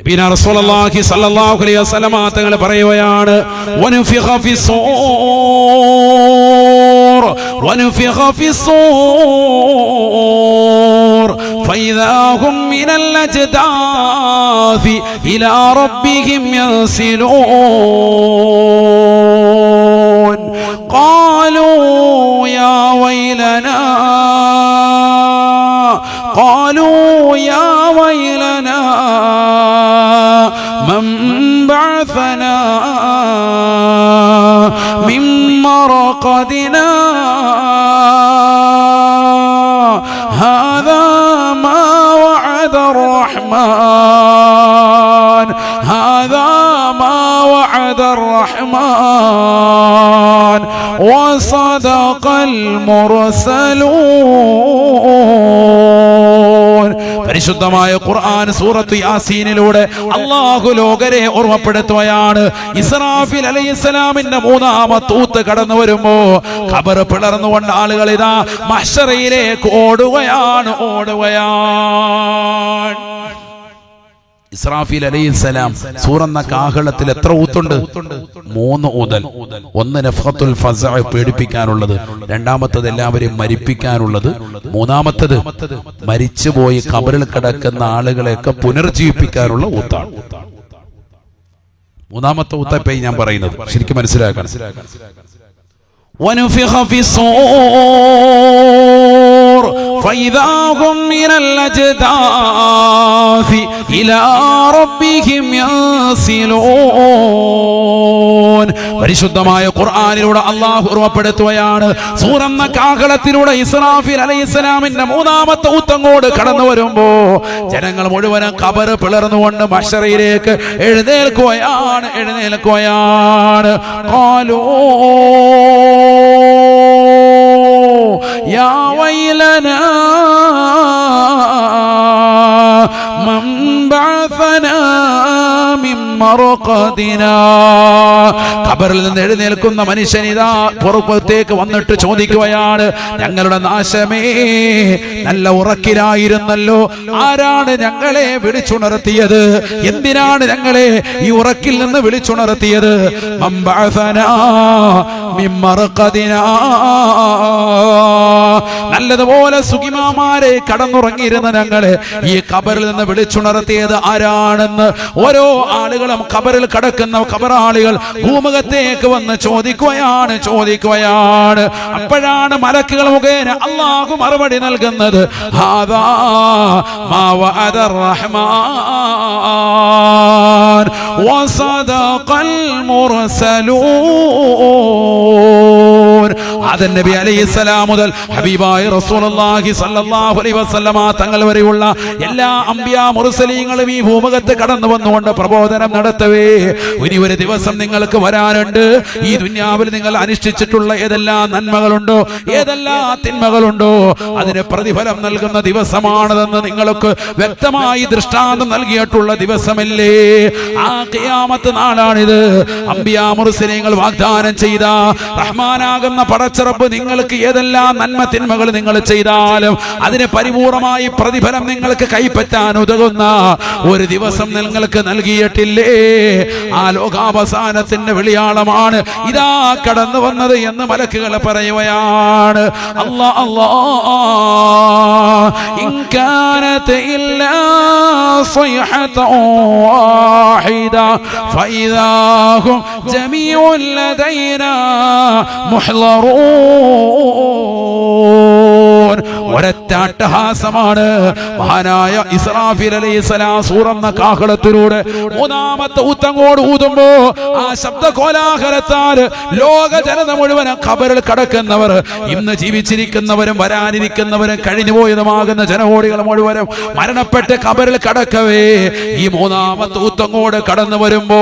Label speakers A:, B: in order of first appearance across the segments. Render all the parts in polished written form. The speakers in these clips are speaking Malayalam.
A: നബിന റസൂലുള്ളാഹി സ്വല്ലല്ലാഹു അലൈഹി വസല്ലം തങ്ങൾ പറയുകയാണ് വനുഫിഖ ഫിസ്സൂർ ഫഇദാ ഹും മിനൽ അജ്ദാഥി ഇലാ റബ്ബിഹിം യൻസിലൂൻ ഖാലൂ യാ വൈലനാ من بعثنا من مرقدنا هذا ما وعد الرحمن وصدق المرسلون. പരിശുദ്ധമായ ഖുർആൻ സൂറത്ത് യാസീനിലൂടെ അല്ലാഹു ലോകരെ ഓർമ്മപ്പെടുത്തുകയാണ്. ഇസ്രാഫീൽ അലൈഹിസ്സലാമിന്റെ മൂന്നാമത്തെ ഊത്ത് കടന്നു വരുമ്പോ ഖബർ പിളർന്നുകൊണ്ട് ആളുകൾ ഇതാ മഹ്ശറയിലേക്ക് ഓടുകയാണ്. ഇസ്രാഫീൽ അലൈഹിസ്സലാം സൂറന്ന കാഹളത്തിൽ എത്ര ഊത്തുണ്ട്? 3 ഊതൽ. ഒന്ന് നഫ്ഖത്തുൽ ഫസഅ പേടിപ്പിക്കാനുള്ളത്, രണ്ടാമത്തത് എല്ലാവരെയും മരിപ്പിക്കാനുള്ളത്, മൂന്നാമത്തത് മരിച്ചുപോയി ഖബറിൽ കിടക്കുന്ന ആളുകളെയൊക്കെ പുനർജീവിപ്പിക്കാനുള്ള ഊത്താണ്. മൂന്നാമത്തെ ഊത്തപ്പേ ഞാൻ പറയുന്നത് ശരിക്കും മനസ്സിലാക്കണം. വനുഫിഖ ഫിസ്സൂർ ഫഇദാ ഹും മിനൽ അജ്ദാഥി ഇലാ റബ്ബിഹിം യൻസിലൂൻ. പരിശുദ്ധമായ ഖുർആനിലൂടെ അല്ലാഹു ഓർമ്മപ്പെടുത്തുകയാണ്. സൂറന്ന കാഹളത്തിലൂടെ ഇസ്രാഫീൽ അലൈഹിസ്സലാമിന്റെ മൂന്നാമത്തെ ഊത്തങ്ങോട് കടന്നു വരുമ്പോ ജനങ്ങൾ മുഴുവനും ഖബർ പിളർന്നുകൊണ്ട് മഹ്ശറയിലേക്ക് എഴുന്നേൽക്കുകയാണ്. ഖാലൂ യാ വൈലനാ മൻ ബഅസനാ മിൻ മർഖദിനാ. ഖബറിൽ നിന്ന് എഴുന്നേൽക്കുന്ന മനുഷ്യൻ ഇതാ പുറത്തേക്ക് വന്നിട്ട് ചോദിക്കുകയാണ്, ഞങ്ങളുടെ നാശമേ, നല്ല ഉറക്കിലായിരുന്നല്ലോ, ആരാണ് ഞങ്ങളെ വിളിച്ചുണർത്തിയത്? എന്തിനാണ് ഞങ്ങളെ ഈ ഉറക്കിൽ നിന്ന് വിളിച്ചുണർത്തിയത്? മൻ ബഅസനാ മിൻ മർഖദിനാ. നല്ലതുപോലെ സുഖിമാമാരെ കടന്നുറങ്ങിയിരുന്ന ഞങ്ങളെ ഈ ഖബറിൽ നിന്ന് വിളിച്ചുണർത്തിയത് ആരാണെന്ന് ഓരോ ആളുകളും ഖബറിൽ കിടക്കുന്ന ഖബറാളികൾ ഭൂമുഖത്തേക്ക് വന്ന് ചോദിക്കുകയാണ്. അപ്പോഴാണ് മലക്കുകൾ മുഖേന അല്ലാഹു മറുപടി നൽകുന്നത്, ഹാദാ മാ വഅദർ റഹ്മാൻ വസദഖൽ മുർസലൂൻ. ആദം നബി അലൈഹിസ്സലാം മുതൽ ഹബീബായ റസൂലുള്ളാഹി സ്വല്ലല്ലാഹു അലൈഹി വസല്ലമ തങ്ങൾ വരെയുള്ള എല്ലാ അംബിയാ മുർസലീങ്ങളും ഈ ഭൂമുഖത്ത് കടന്നു വന്നുകൊണ്ട് പ്രബോധനം നടത്തവേ, ഇനി ഒരു ദിവസം നിങ്ങൾക്ക് വരാനുണ്ട്. ഈ ദുനിയാവിൽ നിങ്ങൾ അനുഷ്ഠിച്ചിട്ടുള്ള ഏതെല്ലാം നന്മകളുണ്ടോ, ഏതെല്ലാം തിന്മകളുണ്ടോ, അതിന് പ്രതിഫലം നൽകുന്ന ദിവസമാണതെന്ന് നിങ്ങൾക്ക് വ്യക്തമായി ദൃഷ്ടാന്തം നൽകിയിട്ടുള്ള ദിവസമല്ലേ? ആ ഖിയാമത്ത് നാളാണിത്. അംബിയാ മുർസലീങ്ങൾ വാഗ്ദാനം ചെയ്ത റഹ്മാനാകുന്ന പടച്ചറബ് നിങ്ങൾക്ക് ഏതെല്ലാം നന്മ തിന്മകൾ നിങ്ങൾ ചെയ്താലും അതിന് പരിപൂർണമായി പ്രതിഫലം നിങ്ങൾക്ക് കൈപ്പറ്റാൻ ഉതകുന്ന ഒരു ദിവസം നിങ്ങൾക്ക് നൽകിയിട്ടില്ലേ? ആ ലോകാവസാനത്തിന്റെ വെളിയാളമാണ് ഇതാ കടന്നു വന്നത് എന്ന് മലക്കുകൾ പറയുകയാണ്. ഇൻ കാനത് ഇല്ലാ സ്വയ്ഹത വാഹിദ ഫഇദാ ഹും ജമീഉൻ ലദൈനാ മുഹ്ളറൂൻ. ഒരൊറ്റ അട്ടഹാസമാണ് മഹാനായ ഇസ്രാഫീൽ അലൈഹിസ്സലാം സൂറന്ന കാഹളത്തിലൂടെ മൂന്നാമത്തെ ഊത്തങ്ങോട് ഊതുമ്പോ ആ ശബ്ദ കോലാഹലത്താൽ ലോക ജനത മുഴുവൻ ഖബറിൽ കടക്കുന്നവർ, ഇന്ന് ജീവിച്ചിരിക്കുന്നവരും വരാനിരിക്കുന്നവരും കഴിഞ്ഞുപോയതുമാകുന്ന ജനകോടികൾ മുഴുവനും മരണപ്പെട്ട് ഖബറിൽ കടക്കവേ ഈ മൂന്നാമത്തെ ഊത്തങ്ങോട് കടന്നു വരുമ്പോ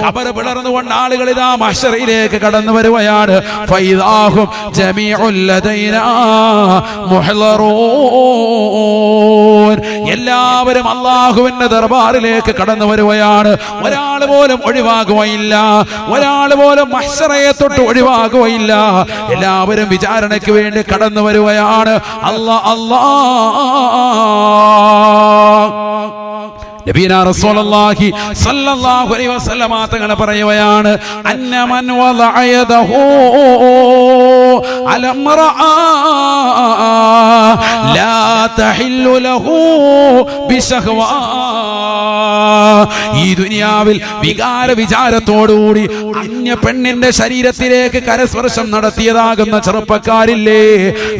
A: ഖബർ പിളർന്നുകൊണ്ട് ആളുകൾ ഇതാ മഹ്ശറയിലേക്ക് കടന്നു വരുകയാണ്. ഫൈദാഹും ജമീഉൽ ലദൈനാ മുഹ്ളറൂൻ. എല്ലാവരും അല്ലാഹുവിന്റെ ദർബാറിലേക്ക് കടന്നു വരുകയാണ്. ഒരാൾ പോലും ഒഴിവാകുകയില്ല, ഒരാൾ പോലും മഹ്ശറയെ തൊട്ട് ഒഴിവാകുകയില്ല. എല്ലാവരും വിചാരണയ്ക്ക് വേണ്ടി കടന്നു വരുകയാണ്. നബിയനാ റസൂലുള്ളാഹി സ്വല്ലല്ലാഹു അലൈഹി വസല്ലമ തങ്ങൾ പറയുകയാണ് അന്നമൻ വദഅയദഹു അലംറഅ ലാ തഹില്ലു ലഹു ബിശഹ്വാ. ഈ ദുനിയാവിൽ വികാര വിചാരത്തോടുകൂടി അന്യ പെണ്ണിന്റെ ശരീരത്തിലേക്ക് കരസ്പർശം നടത്തിയതാകുന്ന ചെറുപ്പക്കാരില്ലേ,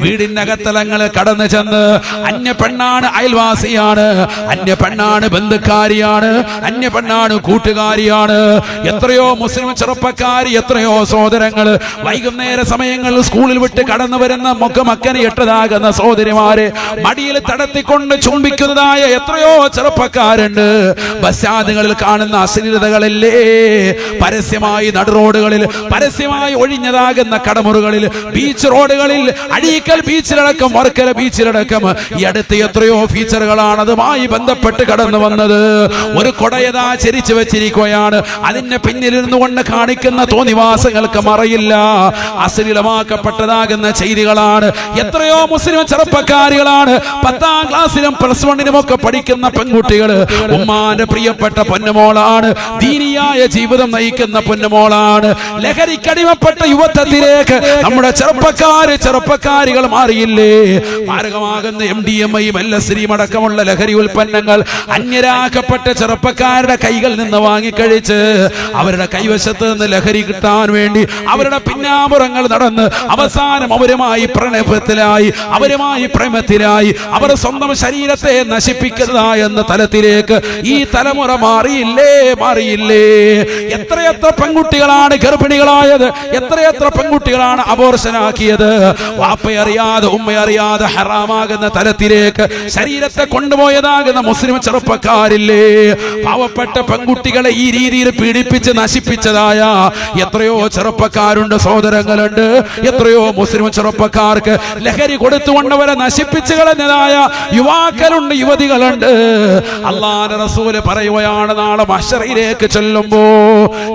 A: വീടിന്റെ അകത്തലങ്ങൾ കടന്നു ചെന്ന് അന്യ പെണ്ണാണ് അയൽവാസിയാണ്, അന്യ പെണ്ണാണ് ബന്ധുക്കാരിയാണ്, അന്യ പെണ്ണാണ് കൂട്ടുകാരിയാണ്. എത്രയോ മുസ്ലിം ചെറുപ്പക്കാരി, എത്രയോ സഹോദരങ്ങള് വൈകുന്നേര സമയങ്ങളിൽ സ്കൂളിൽ വിട്ട് കടന്നു വരുന്ന മക്കനെ എട്ടതാകുന്ന സഹോദരിമാരെ മടിയിൽ തടത്തിക്കൊണ്ട് ചുംബിക്കുന്നതായ എത്രയോ ചെറുപ്പക്കാരുണ്ട്. ബസ്റ്റാൻഡുകളിൽ കാണുന്ന അശ്ലീലതകളല്ലേ പരസ്യമായി നടുറോഡുകളിൽ, പരസ്യമായി ഒഴിഞ്ഞതാകുന്ന കടമുറികളിൽ, ബീച്ച് റോഡുകളിൽ, അഴീക്കൽ ബീച്ചിലടക്കം വർക്കല ബീച്ചിലടക്കം ഈ അടുത്ത് എത്രയോ ഫീച്ചറുകളാണ് അതുമായി ബന്ധപ്പെട്ട് കടന്നു വന്നത്. ഒരു കൊടയതാ ചരിച്ചു വെച്ചിരിക്കുകയാണ്, അതിന്റെ പിന്നിലിരുന്നു കൊണ്ട് കാണിക്കുന്ന തോന്നിവാസങ്ങൾക്ക് മറയില്ല, അശ്ലീലമാക്കപ്പെട്ടതാകുന്ന ചെയ്തികളാണ്. എത്രയോ മുസ്ലിം ചെറുപ്പക്കാരികളാണ് 10ാം ക്ലാസ്സിലും പ്ലസ് 1നും ഒക്കെ പഠിക്കുന്ന പെൺകുട്ടികൾ ഉമ്മാന്റെ പ്രിയപ്പെട്ട പൊന്നുമോളാണ്, ദീനിയായ ജീവിതം നയിക്കുന്ന പൊന്നുമോളാണ്. ലഹരിക്കടിമപ്പെട്ട യുവത്വത്തിലേക്ക് നമ്മുടെ ചെറുപ്പക്കാരികൾ മാറിയില്ലേ. മാരകമാകുന്ന MDMA-യും LSD-യും അടക്കമുള്ള ലഹരി ഉൽപ്പന്നങ്ങൾ അന്യരാക്കപ്പെട്ട ചെറുപ്പക്കാരുടെ കൈകളിൽ നിന്ന് വാങ്ങിക്കഴിച്ച് അവരുടെ കൈവശത്ത് നിന്ന് ലഹരി കിട്ടാൻ വേണ്ടി അവരുടെ പിന്നാമ്പുറങ്ങൾ നടന്ന് അവസാനം അവരുമായി പ്രണയത്തിലായി, അവരുമായി പ്രേമത്തിലായി, അവർ സ്വന്തം ശരീരത്തെ നശിപ്പിക്കുന്നതായെന്ന തലത്തിലേക്ക് ഈ തലമുറ മാറിയില്ലേ. എത്രയെത്ര പെൺകുട്ടികളാണ് ഗർഭിണികളായത്, എത്രയെത്ര പെൺകുട്ടികളാണ് അബോർഷനാക്കിയത്. വാപ്പയറിയാതെ ഉമ്മയറിയാതെ ഹറാമാകുന്ന തലത്തിലേക്ക് ശരീരത്തെ കൊണ്ടുപോയതാകുന്ന മുസ്ലിം ചെറുപ്പക്കാരില്ലേ. പാവപ്പെട്ട പെൺകുട്ടികളെ ഈ രീതിയിൽ പീഡിപ്പിച്ച് നശിപ്പിച്ചതായ എത്രയോ ചെറുപ്പക്കാരുണ്ട്, സഹോദരങ്ങളുണ്ട്. എത്രയോ മുസ്ലിം ചെറുപ്പക്കാർക്ക് ലഹരി കൊടുത്തുകൊണ്ടവരെ നശിപ്പിച്ചു കളഞ്ഞതായ യുവാക്കളുണ്ട്, യുവതികളുണ്ട്. അല്ലാഹുവിന്റെ റസൂല് പറയുകയാണ്, നാളെ മഹ്ശറിലേക്ക് ചെല്ലുമ്പോ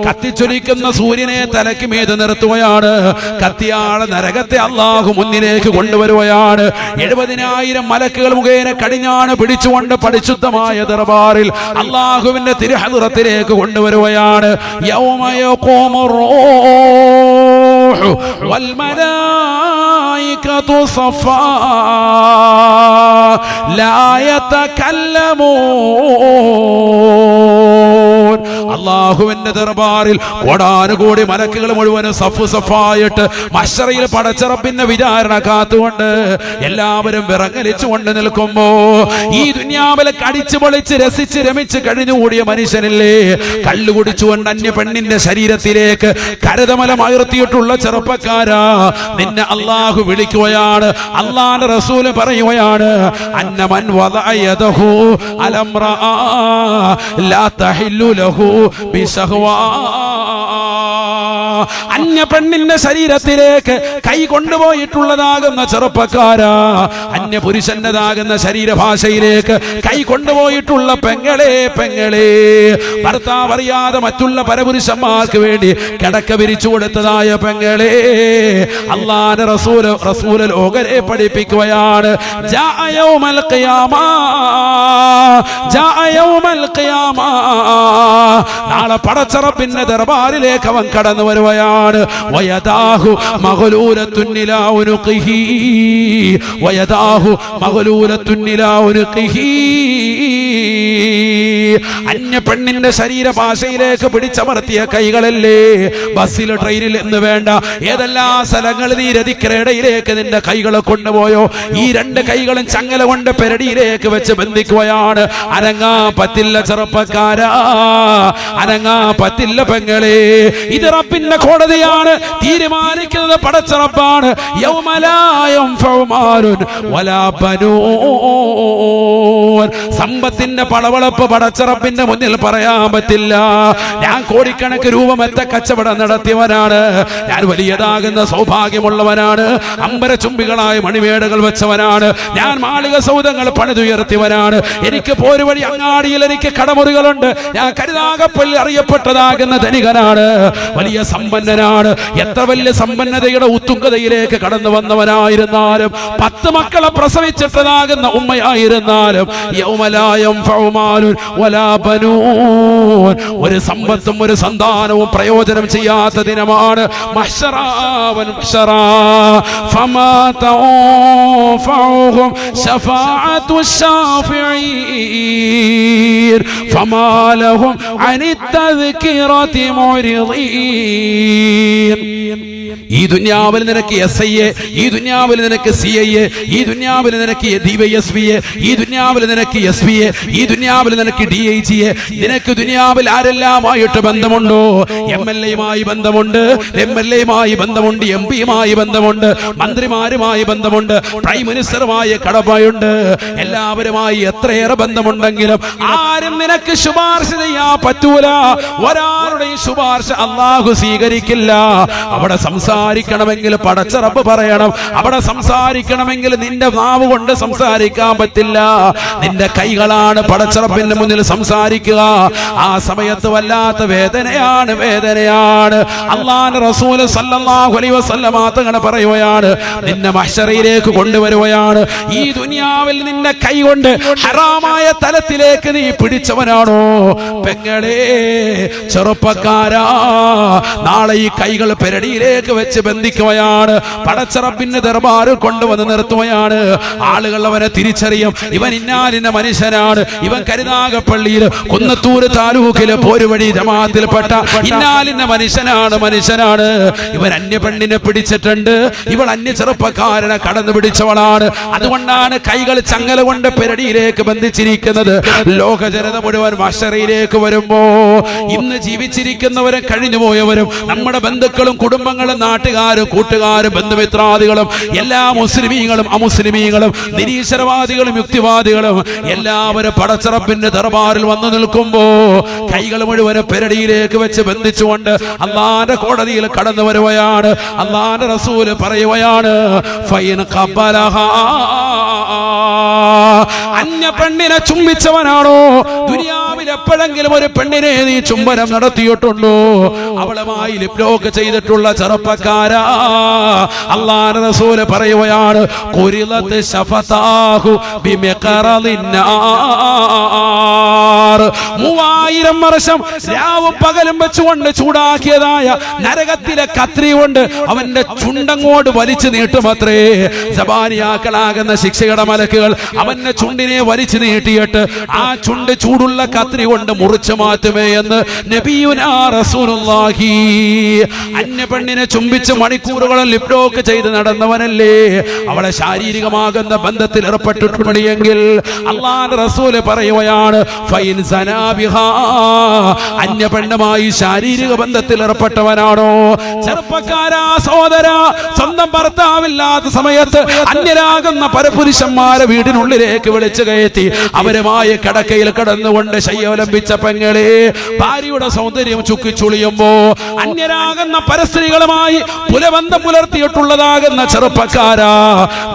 A: കത്തിച്ചൊലിക്കുന്ന സൂര്യനെ തലയ്ക്ക് മീതെ നിർത്തുകയാണ്. കത്തിയാളെ നരകത്തെ അല്ലാഹു മുന്നിലേക്ക് കൊണ്ടുവരുകയാണ്. 70,000 മലക്കുകൾ മുഖേന കടിഞ്ഞാണ് പിടിച്ചുകൊണ്ട് പരിശുദ്ധമായ ദർബാറിൽ അല്ലാഹുവിന്റെ തിരുഹദ്റത്തിലേക്ക് കൊണ്ടുവരുകയാണ്. യൗമ യഖൂമുർ റൂഹു വൽ മലായികതു സഫാ ലാ യതകല്ലമൂൻ. അല്ലാഹുവിന്റെ ദർബാറിൽ കോടാനുകോടി മലക്കുകൾ മുഴുവനും സഫായിട്ട് മഹ്ശറിൽ പടച്ചറപ്പിന്റെ വിചാരണ കാത്തുകൊണ്ട് എല്ലാവരും വിറങ്ങലിച്ചുകൊണ്ട് നിൽക്കുമ്പോ ഈ ദുനിയാവിലെ കടിച്ചു പൊളിച്ച് രസിച്ച് രമിച്ച് കഴിഞ്ഞുകൂടിയ മനുഷ്യനില്ലേ, കള്ളു കുടിച്ചുകൊണ്ട് അന്യ പെണ്ണിന്റെ ശരീരത്തിലേക്ക് കരതമലം അയർത്തിയിട്ടുള്ള ചെറുപ്പക്കാരാ, നിന്നെ അല്ലാഹു വിളിക്കുകയാണ്. അല്ലാഹുവിന്റെ റസൂല് പറയുകയാണ്, അന്നമൻ വദഅയദഹു അലംറഅ ലാ തഹില്ലു ലഹു ബിശഹ്വാ. അന്യ പെണ്ണിന്റെ ശരീരത്തിലേക്ക് കൈ കൊണ്ടുപോയിട്ടുള്ളതാകുന്ന ചെറുപ്പക്കാരാ, അന്യ പുരുഷന്റേതാകുന്ന ശരീരഭാഷയിലേക്ക് കൈ കൊണ്ടുപോയിട്ടുള്ള പെങ്ങളെ, ഭർത്താവ് അറിയാതെ മറ്റുള്ള പരപുരുഷന്മാർക്ക് വേണ്ടി കിടക്ക വിരിച്ചു കൊടുത്തതായ പെങ്ങളെ, അല്ലാഹുവിന്റെ റസൂല് ലോകരെ പഠിപ്പിക്കുകയാണ്. ജാഅ യൗമൽ ഖിയാമ, നാളെ പടച്ചറപ്പിന്റെ ദർബാറിലേക്ക് അവൻ കടന്നു വരുകയാണ്. വയദാഹു മഗ്ലൂലത്തുൻ ഇലാ ഉനുഖിഹി, വയദാഹു മഗ്ലൂലത്തുൻ ഇലാ ഉനുഖിഹി. അന്യ പെണ്ണിന്റെ ശരീരഭാഷയിലേക്ക് പിടിച്ചമർത്തിയ കൈകളല്ലേ. ബസ്സിൽ, ട്രെയിനിൽ എന്ന് വേണ്ട ഏതെല്ലാം സ്ഥലങ്ങൾ നീ രതിക്കിടയിലേക്ക് നിന്റെ കൈകളെ കൊണ്ടുപോയോ, ഈ 2 കൈകളും ചങ്ങല കൊണ്ട് പെരടിയിലേക്ക് വെച്ച് ബന്ധിക്കുകയാണ്. അനങ്ങാ പറ്റില്ല ചെറുപ്പക്കാരാ, അനങ്ങാ പറ്റില്ല പെങ്ങളെ. ഇത് റബ്ബിന്റെ കോടതിയാണ്, തീരുമാനിക്കുന്നത് പടച്ചറപ്പാണ്. സമ്പത്തിന്റെ പളവളപ്പ് പടച്ചറപ്പിന്റെ മുന്നിൽ പറയാൻ പറ്റില്ല. ഞാൻ കോടിക്കണക്ക് രൂപ മെത്ത കച്ചവടം നടത്തിയവനാണ്, ഞാൻ വലിയതാകുന്ന സൗഭാഗ്യമുള്ളവനാണ്, അമ്പരചുംബികളായ മണിമേടകൾ വെച്ചവനാണ്, ഞാൻ മാളിക സൗധങ്ങൾ പണിതുയർത്തിയവനാണ്, എനിക്ക് പോരുവഴി അങ്ങാടിയിൽ എനിക്ക് കടമുറികളുണ്ട്, ഞാൻ കരുനാഗപ്പള്ളി അറിയപ്പെട്ടതാകുന്ന ധനികനാണ്, വലിയ സമ്പന്നനാണ്. എത്ര വലിയ സമ്പന്നതയുടെ ഉത്തുംഗതയിലേക്ക് കടന്നു വന്നവനായിരുന്നാലും 10 മക്കളെ പ്രസവിച്ചിട്ടതാകുന്ന ഉമ്മയായിരുന്നാലും യൗമലായ യൻഫഉ മാലുൻ വലാ ബനൂൻ. ഒരു സമ്പത്തും ഒരു സന്താനവും പ്രയോജനം ചെയ്യാത്ത ദിനമാണ് മഹ്ശറ വൽ മഹ്ശറ. ഫമാ തൻഫഉഹും ശഫാഅത്തു ശാഫിഈൻ ഫമാ ലഹും അനി തദ്കിറതി മുരിദീൻ. ഈ ദുനിയാവിൽ നിനക്ക് SIA, ഈ ദുനിയാവിൽ നിനക്ക് CIA, ഈ ദുനിയാവിൽ നിനക്ക് DYSPA, ഈ ദുനിയാവിൽ നിനക്ക് SPA, ഈ ദുനിയാവിൽ നിനക്ക് DIGA. നിനക്ക് ദുനിയാവിൽ ആരെല്ലാമായിട്ട് ബന്ധമുണ്ടോ? MLAയുമായി ബന്ധമുണ്ട്, MLAയുമായി ബന്ധമുണ്ട്, MP-യുമായി ബന്ധമുണ്ട്, മന്ത്രിമാരുമായി ബന്ധമുണ്ട്, പ്രൈം മിനിസ്റ്ററുമായി കടമയുണ്ട്. എല്ലാവരുമായി എത്രയേറെ ബന്ധമുണ്ടെങ്കിലും ആരും നിനക്ക് ശുപാർശ ചെയ്യാൻ പറ്റൂല. ഒരാളുടെയും ശുപാർശ അല്ലാഹു സ്വീകരിക്കില്ല. അവിടെ സംസാരിക്കണമെങ്കിൽ പടച്ച റബ്ബ് പറയണം. അവിടെ സംസാരിക്കണമെങ്കിൽ നിന്റെ നാവ് കൊണ്ട് സംസാരിക്കാൻ പറ്റില്ല. നിന്റെ കൈകളാണ് പടച്ച റബ്ബിന്റെ മുന്നിൽ സംസാരിക്കുക. ആ സമയത്ത് വല്ലാത്ത വേദനയാണ്, വേദനയാണ്. അല്ലാഹുവിന്റെ റസൂൽ സല്ലല്ലാഹു അലൈഹി വസല്ലമ തങ്ങൾ പറയുകയാണ്, നിന്നെ മഹ്ശറിലേക്ക് കൊണ്ടുവരുകയാണ്. ഈ ദുനിയാവിൽ നിന്റെ കൈ കൊണ്ട് ഹറാമായ തലത്തിലേക്ക് നീ പിടിച്ചവനാണോ? പെങ്ങളെ, ചെറുപ്പക്കാരാ, നാളെ ഈ കൈകൾ പെരടിയിലേക്ക് വെച്ച് ബന്ധിക്കുകയാണ്. പടച്ച റബ്ബിന്റെ ദർബാറിൽ കൊണ്ടുവന്ന് നിർത്തുകയാണ്. ആളുകൾ അവനെ തിരിച്ചറിയും. ഇവൻ ഇന്നാലിന്റെ മനുഷ്യനാണ്. ഇവൻ കരുനാഗപ്പള്ളിയിൽ കുന്നത്തൂര് താലൂക്കിലെ പോരുവഴി ജമാഅത്തിൽപ്പെട്ട ഇന്നാലിന്റെ മനുഷ്യനാണ്. ഇവൻ അന്യ പെണ്ണിനെ പിടിച്ചിട്ടുണ്ട്. ഇവൾ അന്യ ചെറുപ്പക്കാരനെ കടന്നു പിടിച്ചവളാണ്. അതുകൊണ്ടാണ് കൈകൾ ചങ്ങല കൊണ്ട് പെരടിയിലേക്ക് ബന്ധിച്ചിരിക്കുന്നത്. ലോക ജനത മുഴുവൻ മഹ്ശറിലേക്ക് വരുമ്പോ ഇന്ന് ജീവിച്ചിരിക്കുന്നവരും കഴിഞ്ഞുപോയവരും നമ്മുടെ ബന്ധുക്കളും കുടുംബങ്ങളും നാട്ടുകാരും കൂട്ടുകാരും ബന്ധുമിത്രാദികളും എല്ലാ മുസ്ലിമീങ്ങളും അമുസ്ലിമീങ്ങളും നിരീശ്വരവാദികളും യുക്തിവാദികളും എല്ലാവരും പടച്ച റബ്ബിന്റെ ദർബാറിൽ വന്നു നിൽക്കുമ്പോ കൈകൾ മുഴുവൻ പെരടിയിലേക്ക് വെച്ച് ബന്ധിച്ചുകൊണ്ട് അല്ലാഹുവിന്റെ കോടതിയിൽ കടന്നു വരുകയാണ്. അല്ലാഹുവിന്റെ റസൂൽ പറയുകയാണ്, ഫൈൻ ഖബലഹാ, അന്യ പെണ്ണിനെ ചുംബിച്ചവനാണോ? ദുനിയാവിൽ എപ്പോഴെങ്കിലും ഒരു പെണ്ണിനെ നീ ചുംബനം നടത്തിയിട്ടുണ്ടോ? അവളുമായി ലിപ്ലോക്ക് ചെയ്തിട്ടുള്ള ചെറുപ്പക്കാരാ, അല്ലാഹുവിന്റെ റസൂൽ പറയുകയാണ്, ഖുരിലത്ത് ശഫതാഹു ബിമിഖറലിന്നാർ. 3000 വർഷം രാവും പകലും വെച്ചുകൊണ്ട് ചൂടാക്കിയതായ നരകത്തിലെ കത്രി കൊണ്ട് അവന്റെ ചുണ്ടങ്ങോട് വലിച്ചു നീട്ടുമത്രേ. സബാനിയാക്കളാകുന്ന ശിക്ഷയുടെ മലക്കുകൾ അവന്റെ ചുണ്ടിനെ വലിച്ചു നീട്ടിയിട്ട് ആ ചുണ്ട് ചൂടുള്ള കത്രി കൊണ്ട് മുറിച്ചു മാറ്റുമേ എന്ന് നബിയുനാ റസൂലുള്ളാഹി. അന്യ പെണ്ണിനെ ചുംബിച്ച് മണിക്കൂറുകളും ലിപ്ലോക്ക് ചെയ്ത് നടന്നവനല്ലേ അവളെ ശാരീരികമാകുന്ന ബന്ധത്തിൽ ഏർപ്പെട്ടിട്ടുണ്ടെങ്കിൽ അല്ലാഹുവിന്റെ റസൂല് പറയുകയാണ്, ഫൈൻ സനാ ബിഹാ, അന്യ പെണ്ണുമായി ശാരീരിക ബന്ധത്തിൽ ഏർപ്പെട്ടവനാണോ? ചെറുപ്പക്കാരാ, സഹോദര, സ്വന്തം ഭർത്താവില്ലാത്ത സമയത്ത് അന്യരാകുന്ന പരപുരുഷന്മാരെ വീടിനുള്ളിലേക്ക് വിളിച്ചു കയറ്റി അവരുമായി കിടക്കയിൽ കിടന്നുകൊണ്ട് ശയ്യവലംബിച്ച പെങ്ങളെ, ഭാര്യയുടെ സൗന്ദര്യം ചുക്കിച്ചുളിയുമ്പോ അന്യരാകുന്ന പരസ്ത്രീകളുമായി പുലബന്ധം പുലർത്തിയിട്ടുള്ളതാകുന്ന ചെറുപ്പക്കാരാ,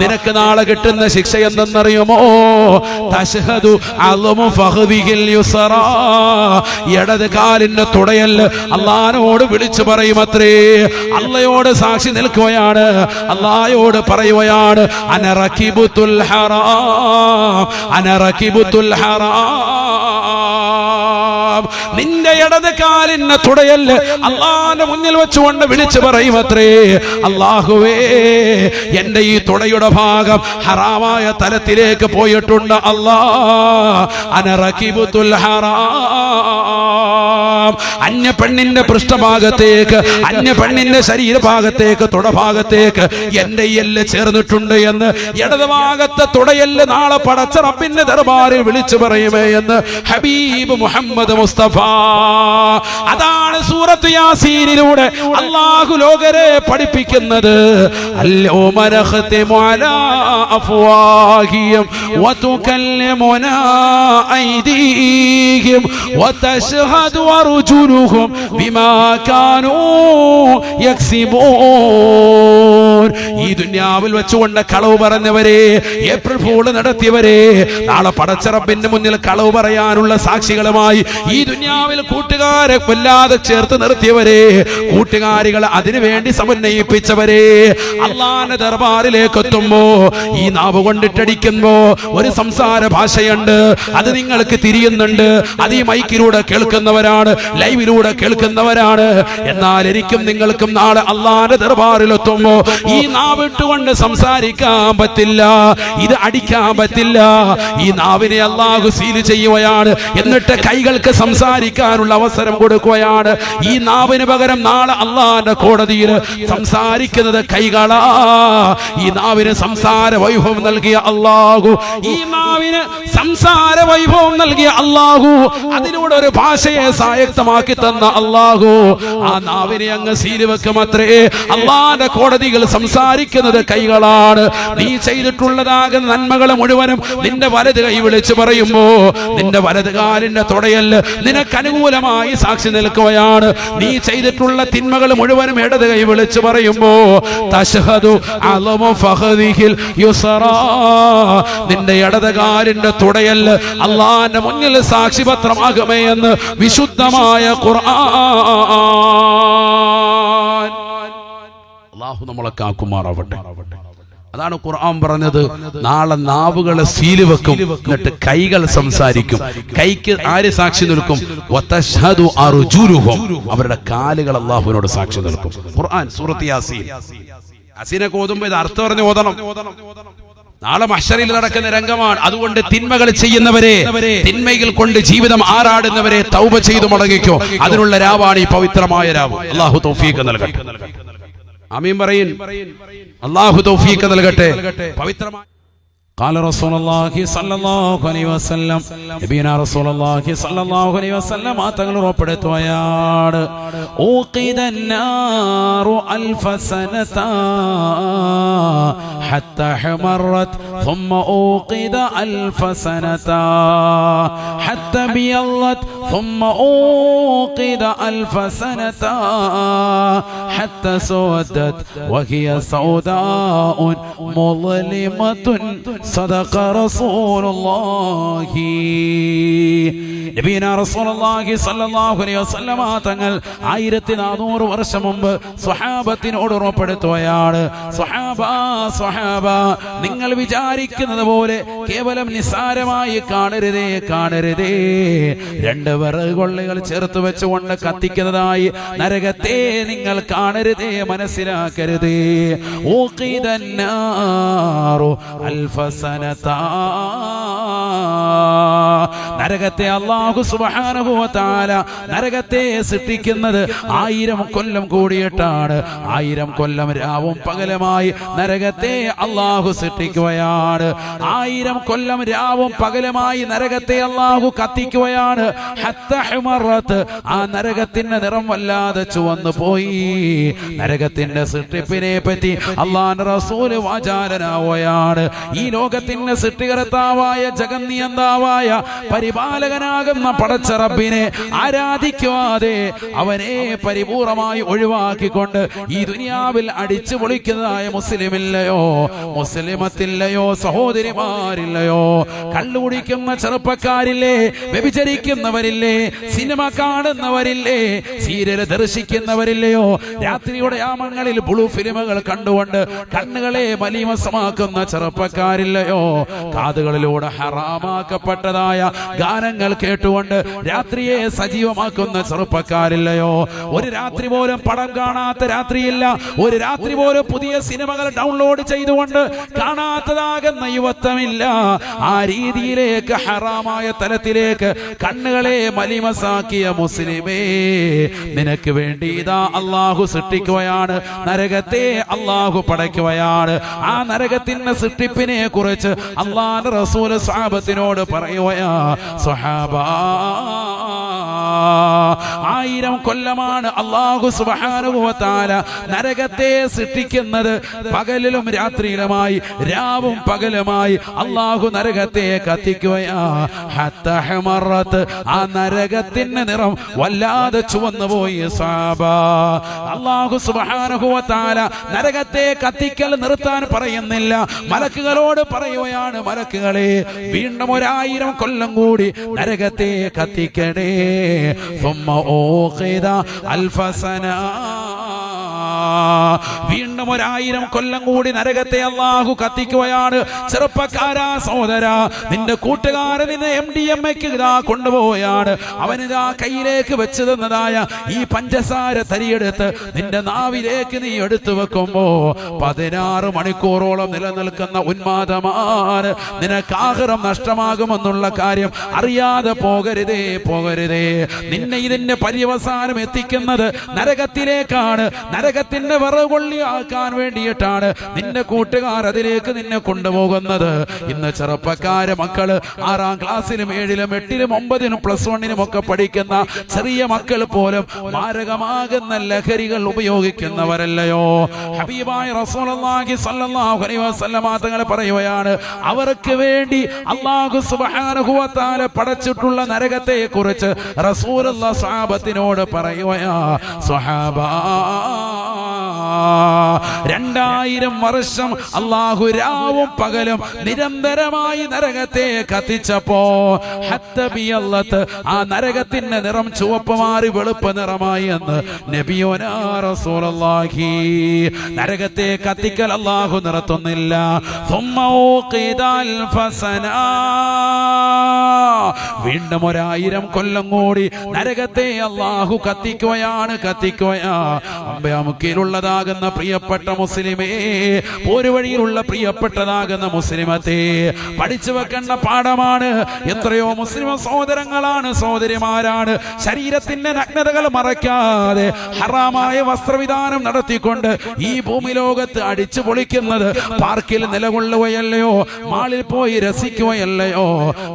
A: നിനക്ക് നാളെ കിട്ടുന്ന ശിക്ഷ എന്തെന്നറിയുമോ? തശ്ഹദു അൽമു ഫഖദിഹിൽ യുസ്റാ, ഇടത് കാലിന്റെ തുടയല് അല്ലാഹുവോട് വിളിച്ചു പറയുമത്രേ. അള്ളയോട് സാക്ഷി നിൽക്കുകയാണ്. അല്ലാഹയോട് പറയുകയാണ്, അന റകിബുത്തുൽ ഹറാം, അന റകിബുത്തുൽ ഹറാം. നിന്റെ ഇടത് കാലിന്റെ തുടയല് അല്ലാഹുവിന്റെ മുന്നിൽ വെച്ചുകൊണ്ട് വിളിച്ചു പറയുമത്രേ, അല്ലാഹുവേ, എന്റെ ഈ തുടയുടെ ഭാഗം ഹറാമായ തലത്തിലേക്ക് പോയിട്ടുണ്ട്. അല്ലാഹ്, അന റകിബുത്തുൽ ഹറാം. അന്യ പെണ്ണിന്റെ പൃഷ്ഠഭാഗത്തേക്ക്, അന്യ പെണ്ണിന്റെ ശരീരഭാഗത്തേക്ക്, തുടഭാഗത്തേക്ക് എന്റെ എല്ല് ചേർന്നിട്ടുണ്ട് എന്ന് ഇടതുഭാഗത്തെ തുടയല്ല് നാളെ പടച്ച റബ്ബിന്റെ ദർബാറിൽ വിളിച്ചു പറയുമേ എന്ന് ഹബീബ് മുഹമ്മദ് മുസ്തഫ. അതാണ് സൂറത്ത് യാസീനിലൂടെ അല്ലാഹു ലോകരെ പഠിപ്പിക്കുന്നത്. അൽയൗമ നഖ്തിമു അലാ അഫ്വാഹിഹിം വതുകല്ലിമുനാ ഐദീഹിം വതശ്ഹദു അർജുലുഹും അർജുലുഹും ബിമാ കാനൂ യക്സിബൂൻ. ഈ ദുനിയാവിൽ വെച്ചുകൊണ്ട് കളവ് പറഞ്ഞവരെ, ഏപ്രിൽ ഫൂൾ നടത്തിയവരെ, നാളെ പടച്ച റബ്ബിന്റെ മുന്നിൽ കളവ് പറയാനുള്ള സാക്ഷികളുമായി ഈ ദുനിയാവിൽ കൂട്ടുകാരെ വല്ലാതെ ചേർത്ത് നിർത്തിയവരെ, കൂട്ടുകാരികൾ അതിനുവേണ്ടി സമന്വയിപ്പിച്ചവരെ, അള്ളാന്റെ ദർബാറിലേക്ക് എത്തുമ്പോ ഈ നാവ് കൊണ്ടിട്ടടിക്കുമ്പോ ഒരു സംസാര ഭാഷയുണ്ട്, അത് നിങ്ങൾക്ക് തിരിയുന്നുണ്ട്. അത് ഈ മൈക്കിലൂടെ കേൾക്കുന്നവരാണ്, ലൈവിലൂടെ കേൾക്കുന്നവരാണ്. എന്നാൽ എനിക്കും നിങ്ങൾക്കും നാളെ അള്ളാന്റെ ദർബാറിൽ എത്തുമ്പോ ഈ നാവിട്ടുകൊണ്ട് സംസാരിക്കാൻ പറ്റില്ല, ഇത് അടിക്കാൻ പറ്റില്ല. ഈ നാവിനെ അള്ളാഹു സീൽ ചെയ്യുകയാണ്. എന്നിട്ട് കൈകൾക്ക് സംസാരിക്കാനുള്ള അവസരം കൊടുക്കുകയാണ്. ഈ നാവിന് പകരം നാളെ അള്ളാന്റെ കോടതിയിൽ സംസാരിക്കുന്നത് കൈകളാ. ഈ നാവിന് സംസാര വൈഭവം നൽകിയ അള്ളാഹു, ഈ നാവിന് സംസാര വൈഭവം നൽകിയ അള്ളാഹു, അതിലൂടെ ഒരു ഭാഷയെ സായക്തമാക്കി തന്ന അള്ളാഹു, ആ നാവിനെ അങ്ങ് സീല് വെക്കുമത്രേ. അള്ളാന്റെ കോടതികൾ സംസാരിക്കുന്നത് കൈകളാണ്. നീ ചെയ്തിട്ടുള്ളതാകുന്ന നന്മകൾ മുഴുവനും നിന്റെ വലത് കൈ വിളിച്ചു പറയുമ്പോ നിന്റെ വലത് കാലിന്റെ തുടയല് നിനക്ക് അനുകൂലമായി സാക്ഷി നിൽക്കുകയാണ്. നീ ചെയ്തിട്ടുള്ള തിന്മകൾ മുഴുവനും ഇടത് കൈ വിളിച്ചു പറയുമ്പോ തശ്ഹദു അലമു ഫഖദിഹിൽ യുസ്റാ, നിന്റെ ഇടത് കാലിന്റെ തുടയല് അള്ളാന്റെ മുന്നിൽ സാക്ഷിപത്രമാകുമേ എന്ന് വിശുദ്ധമായ ഖുർആൻ. അല്ലാഹു നമ്മളെ കാക്കുമാറാവട്ടെ. അതാണ് ഖുർആൻ പറഞ്ഞത്, നാളെ നാവുകളെ സീല് വെക്കും, എന്നിട്ട് കൈകൾ സംസാരിക്കും. കൈക്ക് ആര് സാക്ഷി നിൽക്കും? വതശ്ഹദു അർജുലുഹും, അവരുടെ കാലുകൾ അല്ലാഹുവിനോട് സാക്ഷി നിൽക്കും. ഖുർആൻ സൂറത്ത് യാസീൻ. യാസീനൊക്കെ ഓതുമ്പോൾ ഇത് അർത്ഥം പറഞ്ഞ് ഓതണം. നാളെ മഹ്ശറിൽ നടക്കുന്ന രംഗമാണ്. അതുകൊണ്ട് തിന്മകൾ ചെയ്യുന്നവരെ, തിന്മകൾ കൊണ്ട് ജീവിതം ആറാടുന്നവരെ തൗബ ചെയ്തു മടങ്ങിക്കോ. അതിനുള്ള രാവാണ് ഈ പവിത്രമായ രാവ്. അല്ലാഹു തൗഫീഖ് നൽകട്ടെ. ആമീൻ പറയിൻ. അല്ലാഹു തൗഫീഖ് നൽകട്ടെ. പവിത്രമായ قال رسول الله صلى الله عليه وسلم, നബിയനാ റസൂലുള്ളാഹി സ്വല്ലല്ലാഹു അലൈഹി വസല്ലം തങ്ങൾ ഉറപ്പെടുത്തുകയാണ്, ഊഖിദൻ നാറു അൽഫ സനത ഹത്താ ഹമറത് ثم ഊഖിദ അൽഫ സനത ഹത്താ ബിയല്ലത് ثم ഊഖിദ അൽഫ സനത ഹത്താ സവദത് വഹിയ സൗദാഉ മുളലിമതുൻ صدق رسول الله. നബിയനാ റസൂലുള്ളാഹി സ്വല്ലല്ലാഹു അലൈഹി വസല്ലം തങ്ങൾ 1400 വർഷം മുമ്പ് സ്വഹാബത്തിനോട് ഉറപ്പെടുത്തുകയാണ്, സ്വഹാബ നിങ്ങൾ വിചാരിക്കുന്നത് പോലെ കേവലം നിസ്സാരമായി കാണരുതേ. രണ്ട് വിറകുകൊള്ളികൾ ചേർത്ത് വെച്ചുകൊണ്ട് കത്തിക്കുന്നതായി നരകത്തെ നിങ്ങൾ കാണരുതേ, മനസ്സിലാക്കരുതേ. ഊഖിദൻ നാറു അൽഫ സനത, നരകത്തെ അല്ലാഹു സുബ്ഹാനഹു വ തആല നരകത്തെ സൃഷ്ടിക്കുന്നത് 1000 കൊല്ലം കൂടിയിട്ടാണ്. 1000 കൊല്ലം രാവും പകലുമായി നരകത്തെ അല്ലാഹു സൃഷ്ടിക്കുകയാണ്. 1000 കൊല്ലം രാവും പകലുമായി നരകത്തെ അല്ലാഹു കത്തിക്കുകയാണ്. ഹത്താ ഹുമറത്ത്, ആ നരകത്തിന്റെ നിറം വല്ലാതെ ചുവന്നു പോയി. നരകത്തിന്റെ സൃഷ്ടിപ്പിനെ പറ്റി അല്ലാഹുവിന്റെ റസൂൽ വാചാലനാവുകയാണ്. ഈ ലോകത്തിന്റെ സൃഷ്ടികർത്താവായ ജഗന്നിയന്താവായ പരിപാലകനാകുന്ന പടച്ച റബ്ബിനെ ആരാധിക്കാതെ അവനെ പരിപൂർണമായി ഒഴിവാക്കിക്കൊണ്ട് ഈ ദുനിയാവിൽ അടിച്ചു പൊളിക്കുന്നതായ മുസ്ലിമില്ലയോ, മുസ്ലിമത്തില്ലയോ, സഹോദരിമാരില്ലയോ, കള്ളുകുടിക്കുന്ന ചെറുപ്പക്കാരില്ലേ, വ്യഭിചരിക്കുന്നവരില്ലേ, സിനിമ കാണുന്നവരില്ലേ, സീരിയൽ ദർശിക്കുന്നവരില്ലയോ, രാത്രിയുടെ യാമങ്ങളിൽ ബ്ലൂ ഫിലിമുകൾ കണ്ടുകൊണ്ട് കണ്ണുകളെ മലീമസമാക്കുന്ന ചെറുപ്പക്കാരില്ലയോ, കാതുകളിലൂടെ ഹറാമാക്കപ്പെട്ടതായ ഗാനങ്ങൾ കേട്ടുകൊണ്ട് രാത്രിയെ സജീവമാക്കുന്ന ചെറുപ്പക്കാരില്ലയോ, ഒരു രാത്രി പോലും പടം കാണാത്ത രാത്രിയില്ല, ഒരു രാത്രി പോലും പുതിയ സിനിമകൾ ഡൗൺലോഡ് ചെയ്തുകൊണ്ട് കാണാത്തതാകുന്ന യുവത്വമില്ല. ആ രീതിയിലേക്ക് ഹറാമായ തലത്തിലേക്ക് കണ്ണുകളെ മലിമസാക്കിയ മുസ്ലിമേ, നിനക്ക് വേണ്ടി ഇതാ അല്ലാഹു സൃഷ്ടിക്കുകയാണ്, നരകത്തെ അല്ലാഹു പടയ്ക്കുകയാണ്. ആ നരകത്തിന്റെ സൃഷ്ടിപ്പിനെ കുറിച്ച് അല്ലാഹുവിന്റെ റസൂൽ സ്വഹാബത്തിനോട് പറയുകയാ, സ്വഹാബ 1000 കൊല്ലമാണ് അല്ലാഹു സുബ്ഹാനഹു വ തആല നരകത്തെ സൃഷ്ടിക്കുന്നത്. പകലിലും രാത്രിയിലുമായി, രാവും പകലുമായി അല്ലാഹു നരകത്തെ കത്തിക്കുകയാ. ഹത്താ ഹമറത്ത്, ആ നരകത്തിന്റെ നിറം വല്ലാതെ ചുവന്നു പോയി സഹാബ. അല്ലാഹു സുബ്ഹാനഹു വ തആല നരകത്തെ കത്തിക്കൽ നിർത്താൻ പറയുന്നില്ല, മലക്കുകളോട് പറയുകയാണ്, മലക്കുകളെ വീണ്ടും 1000 കൊല്ലം കൂടി നരകത്തെ കത്തിക്കണേ. വീണ്ടും 1000 കൊല്ലം കൂടി നരകത്തെ അല്ലാഹു കത്തിക്കുകയാണ്. ചെറുപ്പക്കാരാ, സഹോദരാ, നിന്റെ കൂട്ടുകാരൻ നിന്നെ MDMAക്ക് ഇതാ കൊണ്ടുപോവുകയാണ്. അവനിതാ കയ്യിലേക്ക് വെച്ച് തന്നതായ ഈ പഞ്ചസാര തരിയെടുത്ത് നിന്റെ നാവിലേക്ക് നീ എടുത്തു വെക്കുമ്പോ 16 മണിക്കൂറോളം നിലനിൽക്കുന്ന ഉന്മാദമാണ്. നിനക്ക് ആഖിറം നഷ്ടമാകുമെന്നുള്ള കാര്യം അറിയാതെ പോകരുതേ, പോകരുതേ. നിന്നെ ഇതിന്റെ പര്യവസാനം എത്തിക്കുന്നത് നരകത്തിലേക്കാണ്. നരകത്തിന്റെ വിറകൊള്ളിയാക്കാൻ വേണ്ടിയിട്ടാണ് നിന്റെ കൂട്ടുകാർ അതിലേക്ക് നിന്നെ കൊണ്ടുപോകുന്നത്. ഇന്ന് ചെറുപ്പക്കാര് മക്കള് 6ാം ക്ലാസ്സിലും 7ലും 8ലും 9നും +1നും ഒക്കെ പഠിക്കുന്ന ചെറിയ മക്കൾ പോലും മാരകമാകുന്ന ലഹരികൾ ഉപയോഗിക്കുന്നവരല്ലയോ? ഹബീബായ റസൂലുള്ളാഹി സ്വല്ലല്ലാഹു അലൈഹി വസല്ലമ തങ്ങൾ പറയുകയാണ്, അവർക്ക് വേണ്ടി അല്ലാഹു സുബ്ഹാനഹു വ തആല പടച്ചിട്ടുള്ള നരകത്തെ കുറിച്ച് റസൂലുള്ളാഹി സ്വഹാബത്തിനോട് പറയുകയാ, സ്വഹാബ 2000 വർഷം അല്ലാഹു രാവും പകലും നിരന്തരമായി നരകത്തെ കത്തിച്ചപ്പോ ഹത്തബിയല്ലത്ത്, ആ നരകത്തിന്റെ നിറം ചുവപ്പ് മാറി വെളുപ്പ് നിറമായി എന്ന് നബിയോനാ റസൂലുള്ളാഹി. നരകത്തെ കത്തിക്കൽ അല്ലാഹു നിർത്തുന്നില്ല. വീണ്ടും 1000 കൊല്ലം കൂടി നരകത്തെ അല്ലാഹു കത്തിക്കുകയാണ്, കത്തിക്കുകയാ. അമ്പയാമുക്കിലുള്ളതാകുന്ന പ്രിയപ്പെട്ട മുസ്ലിമേ, ഒരു വഴിയിലുള്ള പ്രിയപ്പെട്ടതാകുന്ന മുസ്ലിമത്തെ പഠിച്ചു വെക്കേണ്ട പാഠമാണ്. എത്രയോ മുസ്ലിം സഹോദരങ്ങളാണ്, സഹോദരിമാരാണ് ശരീരത്തിന്റെ നഗ്നതകൾ മറയ്ക്കാതെ ഹറാമായ വസ്ത്രവിധാനം നടത്തിക്കൊണ്ട് ഈ ഭൂമി ലോകത്ത് അടിച്ചു പൊളിക്കുന്നത്. പാർക്കിൽ നിലകൊള്ളുകയല്ലയോ, മാളിൽ പോയി രസിക്കുകയല്ലയോ,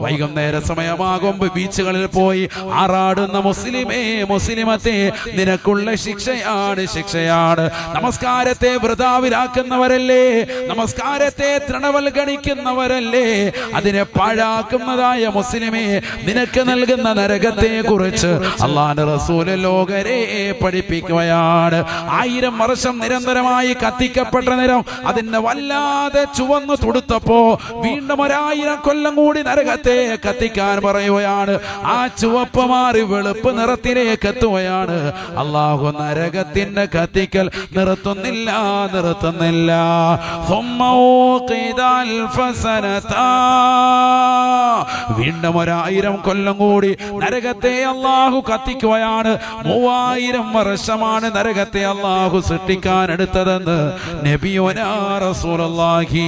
A: വൈകുന്നേര സമയമാകുമ്പോൾ ബീച്ചുകളിൽ പോയി ആറാടുന്ന മുസ്ലിമേ, മുസ്ലിമത്തെ, നിനക്കുള്ള ശിക്ഷയാണ്, ശിക്ഷയാണ്. നമസ്കാരത്തെ വൃഥാവിലാക്കുന്നവരല്ലേ, നമസ്കാരത്തെ തൃണവൽഗണിക്കുന്നവരല്ലേ, അതിനെ പാഴാക്കുന്നതായ മുസ്ലിമേ, നിനക്ക് നൽകുന്ന നരകത്തെ കുറിച്ച് അല്ലാഹുവിന്റെ റസൂൽ ലോകരെ പഠിപ്പിക്കുകയാണ്. 1000 വർഷം നിരന്തരമായി കത്തിക്കപ്പെട്ട നിരം അതിനെ വല്ലാതെ ചുവന്നു തുടുത്തപ്പോ വീണ്ടും 1000 കൊല്ലം കൂടി നരകത്തെ കത്തിക്കാൻ പറയുകയാണ്. ആ ചുവപ്പ് മാറി വെളുപ്പ് നിറത്തിലേക്ക് എത്തുകയാണ്. അല്ലാഹു നരകത്തിന്റെ കത്തിക്കൽ നിർത്തുന്നില്ല, നിർത്തുന്നില്ല. വീണ്ടും 1000 കൊല്ലം കൂടി നരകത്തെ അല്ലാഹു കത്തിക്കുകയാണ്. 3000 വർഷമാണ് നരകത്തെ അല്ലാഹു സൃഷ്ടിക്കാൻ എടുത്തതെന്ന് നബിയോനാ റസൂലുള്ളാഹി.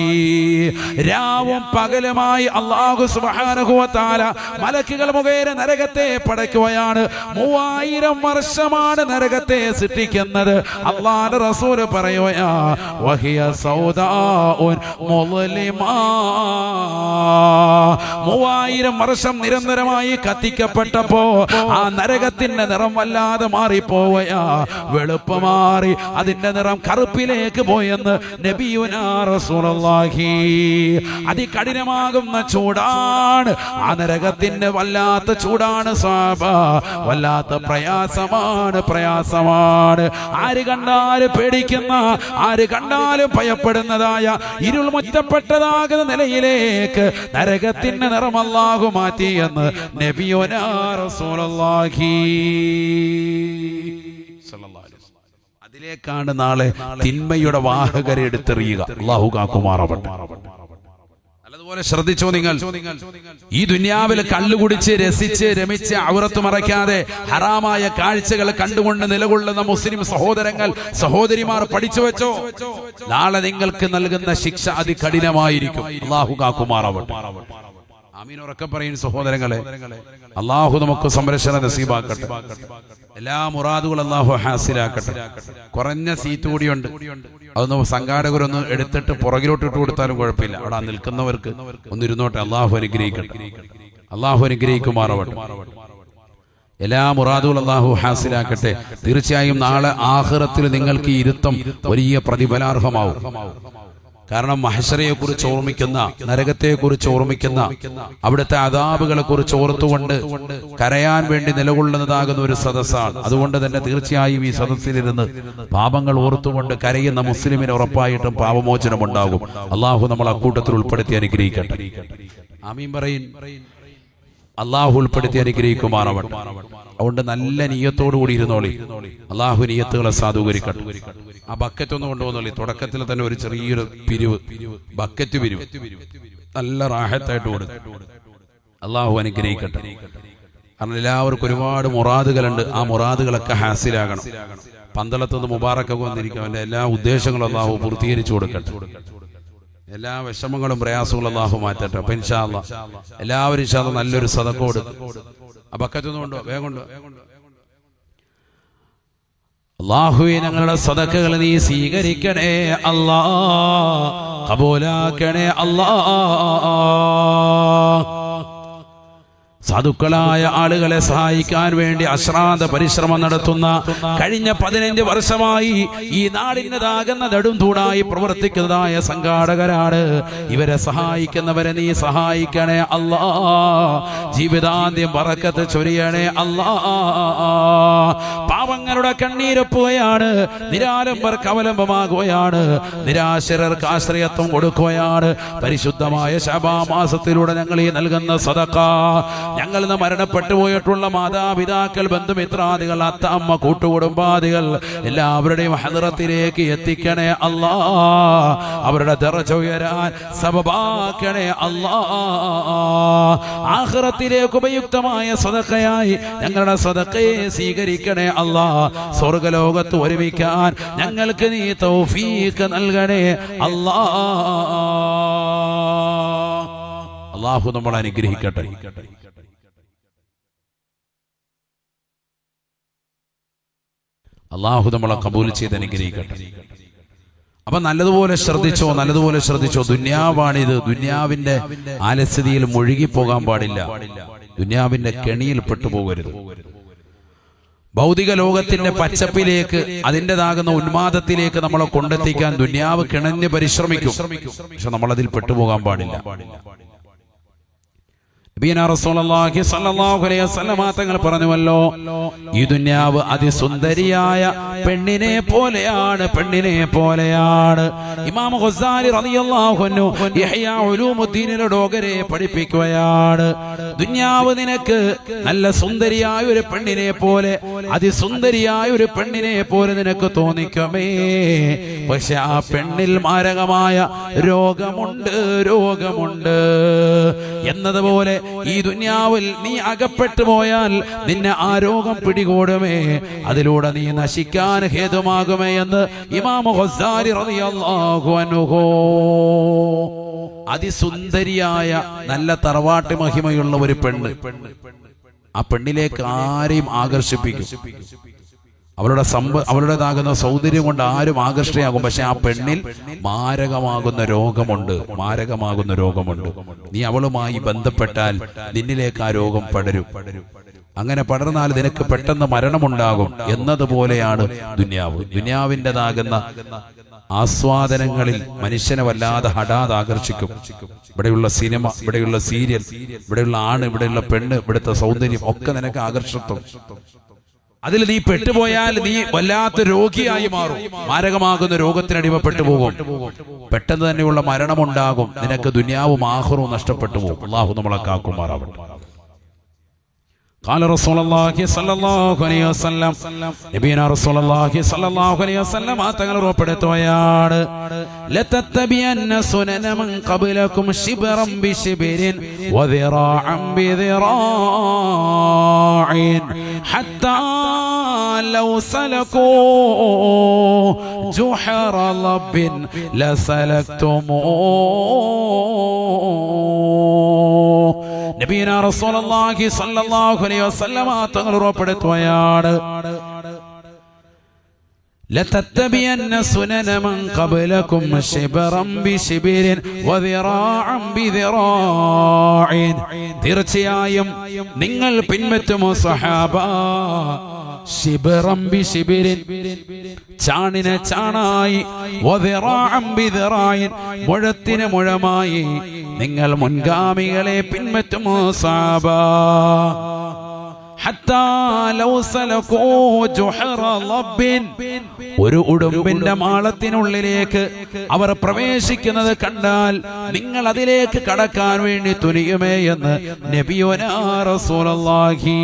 A: രാവും പകലുമായി അല്ലാഹു സുബ്ഹാനഹു വ തആല മലക്കുകൾ മുഖേന നരകത്തെ പടയ്ക്കുകയാണ്. 3000 വർഷമാണ് നരകത്തെ സൃഷ്ടിക്കുന്നത്. അല്ലാഹുവിന്റെ റസൂൽ പറയുകയാ, വഹിയ സൗദാഉൻ മുളിമാ. 3000 വർഷം നിരന്തരമായി കത്തിക്കപ്പെട്ടപ്പോ ആ നരകത്തിന്റെ നിറം വല്ലാതെ മാറിപ്പോവുകയാ, വെളുപ്പ് മാറി അതിന്റെ നിറം കറുപ്പിലേക്ക് പോയെന്ന് നബിയുനാ റസൂലുള്ളാഹി. അതികഠിനമാകുന്ന ചൂടാണ് ആ നരകത്തിന്റെ, വല്ലാത്ത ചൂടാണ് സ്വഹാബ, വല്ലാത്ത പ്രയാസമാണ്, പ്രയാസമാണ്. ആര് കണ്ടാലും പേടിക്കുന്ന, ആര് കണ്ടാലും ഭയപ്പെടുന്നതായ ഇരുൾ മുറ്റപ്പെട്ടതാകുന്ന നിലയിലേക്ക് നരകത്തിന്റെ നിറം അല്ലാഹു മാറ്റി എന്ന് നബിയുനാ റസൂലുള്ളാഹി. അതിലേക്കാണ് നാളെ തിന്മയുടെ വാഹകരെ എടുത്തെറിയുക. അല്ലാഹു കാക്കുമാറാവട്ടെ. അതുപോലെ ശ്രദ്ധിച്ചോ നിങ്ങൾ, ഈ ദുനിയാവിൽ കള്ളുകുടിച്ച് രസിച്ച് രമിച്ച് ഔറത്ത് മറയ്ക്കാതെ ഹറാമായ കാഴ്ചകൾ കണ്ടുകൊണ്ട് നിലകൊള്ളുന്ന മുസ്ലിം സഹോദരങ്ങൾ, സഹോദരിമാർ പഠിച്ചു വെച്ചോ, നാളെ നിങ്ങൾക്ക് നൽകുന്ന ശിക്ഷ അതികഠിനമായിരിക്കും. അല്ലാഹു കാക്കുമാറാവട്ടെ. ആമീൻ. ഉറക്കെ പറയും സഹോദരങ്ങളെ, അല്ലാഹു നമുക്ക് സംരക്ഷണം നസീബാക്കട്ടെ. എല്ലാ മുറാദുകളും അല്ലാഹു ഹാസിലാക്കട്ടെ. കുറഞ്ഞ സീറ്റ് കൂടിയുണ്ട്, അതൊന്ന് സംഘാടകരൊന്ന് എടുത്തിട്ട് പുറകിലോട്ട് ഇട്ട് കൊടുത്താലും കുഴപ്പമില്ല. അവിടെ നിൽക്കുന്നവർക്ക് ഒന്നിരുന്നോട്ടെ. അല്ലാഹു അനുഗ്രഹിക്കട്ടെ, അല്ലാഹു അനുഗ്രഹിക്കുമാറാവട്ടെ. എല്ലാ മുറാദുകളും അല്ലാഹു ഹാസിലാക്കട്ടെ. തീർച്ചയായും നാളെ ആഖിറത്തിൽ നിങ്ങൾക്ക് ഈ ഇരുത്തം വലിയ പ്രതിഫലാർഹമാവും. കാരണം മഹ്ശറയെ കുറിച്ച് ഓർമ്മിക്കുന്ന, നരകത്തെ കുറിച്ച് ഓർമ്മിക്കുന്ന, അവിടുത്തെ അദാബുകളെ കുറിച്ച് ഓർത്തുകൊണ്ട് കരയാൻ വേണ്ടി നിലകൊള്ളുന്നതാകുന്ന ഒരു സദസ്സാണ്. അതുകൊണ്ട് തന്നെ തീർച്ചയായും ഈ സദസ്സിലിരുന്ന് പാപങ്ങൾ ഓർത്തുകൊണ്ട് കരയുന്ന മുസ്ലിമിന് ഉറപ്പായിട്ടും പാപമോചനം ഉണ്ടാകും. അള്ളാഹു നമ്മൾ അക്കൂട്ടത്തിൽ ഉൾപ്പെടുത്തി അനുഗ്രഹിക്കട്ടെ. ആമീൻ പറയിൻ. അള്ളാഹു ഉൾപ്പെടുത്തി അനുഗ്രഹിക്കുമാറാവട്ടെ. അതുകൊണ്ട് നല്ല നിയ്യത്തോടു കൂടി ഇരുന്നോളി. അള്ളാഹു നിയ്യത്തുകളെ സാധൂകരിക്കട്ടെ. ആ ബക്കറ്റ് ഒന്ന് കൊണ്ടുപോകുന്നോളി. തുടക്കത്തിൽ തന്നെ ഒരു ചെറിയൊരു ബക്കറ്റ് പിരിവ് നല്ല റാഹത്തായിട്ട് കൊടുക്കും. അള്ളാഹു അനുഗ്രഹിക്കട്ടെ. കാരണം എല്ലാവർക്കും ഒരുപാട് മുറാദുകളുണ്ട്. ആ മുറാദുകളൊക്കെ ഹാസിലാകണം. പന്തളത്തുനിന്ന് മുബാറക്കൊക്കെ വന്നിരിക്കും. അവന്റെ എല്ലാ ഉദ്ദേശങ്ങളും അള്ളാഹു പൂർത്തീകരിച്ചു കൊടുക്കട്ടെ. എല്ലാ വിഷമങ്ങളും പ്രയാസങ്ങളും അള്ളാഹു മാറ്റട്ടെ. അപ്പൊ ഇൻഷാ അല്ലാഹ് എല്ലാവരും ഇൻഷാ അല്ലാഹ് നല്ലൊരു സദഖ കൊടുക്കും. ആ ബക്കറ്റൊന്നും കൊണ്ടോ, വേഗം കൊണ്ടോ. അല്ലാഹുവേ, ഞങ്ങളുടെ സദഖകൾ നീ സ്വീകരിക്കണേ അല്ലാ, ഖബൂലാക്കണേ അല്ലാ. സാധുക്കളായ ആളുകളെ സഹായിക്കാൻ വേണ്ടി അശ്രാന്ത പരിശ്രമം നടത്തുന്ന കഴിഞ്ഞ 15 വർഷമായി ഈ നാടിൻ്റെതാകുന്ന നെടുംതൂണായി പ്രവർത്തിക്കുന്നതായ സംഘാടകരാണ്. ഇവരെ സഹായിക്കുന്നവരെ നീ സഹായിക്കണേ അല്ലാ. ജീവിതാന്ത്യം ബറക്കത്ത് ചൊരിയണേ അല്ലാ. പാവങ്ങളുടെ കണ്ണീരൊപ്പുകയാണ്, നിരാലംബർക്ക് അവലംബമാകുകയാണ്, നിരാശരർക്ക് ആശ്രയത്വം കൊടുക്കുകയാണ്. പരിശുദ്ധമായ ശഅബാൻ മാസത്തിലൂടെ ഞങ്ങൾ ഈ നൽകുന്ന സദഖ ഞങ്ങളിൽ നിന്ന് മരണപ്പെട്ടു പോയിട്ടുള്ള മാതാപിതാക്കൾ, ബന്ധുമിത്രാദികൾ, അത്തമ്മ, കൂട്ടുകുടുംബാദികൾ എല്ലാവരുടെയും ഹദ്റത്തിലേക്ക് എത്തിക്കണേ അല്ലാ. അവരുടെ ദറജ ഉയരാൻ സബബാക്കണേ അല്ലാ. ആഖിറത്തിലേക്ക് ഉപയുക്തമായ സദഖയായി ഞങ്ങളുടെ സദഖയെ സ്വീകരിക്കണേ അല്ലാ. സ്വർഗ്ഗലോകത്ത് ഒരുമിക്കാൻ ഞങ്ങൾക്ക് നീ തൗഫീഖ് നൽകണേ അല്ലാ. അല്ലാഹു നമ്മളെ അനുഗ്രഹിക്കട്ടെ. അള്ളാഹു നമ്മളെ കബൂൽ ചെയ്ത് അനുഗ്രഹിക്കട്ടെ. അപ്പൊ നല്ലതുപോലെ ശ്രദ്ധിച്ചോ, നല്ലതുപോലെ ശ്രദ്ധിച്ചോ. ദുന്യാവാണിത്. ദുന്യാവിന്റെ ആലസ്യതയിൽ മുഴുകിപ്പോകാൻ പാടില്ല. ദുന്യാവിന്റെ കെണിയിൽ പെട്ടുപോകരുത്. ഭൗതിക ലോകത്തിന്റെ പച്ചപ്പിലേക്ക്, അതിൻ്റെതാകുന്ന ഉന്മാദത്തിലേക്ക് നമ്മളെ കൊണ്ടെത്തിക്കാൻ ദുന്യാവ് കിണഞ്ഞ് പരിശ്രമിക്കും. പക്ഷെ നമ്മളതിൽ പെട്ടുപോകാൻ പാടില്ല. തങ്ങൾ പറഞ്ഞുവല്ലോ, ഈ ദുന്യാവ് അതിസുന്ദരിയായ പെണ്ണിനെ പോലെയാണ്, പെണ്ണിനെ പോലെയാണ്. ഇമാം ഗസാലി റളിയല്ലാഹു അൻഹു ഇഹ്യാ ഉലൂമുദ്ദീനിലെ ഡോഗരെ പഠിപ്പിക്കുകയാണ്. ദുന്യാവ് നിനക്ക് നല്ല സുന്ദരിയായ ഒരു പെണ്ണിനെ പോലെ, അതിസുന്ദരിയായ ഒരു പെണ്ണിനെ പോലെ നിനക്ക് തോന്നിക്കുമേ. പക്ഷെ ആ പെണ്ണിൽ മാരകമായ രോഗമുണ്ട്, രോഗമുണ്ട് എന്നതുപോലെ ഈ ദുന്യാവിൽ നീ അകപ്പെട്ടു പോയാൽ നിന്നെ ആ രോഗം പിടികൂടുമേ. അതിലൂടെ നീ നശിക്കാൻ ഹേതുമാകുമേ എന്ന് ഇമാം ഗസാലി റളിയല്ലാഹു അൻഹു. അതിസുന്ദരിയായ നല്ല തറവാട്ട് മഹിമയുള്ള ഒരു പെണ്ണ്, ആ പെണ്ണിലേക്ക് ആരെയും ആകർഷിപ്പിക്കും. അവളുടേതാകുന്ന സൗന്ദര്യം കൊണ്ട് ആരും ആകർഷണയാകും. പക്ഷെ ആ പെണ്ണിൽ മാരകമാകുന്ന രോഗമുണ്ട്, മാരകമാകുന്ന രോഗമുണ്ട്. നീ അവളുമായി ബന്ധപ്പെട്ടാൽ നിന്നിലേക്ക് ആ രോഗം പടരും. അങ്ങനെ പടർന്നാൽ നിനക്ക് പെട്ടെന്ന് മരണമുണ്ടാകും എന്നതുപോലെയാണ് ദുന്യാവ്. ദുന്യാവിൻ്റെതാകുന്ന ആസ്വാദനങ്ങളിൽ മനുഷ്യനെ വല്ലാതെ ഹഠാത് ആകർഷിക്കും. ഇവിടെയുള്ള സിനിമ, ഇവിടെയുള്ള സീരിയൽ, ഇവിടെയുള്ള ആണ്, ഇവിടെയുള്ള പെണ്ണ്, ഇവിടുത്തെ സൗന്ദര്യം ഒക്കെ നിനക്ക് ആകർഷിക്കും. അതിൽ നീ പെട്ടുപോയാൽ നീ വല്ലാത്ത രോഗിയായി മാറും. മാരകമാകുന്ന രോഗത്തിനടിമപ്പെട്ടു പോകും. പെട്ടെന്ന് തന്നെയുള്ള മരണമുണ്ടാകും. നിനക്ക് ദുനിയാവും ആഖിറവും നഷ്ടപ്പെട്ടു പോകും. അല്ലാഹു നമ്മളെ കാക്കുമാറാവട്ടെ. قال رسول الله صلى الله عليه وسلم നബിയന റസൂലുള്ളാഹി സ്വല്ലല്ലാഹു അലൈഹി വസല്ലം തങ്ങൾ ഉറപ്പെടുത്തുകയാണ്, ലതത്തബിയന്ന സുനന മൻ ഖബലകും ശിബ്റൻ ബിശിബ്രിൻ വദിറാഅൻ ബിദിറാഇൻ ഹത്താ ലൗ സലകൂ ജുഹറ ലബ്ബിൻ ലസലക്തുമൂ. നബിയന റസൂലുള്ളാഹി സ്വല്ലല്ലാഹു അലൈഹി വസല്ലം തങ്ങൾ ഉറപ്പെടുത്തുകയാണ്, لتتبعن سنن من قبلكم شبرا بشبر وذراعا بذراع തീർച്ചയായും നിങ്ങൾ പിൻപറ്റുമോ സഹാബ ശിബറം ബിശിബിരിൻ ചാണിനെ ചാണായി വദിറാഅൻ ബിദിറായിൻ മുഴത്തിന് മുഴമായി നിങ്ങൾ മുൻഗാമികളെ പിൻപറ്റുമോ സഹാബ ഒരു ഉടുമ്പിന്റെ മാളത്തിനുള്ളിലേക്ക് അവർ പ്രവേശിക്കുന്നത് കണ്ടാൽ നിങ്ങൾ അതിലേക്ക് കടക്കാൻ വേണ്ടി തുനിയുമേ എന്ന് നബിയുനാ റസൂലുള്ളാഹി.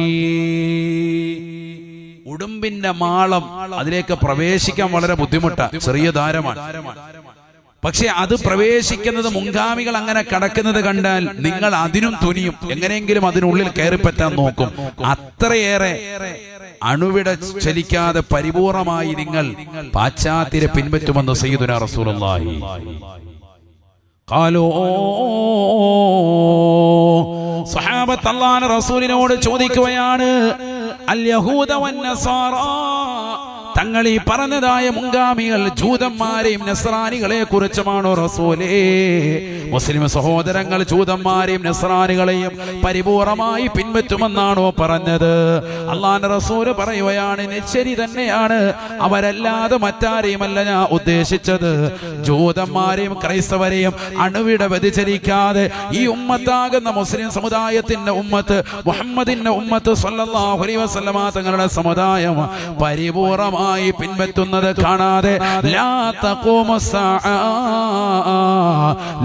A: ഉടുമ്പിന്റെ മാളം അതിലേക്ക് പ്രവേശിക്കാൻ വളരെ ബുദ്ധിമുട്ടാണ്, ചെറിയ ദ്വാരമാണ്. പക്ഷെ അത് പ്രവേശിക്കുന്നത് മുൻഗാമികൾ അങ്ങനെ കടക്കുന്നത് കണ്ടാൽ നിങ്ങൾ അതിനും തുനിയും, എങ്ങനെയെങ്കിലും അതിനുള്ളിൽ കയറിപ്പറ്റാൻ നോക്കും. അത്രയേറെ അണുവിട ചലിക്കാതെ പരിപൂർണമായി നിങ്ങൾ പാശ്ചാത്യരെ പിൻപറ്റുമെന്ന് സയ്യിദുനാ റസൂലുള്ളാഹി. ഖാലൂ സഹാബത്ത് അല്ലാഹുവിന്റെ റസൂലിനോട് ചോദിക്കുകയാണ്, അൽ യഹൂദ വൻ നസാറ, തങ്ങൾ ഈ പറഞ്ഞതായ മുൻഗാമികൾ ജൂതന്മാരെയും നസ്രാനികളെ കുറിച്ചുമാണോ റസൂലേ? മുസ്ലിം സഹോദരങ്ങൾ ജൂതന്മാരെയും നസ്രാനികളെയും പരിപൂർണമായി പിൻപറ്റുമെന്നാണോ പറഞ്ഞത്? അല്ലാഹുവിന്റെ റസൂൽ പറയുകയാണ്, ശരി തന്നെയാണ്, അവരല്ലാതെ മറ്റാരെയുമല്ല ഞാൻ ഉദ്ദേശിച്ചത്. ജൂതന്മാരെയും ക്രൈസ്തവരെയും അണുവിട വ്യതിചലിക്കാതെ ഈ ഉമ്മത്താകുന്ന മുസ്ലിം സമുദായത്തിന്റെ ഉമ്മത്ത്, മുഹമ്മദിന്റെ ഉമ്മത്ത് സ്വല്ലല്ലാഹു അലൈഹി വസല്ലമ തങ്ങളുടെ സമുദായം പരിപൂർണമായി പിൻപറ്റുന്നത് കാണാതെ ലാ തഖൂമു സ്സാഅ,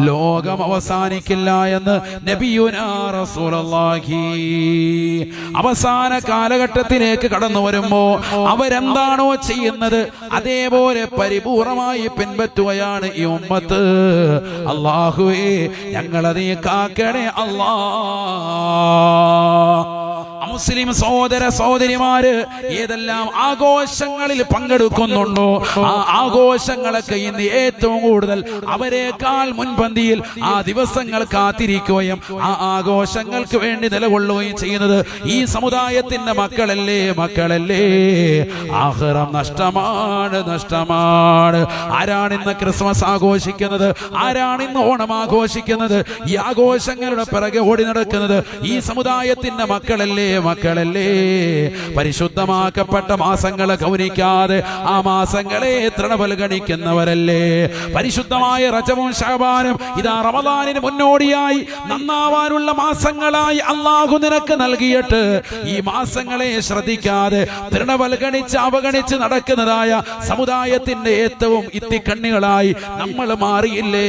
A: ലോകം അവസാനിക്കില്ല എന്ന് നബിയുനാ റസൂലുള്ളാഹി. അവസാന കാലഘട്ടത്തിലേക്ക് കടന്നു വരുമ്പോ അവരെന്താണോ ചെയ്യുന്നത് അതേപോലെ പരിപൂർണമായി പിൻപറ്റുകയാണ് ഈ ഉമ്മത്ത്. അല്ലാഹുവേ ഞങ്ങളതീ കാക്കണേ അല്ലാ. മുസ്ലിം സഹോദര സഹോദരിമാര് ഏതെല്ലാം ആഘോഷങ്ങളിൽ പങ്കെടുക്കുന്നുണ്ടോ ആ ആഘോഷങ്ങളൊക്കെ ഇന്ന് ഏറ്റവും കൂടുതൽ അവരെക്കാൾ മുൻപന്തിയിൽ ആ ദിവസങ്ങൾ കാത്തിരിക്കുകയും ആ ആഘോഷങ്ങൾക്ക് വേണ്ടി നിലകൊള്ളുകയും ചെയ്യുന്നത് ഈ സമുദായത്തിന്റെ മക്കളല്ലേ. ആഖിറം നഷ്ടമാണ്, നഷ്ടമാണ്. ആരാണിന്ന് ക്രിസ്മസ് ആഘോഷിക്കുന്നത്? ആരാണിന്ന് ഓണം ആഘോഷിക്കുന്നത്? ഈ ആഘോഷങ്ങളുടെ പിറകെ ഓടി നടക്കുന്നത് ഈ സമുദായത്തിന്റെ മക്കളല്ലേ. പരിശുദ്ധമാക്കപ്പെട്ട മാസങ്ങളെ ഗൗനിക്കാതെ ആ മാസങ്ങളെ തൃണവൽഗണിക്കുന്നവരല്ലേ. പരിശുദ്ധമായ റജബും ശഅബാനും ഇതാ റമദാനിന് മുന്നോടിയായി നന്നാവാനുള്ള മാസങ്ങളായി അല്ലാഹു നിനക്ക് നൽകിയിട്ട് ഈ മാസങ്ങളെ ശ്രദ്ധിക്കാതെ തൃണവൽഗണിച്ച് അവഗണിച്ച് നടക്കുന്നതായ സമുദായത്തിന്റെ ഏറ്റവും ഇത്തിക്കണ്ണികളായി നമ്മൾ മാറിയില്ലേ.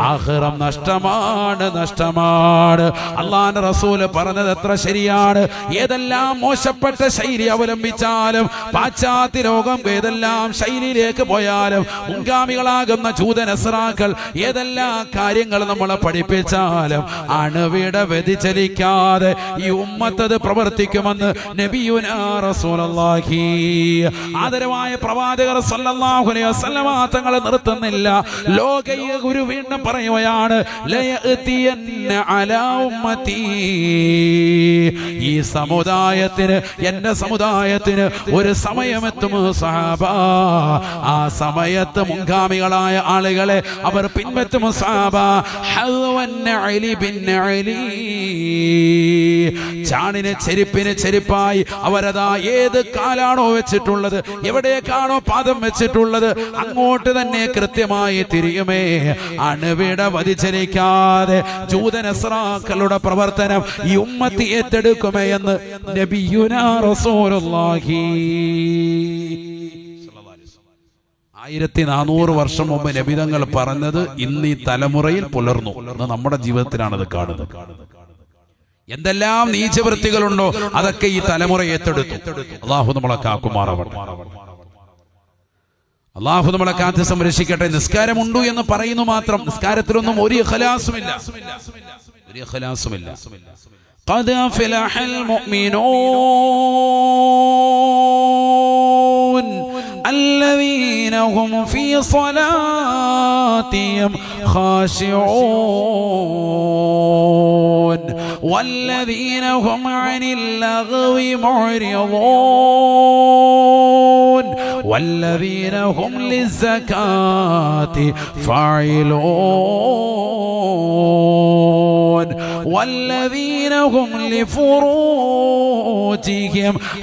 A: ആഖിറം നഷ്ടമാണ്, നഷ്ടമാണ്. അല്ലാഹുവിന്റെ റസൂൽ പറഞ്ഞത് എത്ര ശരിയാണ്. ഏതെല്ലാം മോശപ്പെട്ട ശൈലി അവലംബിച്ചാലും, പാശ്ചാത്യ ലോകം ഏതെല്ലാം ശൈലിയിലേക്ക് പോയാലും, മുൻഗാമികളാകുന്ന ജൂതനസ്രാക്കൾ ഏതെല്ലാം കാര്യങ്ങൾ നമ്മളെ പഠിപ്പിച്ചാലും അണുവിട വ്യതിചലിക്കാതെ ഈ ഉമ്മത്തത് പ്രവർത്തിക്കുമെന്ന് നബിയുനാ റസൂലുള്ളാഹി. ആദരവായ പ്രവാചകർ സല്ലല്ലാഹു അലൈഹി വസല്ലമ തങ്ങളെ നിർത്തുന്നില്ല. ലോകൈക ഗുരു വീണ്ടും പറയുകയാണ്, ലയഅതിയന്ന അലാ ഉമ്മതി, ഈ സമുദായത്തിന്, എന്റെ സമുദായത്തിന് ഒരു സമയമെത്തും സഹാബ. ആ സമയത്ത് മുൻഗാമികളായ ആളുകളെ അവർ പിൻപറ്റും സഹാബ. ചാണിന് ചെരുപ്പിന് ചെരുപ്പായി അവരതാ ഏത് കാലാണോ വെച്ചിട്ടുള്ളത്, എവിടേക്കാണോ പാദം വെച്ചിട്ടുള്ളത് അങ്ങോട്ട് തന്നെ കൃത്യമായി തിരിയുമേ. അണുവിട വ്യതിചലിക്കാതെ ജൂതനസ്രാക്കളുടെ പ്രവർത്തനം ഈ ഉമ്മത്തി ഏറ്റെടുക്കുമേ എന്ന് നബിയുനാ റസൂലുള്ളാഹി. 1400 വർഷം മുമ്പ് നബിതങ്ങൾ പറഞ്ഞത് ഇന്ന് ഈ തലമുറയിൽ പുലർന്നു. നമ്മുടെ ജീവിതത്തിലാണത് കാണുന്നത്. എന്തെല്ലാം നീചവൃത്തികളുണ്ടോ അതൊക്കെ ഈ തലമുറ ഏറ്റെടുത്തു. അല്ലാഹു നമ്മളെ കാക്കുമാറാവട്ടെ. അല്ലാഹു നമ്മളെ കാത്ത് സംരക്ഷിക്കട്ടെ. നിസ്കാരമുണ്ടു എന്ന് പറയുന്നു മാത്രം, നിസ്കാരത്തിലൊന്നും ഒരു ഇഖ്ലാസുമില്ല. قد أفلح المؤمنون الذين هم في صلاتهم خاشعون والذين هم عن اللغو معرضون والذين هم للزكاة فاعلون والذين هم لفروجهم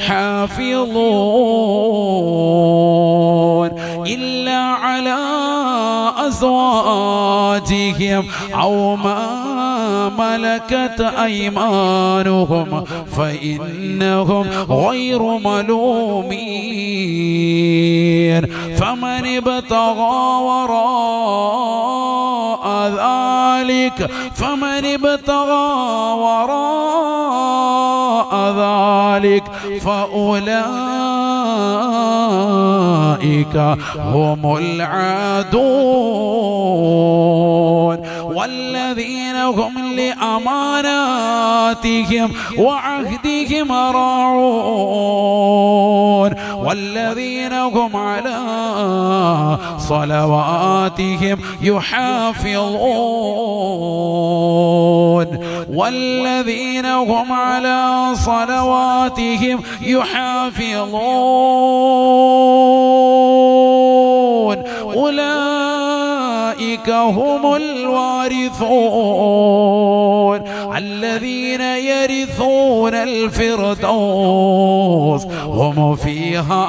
A: حافظون إلا على أزواجهم أو ما ملكت أيمانهم فإنهم غير ملومين فمن ابتغى وراء ذلك فأولئك هم العادون والذين هم لأماناتهم وعهدهم راعون والذين هم على صلواتهم يحافظون والذين هم على صلواتهم يحافظون أولئك هم الوارثون الذين يرثون الفردوس هم فيها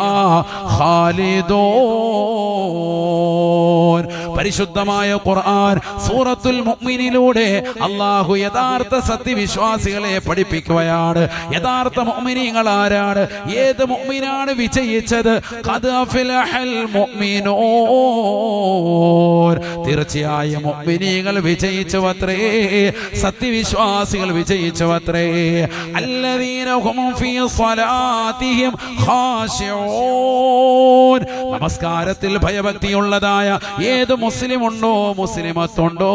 A: خالدون. പരിശുദ്ധമായ ഖുർആൻ സൂറത്തുൽ മുഅ്മിനിലൂടെ അല്ലാഹു യഥാർത്ഥ സത്യവിശ്വാസികളെ പഠിപ്പിക്കുകയാണ്. യഥാർത്ഥ മുഅ്മിനീങ്ങൾ ആരാണ്? ഏത് മുഅ്മിനാണ് വിജയിച്ചത്? ഖദ് അഫ്ലഹൽ മുഅ്മിനൂൻ, തീർച്ചയായും മുഅ്മിനീങ്ങൾ വിജയിച്ചുവത്രേ, സത്യവിശ്വാസികൾ വിജയിച്ചുവത്രേ. അല്ലദീന ഹും ഫീ സ്വലാത്തിഹിം ഖാശിഊൻ, നമസ്കാരത്തിൽ ഭയഭക്തിയുള്ളതായ ഏത് മുസ്ലിം ഉണ്ടോ, മുസ്ലിമത്തുണ്ടോ,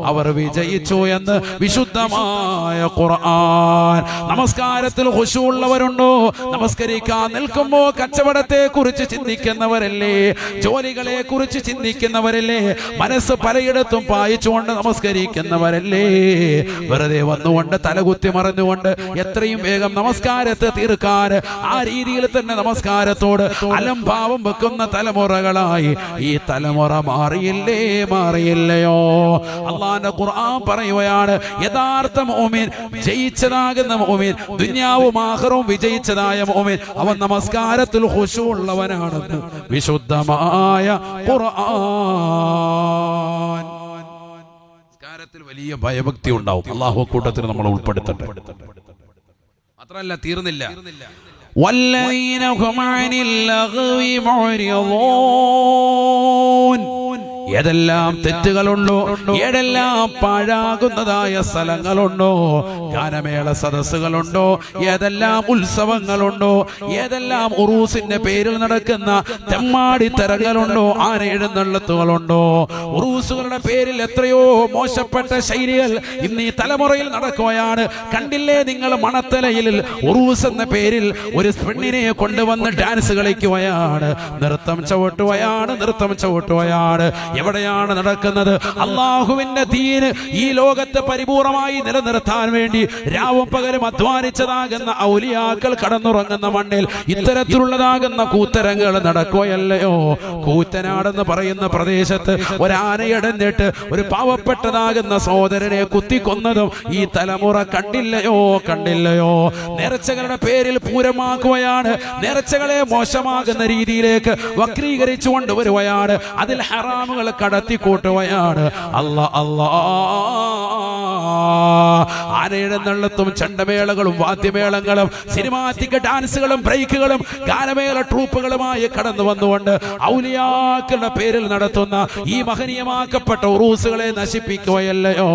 A: അവർ വിജയിച്ചു എന്ന് വിശുദ്ധമായ ഖുർആൻ. നമസ്കാരത്തിൽ ഖുശൂഉള്ളവരുണ്ടോ? നമസ്കരിക്കാൻ നിൽക്കുമ്പോൾ കച്ചവടത്തെ കുറിച്ച് ചിന്തിക്കുന്നവരല്ലേ, ജോലികളെ കുറിച്ച് ചിന്തിക്കുന്നവരല്ലേ, മനസ്സ് പലയിടത്തും പായിച്ചുകൊണ്ട് നമസ്കരിക്കുന്നവരല്ലേ, വെറുതെ വന്നുകൊണ്ട് തലകുത്തി മറിഞ്ഞുകൊണ്ട് എത്രയും വേഗം നമസ്കാരത്തെ തീർക്കാൻ ആ രീതിയിൽ തന്നെ നമസ്കാരത്തോട് അലംഭാവം വെക്കുന്ന തലമുറകളായി ഈ തലമുറ മാറിയില്ലയോ? അല്ലാഹുവിന്റെ ഖുർആൻ പറയുകയാണ്, യഥാർത്ഥ മുഅ്മിൻ, ജയിച്ചതാകുന്ന മുഅ്മിൻ, ദുനിയാവും ആഖിറവും വിജയിച്ചതായ മുഅ്മിൻ, അവൻ നമസ്കാരത്തിൽ ഖുശൂഉള്ളവനാണെന്ന് വിശുദ്ധമായ ഖുർആൻ. നമസ്കാരത്തിൽ വലിയ ഭയഭക്തി ഉണ്ടാവും. അല്ലാഹു കൂട്ടത്തിൽ നമ്മൾ ഉൾപ്പെടുത്തട്ടെ. മാത്രമല്ല, തീർന്നില്ല. والذين هم عن اللغو معرضون, ഏതെല്ലാം തെറ്റുകളുണ്ടോ, ഏതെല്ലാം പാഴാകുന്നതായ സ്ഥലങ്ങളുണ്ടോ, ഗാനമേള സദസ്സുകളുണ്ടോ, ഏതെല്ലാം ഉത്സവങ്ങളുണ്ടോ, ഏതെല്ലാം ഉറൂസിന്റെ പേരിൽ നടക്കുന്ന തെമ്മാടിത്തരങ്ങളുണ്ടോ, ആനയെഴുന്നള്ളത്തുകളുണ്ടോ, ഉറൂസുകളുടെ പേരിൽ എത്രയോ മോശപ്പെട്ട ശൈലികൾ ഇന്ന് ഈ തലമുറയിൽ നടക്കുകയാണ്. കണ്ടില്ലേ നിങ്ങൾ? മണത്തലയിൽ ഉറൂസ് എന്ന പേരിൽ ഒരു പെണ്ണിനെ കൊണ്ടുവന്ന് ഡാൻസ് കളിക്കുകയാണ്, നൃത്തം ചവിട്ടുകയാണ്. എവിടെയാണ് നടക്കുന്നത്? അള്ളാഹുവിന്റെ ദീന് ഈ ലോകത്തെ പരിപൂർണമായി നിലനിർത്താൻ വേണ്ടി രാവും പകലും അധ്വാനിച്ചതാകുന്ന ഔലിയാക്കൾ കടന്നുറങ്ങുന്ന മണ്ണിൽ ഇത്തരത്തിലുള്ളതാകുന്ന കൂത്തരങ്ങൾ നടക്കുകയല്ലയോ? കൂറ്റനാടെന്ന് പറയുന്ന പ്രദേശത്ത് ഒരാനയടഞ്ഞിട്ട് ഒരു പാവപ്പെട്ടതാകുന്ന സഹോദരനെ കുത്തിക്കൊന്നതും ഈ തലമുറ കണ്ടില്ലയോ? നേർച്ചകളുടെ പേരിൽ പൂരമാക്കുകയാണ്, നേർച്ചകളെ മോശമാകുന്ന രീതിയിലേക്ക് വക്രീകരിച്ചു കൊണ്ടുവരുകയാണ്, അതിൽ ഹറാമുകൾ കടത്തിക്കൂട്ടുകയാണ്. ആനയെഴുന്നള്ളത്തും ചണ്ടമേളകളും വാദ്യമേളങ്ങളും സിനിമാറ്റിക് ഡാൻസുകളും ബ്രേക്കുകളും ഗാനമേള ട്രൂപ്പുകളുമായി കടന്നു വന്നുകൊണ്ട് ഔലിയാക്കളുടെ പേരിൽ നടത്തുന്ന ഈ മഹനീയമാക്കപ്പെട്ട ഉറൂസുകളെ നശിപ്പിക്കുകയല്ലയോ?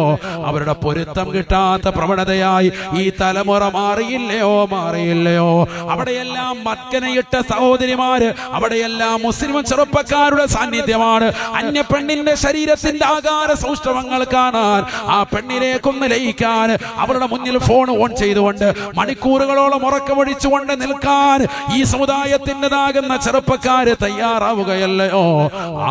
A: അവരുടെ പൊരുത്തം കിട്ടാത്ത പ്രവണതയായി ഈ തലമുറ മാറിയില്ലയോ? അവിടെയെല്ലാം മക്കനയിട്ട സഹോദരിമാര്, അവിടെയെല്ലാം മുസ്ലിം ചെറുപ്പക്കാരുടെ സാന്നിധ്യമാണ്. അന്യ അന്യ പെണ്ണിന്റെ ശരീരത്തിന്റെ ആകാര സൗഷ്ഠവങ്ങൾ കാണാൻ, ആ പെണ്ണിലേക്കൊന്ന് ലയിക്കാൻ, അവരുടെ മുന്നിൽ ഫോൺ ഓൺ ചെയ്തുകൊണ്ട് മണിക്കൂറുകളോളം ഉറക്കമൊഴിച്ചുകൊണ്ട് നിൽക്കാൻ ഈ സമുദായത്തിൻ്റെതാകുന്ന ചെറുപ്പക്കാര് തയ്യാറാവുകയല്ലയോ?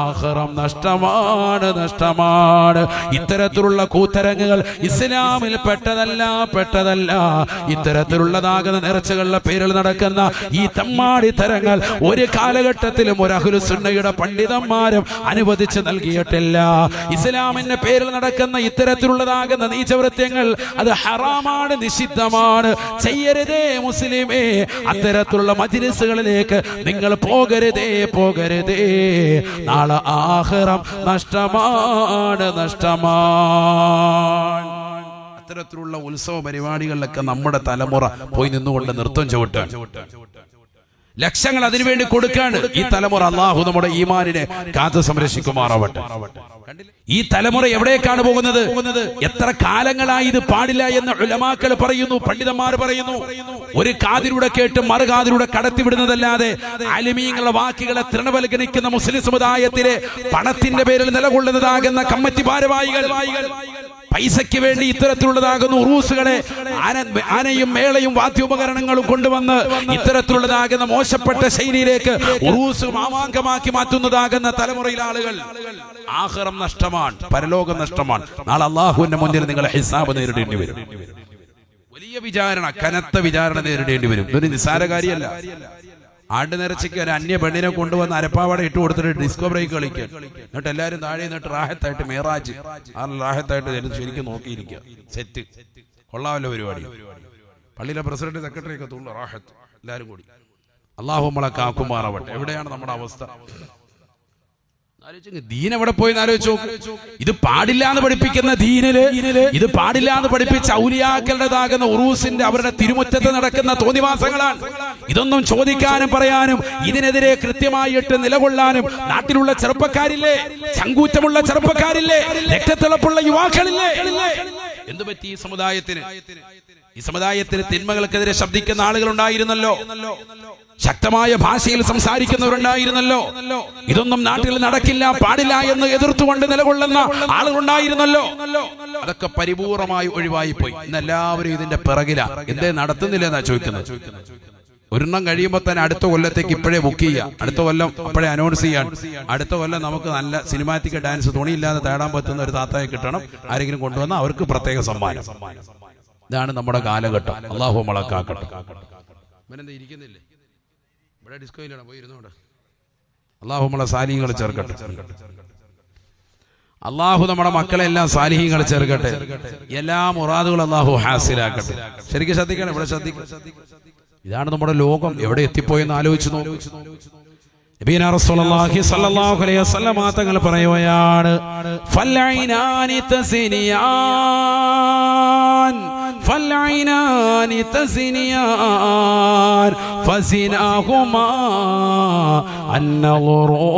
A: ആഖിറം നഷ്ടമാണ്, നഷ്ടമാണ്. ഇത്തരത്തിലുള്ള കൂത്തരങ്ങുകൾ ഇസ്ലാമിൽ പെട്ടതല്ല. ഇത്തരത്തിലുള്ളതാകുന്ന നേർച്ചകളുടെ പേരിൽ നടക്കുന്ന ഈ തമ്മാടി തരങ്ങൾ ഒരു കാലഘട്ടത്തിലും ഒരു അഹ്ലു സുന്നയുടെ പണ്ഡിതന്മാരും അനുവദിച്ചു നൽകിയിട്ടില്ല. ഇസ്ലാമിന്റെ പേരിൽ നടക്കുന്ന ഇത്തരത്തിലുള്ളതാകുന്ന നീചവൃത്യങ്ങൾ അത് ഹറാമാണ്, നിഷിദ്ധമാണ്. ചെയ്യരുതേ മുസ്ലിമേ. അത്തരത്തിലുള്ള മജ്‌ലിസുകളിലേക്ക് നിങ്ങൾ പോകരുതേ. നാളെ ആഖിറം നഷ്ടമാണ്. അത്തരത്തിലുള്ള ഉത്സവ പരിപാടികളിലൊക്കെ നമ്മുടെ തലമുറ പോയി നിന്നുകൊണ്ട് നൃത്തം ചവിട്ടാൻ ലക്ഷങ്ങൾ അതിനുവേണ്ടി കൊടുക്കാണ്. ഈ തലമുറ അല്ലാഹു നമ്മുടെ ഈമാനിനെ കാത്തു സംരക്ഷിക്കുമാറാവട്ടെ. ഈ തലമുറ എവിടേക്കാണ് പോകുന്നത്? എത്ര കാലങ്ങളായി ഇത് പാടില്ല എന്ന് ഉലമാക്കൾ പറയുന്നു, പണ്ഡിതന്മാർ പറയുന്നു. ഒരു കാതിലൂടെ കേട്ട് മറുകാതിലൂടെ കടത്തിവിടുന്നതല്ലാതെ ആലിമീങ്ങളുടെ വാക്കുകളെ തൃണവൽഗണിക്കുന്ന മുസ്ലിം സമുദായത്തിലെ പണത്തിന്റെ പേരിൽ നിലകൊള്ളുന്നതാകുന്ന കമ്മിറ്റി ഭാരവാഹികൾ പൈസയ്ക്ക് വേണ്ടി ഇത്തരത്തിലുള്ളതാകുന്ന ഉറൂസുകളെ ആനയും മേളയും വാദ്യോപകരണങ്ങളും കൊണ്ടുവന്ന് ഇത്തരത്തിലുള്ളതാകുന്ന മോശപ്പെട്ട ശൈലിയിലേക്ക് ഉറൂസ് മാമാങ്കമാക്കി മാറ്റുന്നതാകുന്ന തലമുറയിലെ ആളുകൾ. ആഖിറം നഷ്ടമാണ്, പരലോകം നഷ്ടമാണ്. നാളെ അല്ലാഹുവിന്റെ മുന്നിൽ നിങ്ങൾ ഹിസാബ് നേരിടേണ്ടി വരും. വലിയ വിചാരണ, കനത്ത വിചാരണ നേരിടേണ്ടി വരും. ഇതൊരു നിസ്സാര കാര്യമല്ല. ആണ്ട് നിറച്ചിക്ക് ഒരു അന്യ പെണ്ണിനെ കൊണ്ടുവന്ന് അരപ്പാവട ഇട്ട് കൊടുത്തിട്ട് ഡിസ്കോ ബ്രേക്ക് കളിക്കാൻ, എന്നിട്ട് എല്ലാവരും താഴെ നിന്നിട്ട് റാഹത്തായിട്ട് മേറാജ് ആ റാഹത്തായിട്ട് ശരിക്കും നോക്കിയിരിക്കുക. സെറ്റ് കൊള്ളാമല്ലോ പരിപാടി. പള്ളിയിലെ പ്രസിഡന്റ് സെക്രട്ടറി ഒക്കെ തോന്നുന്നു റാഹത്ത് എല്ലാവരും കൂടി. അല്ലാഹു നമ്മളെ കാക്കുമാറാവട്ടെ. എവിടെയാണ് നമ്മുടെ അവസ്ഥ? ദീൻ എവിടെ പോയി ആലോചിച്ചു. ഇത് പാടില്ല എന്ന് പഠിപ്പിക്കുന്ന ദീനില്, ഇത് പാടില്ല എന്ന് പഠിപ്പിച്ച ഔലിയാക്കളുടേതാകുന്ന ഉറൂസിന്റെ അവരുടെ തിരുമുറ്റത്ത് നടക്കുന്ന തോന്നിവാസങ്ങളാണ്. ഇതൊന്നും ചോദിക്കാനും പറയാനും ഇതിനെതിരെ കൃത്യമായിട്ട് നിലകൊള്ളാനും നാട്ടിലുള്ള ചെറുപ്പക്കാരില്ലേ, ചങ്കൂറ്റമുള്ള ചെറുപ്പക്കാരില്ലേ, രക്തത്തിളപ്പുള്ള യുവാക്കളില്ലേ? എന്തു പറ്റി ഈ സമുദായത്തിന്? ഈ സമുദായത്തിന് തിന്മകൾക്കെതിരെ ശബ്ദിക്കുന്ന ആളുകൾ ഉണ്ടായിരുന്നല്ലോ, ശക്തമായ ഭാഷയിൽ സംസാരിക്കുന്നവരുണ്ടായിരുന്നല്ലോ. ഇതൊന്നും നാട്ടിൽ നടക്കില്ല, പാടില്ല എന്ന് എതിർത്തുകൊണ്ട് നിലകൊള്ളുന്ന ആളുകളുണ്ടായിരുന്നല്ലോ. അതൊക്കെ പരിപൂർണമായി ഒഴിവായി പോയി. ഇന്ന് എല്ലാവരും ഇതിന്റെ പിറകില. എന്തേ നടത്തുന്നില്ല എന്നാ ചോദിക്കുന്നത്. ഒരെണ്ണം കഴിയുമ്പോൾ തന്നെ അടുത്ത കൊല്ലത്തേക്ക് ഇപ്പോഴേ ബുക്ക് ചെയ്യാം, അടുത്ത കൊല്ലം അപ്പോഴേ അനൗൺസ് ചെയ്യാൻ. അടുത്ത കൊല്ലം നമുക്ക് നല്ല സിനിമാറ്റിക് ഡാൻസ് തുണിയില്ലാതെ തേടാൻ പറ്റുന്ന ഒരു താത്തയെ കിട്ടണം. ആരെങ്കിലും കൊണ്ടുവന്ന അവർക്ക് പ്രത്യേക സമ്മാനം. ഇതാണ് നമ്മുടെ കാലഘട്ടം. അല്ലാഹു നമ്മളെ കാക്കട്ടെ. ഇവനെന്താ ഇരിക്കുന്നില്ലേ? ഇവിടെ ഡിസ്കോയിലാണ്, പോയിരുന്നോടെ. അല്ലാഹു നമ്മളെ സാലിഹ്യങ്ങൾ ചേർക്കട്ടെ. അല്ലാഹു നമ്മുടെ മക്കളെല്ലാം സാലിഹ്യങ്ങൾ ചേർക്കട്ടെ. എല്ലാ മുറാദുകളും അല്ലാഹു ഹാസിലാക്കട്ടെ. ശരിക്കും ശ്രദ്ധിക്കണം, ഇവിടെ ശ്രദ്ധിക്കണം. ഇതാണ് നമ്മുടെ ലോകം എവിടെ എത്തിപ്പോയെന്ന് ആലോചിച്ചു നോക്കൂ. നബിയനാ റസൂലുള്ളാഹി സ്വല്ലല്ലാഹു അലൈഹി വസല്ലം തങ്ങൾ പറയുകയാണ്, ഫൽഐനാനി തസ്നിയാൻ ഫൽഐനാനി തസ്നിയാൻ ഫസിനാഹുമാ അന്നളുറൂ.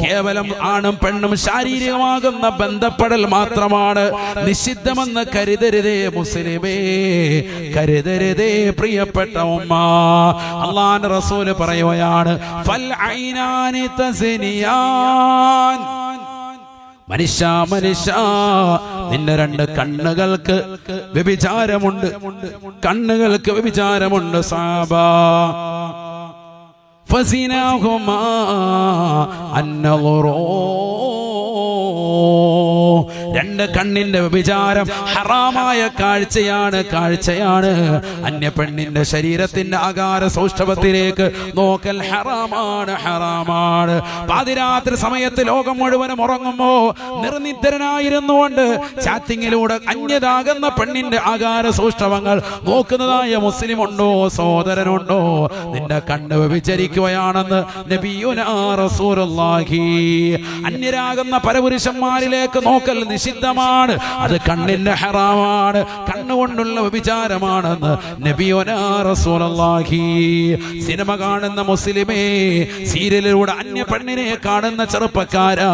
A: കേവലം ആണും പെണ്ണും ശാരീരികമാകുന്ന ബന്ധപ്പെടൽ മാത്രമാണ് നിഷിദ്ധമെന്ന് കരുതരുതേ മുസ്ലിമേ, കരുതരുതേ പ്രിയപ്പെട്ട ഉമ്മ. അല്ലാഹുവിന്റെ റസൂൽ പറയുകയാണ്, ഫൽഐനാനി തസ്നിയാൻ. മനുഷ്യ നിന്റെ രണ്ട് കണ്ണുകൾക്ക് വ്യഭിചാരമുണ്ട്, കണ്ണുകൾക്ക് വ്യഭിചാരമുണ്ട് സഹാബാ. ഫസിനാഹുമാ അന്നളുറൂ. രണ്ട് കണ്ണിന്റെ വ്യഭിചാരം ഹറാമായ കാഴ്ചയാണ്. അന്യ പെണ്ണിന്റെ ശരീരത്തിന്റെ ആകാര സൗഷ്ഠവത്തിലേക്ക് നോക്കൽ ഹറാമാണ്. പാതിരാത്രി സമയത്ത് ലോകം മുഴുവനും ഉറങ്ങുമ്പോ നിർനിദ്രനായിരുന്നുകൊണ്ട് ചാറ്റിങ്ങിലൂടെ അന്യതാകുന്ന പെണ്ണിന്റെ ആകാര സൗഷ്ഠവങ്ങൾ നോക്കുന്നതായ മുസ്ലിം ഉണ്ടോ, സഹോദരനുണ്ടോ? നിന്റെ കണ്ണ് വ്യഭിചരിക്കുകയാണെന്ന് നബിയുനാ റസൂലുള്ളാഹി. അന്യരാകുന്ന പരപുരുഷന്മാരിലേക്ക് നോക്ക നോക്കൽ നിഷിദ്ധമാണ്, അത് കണ്ണിന്റെ ഹറാമാണ്, കണ്ണുകൊണ്ടുള്ള വ്യഭിചാരമാണെന്ന് നബിയുനാ റസൂലുള്ളാഹി. സിനിമ കാണുന്ന മുസ്ലിമേ, സീരിയലിലൂടെ അന്യ പെണ്ണിനെ കാണുന്ന ചെറുപ്പക്കാരാ,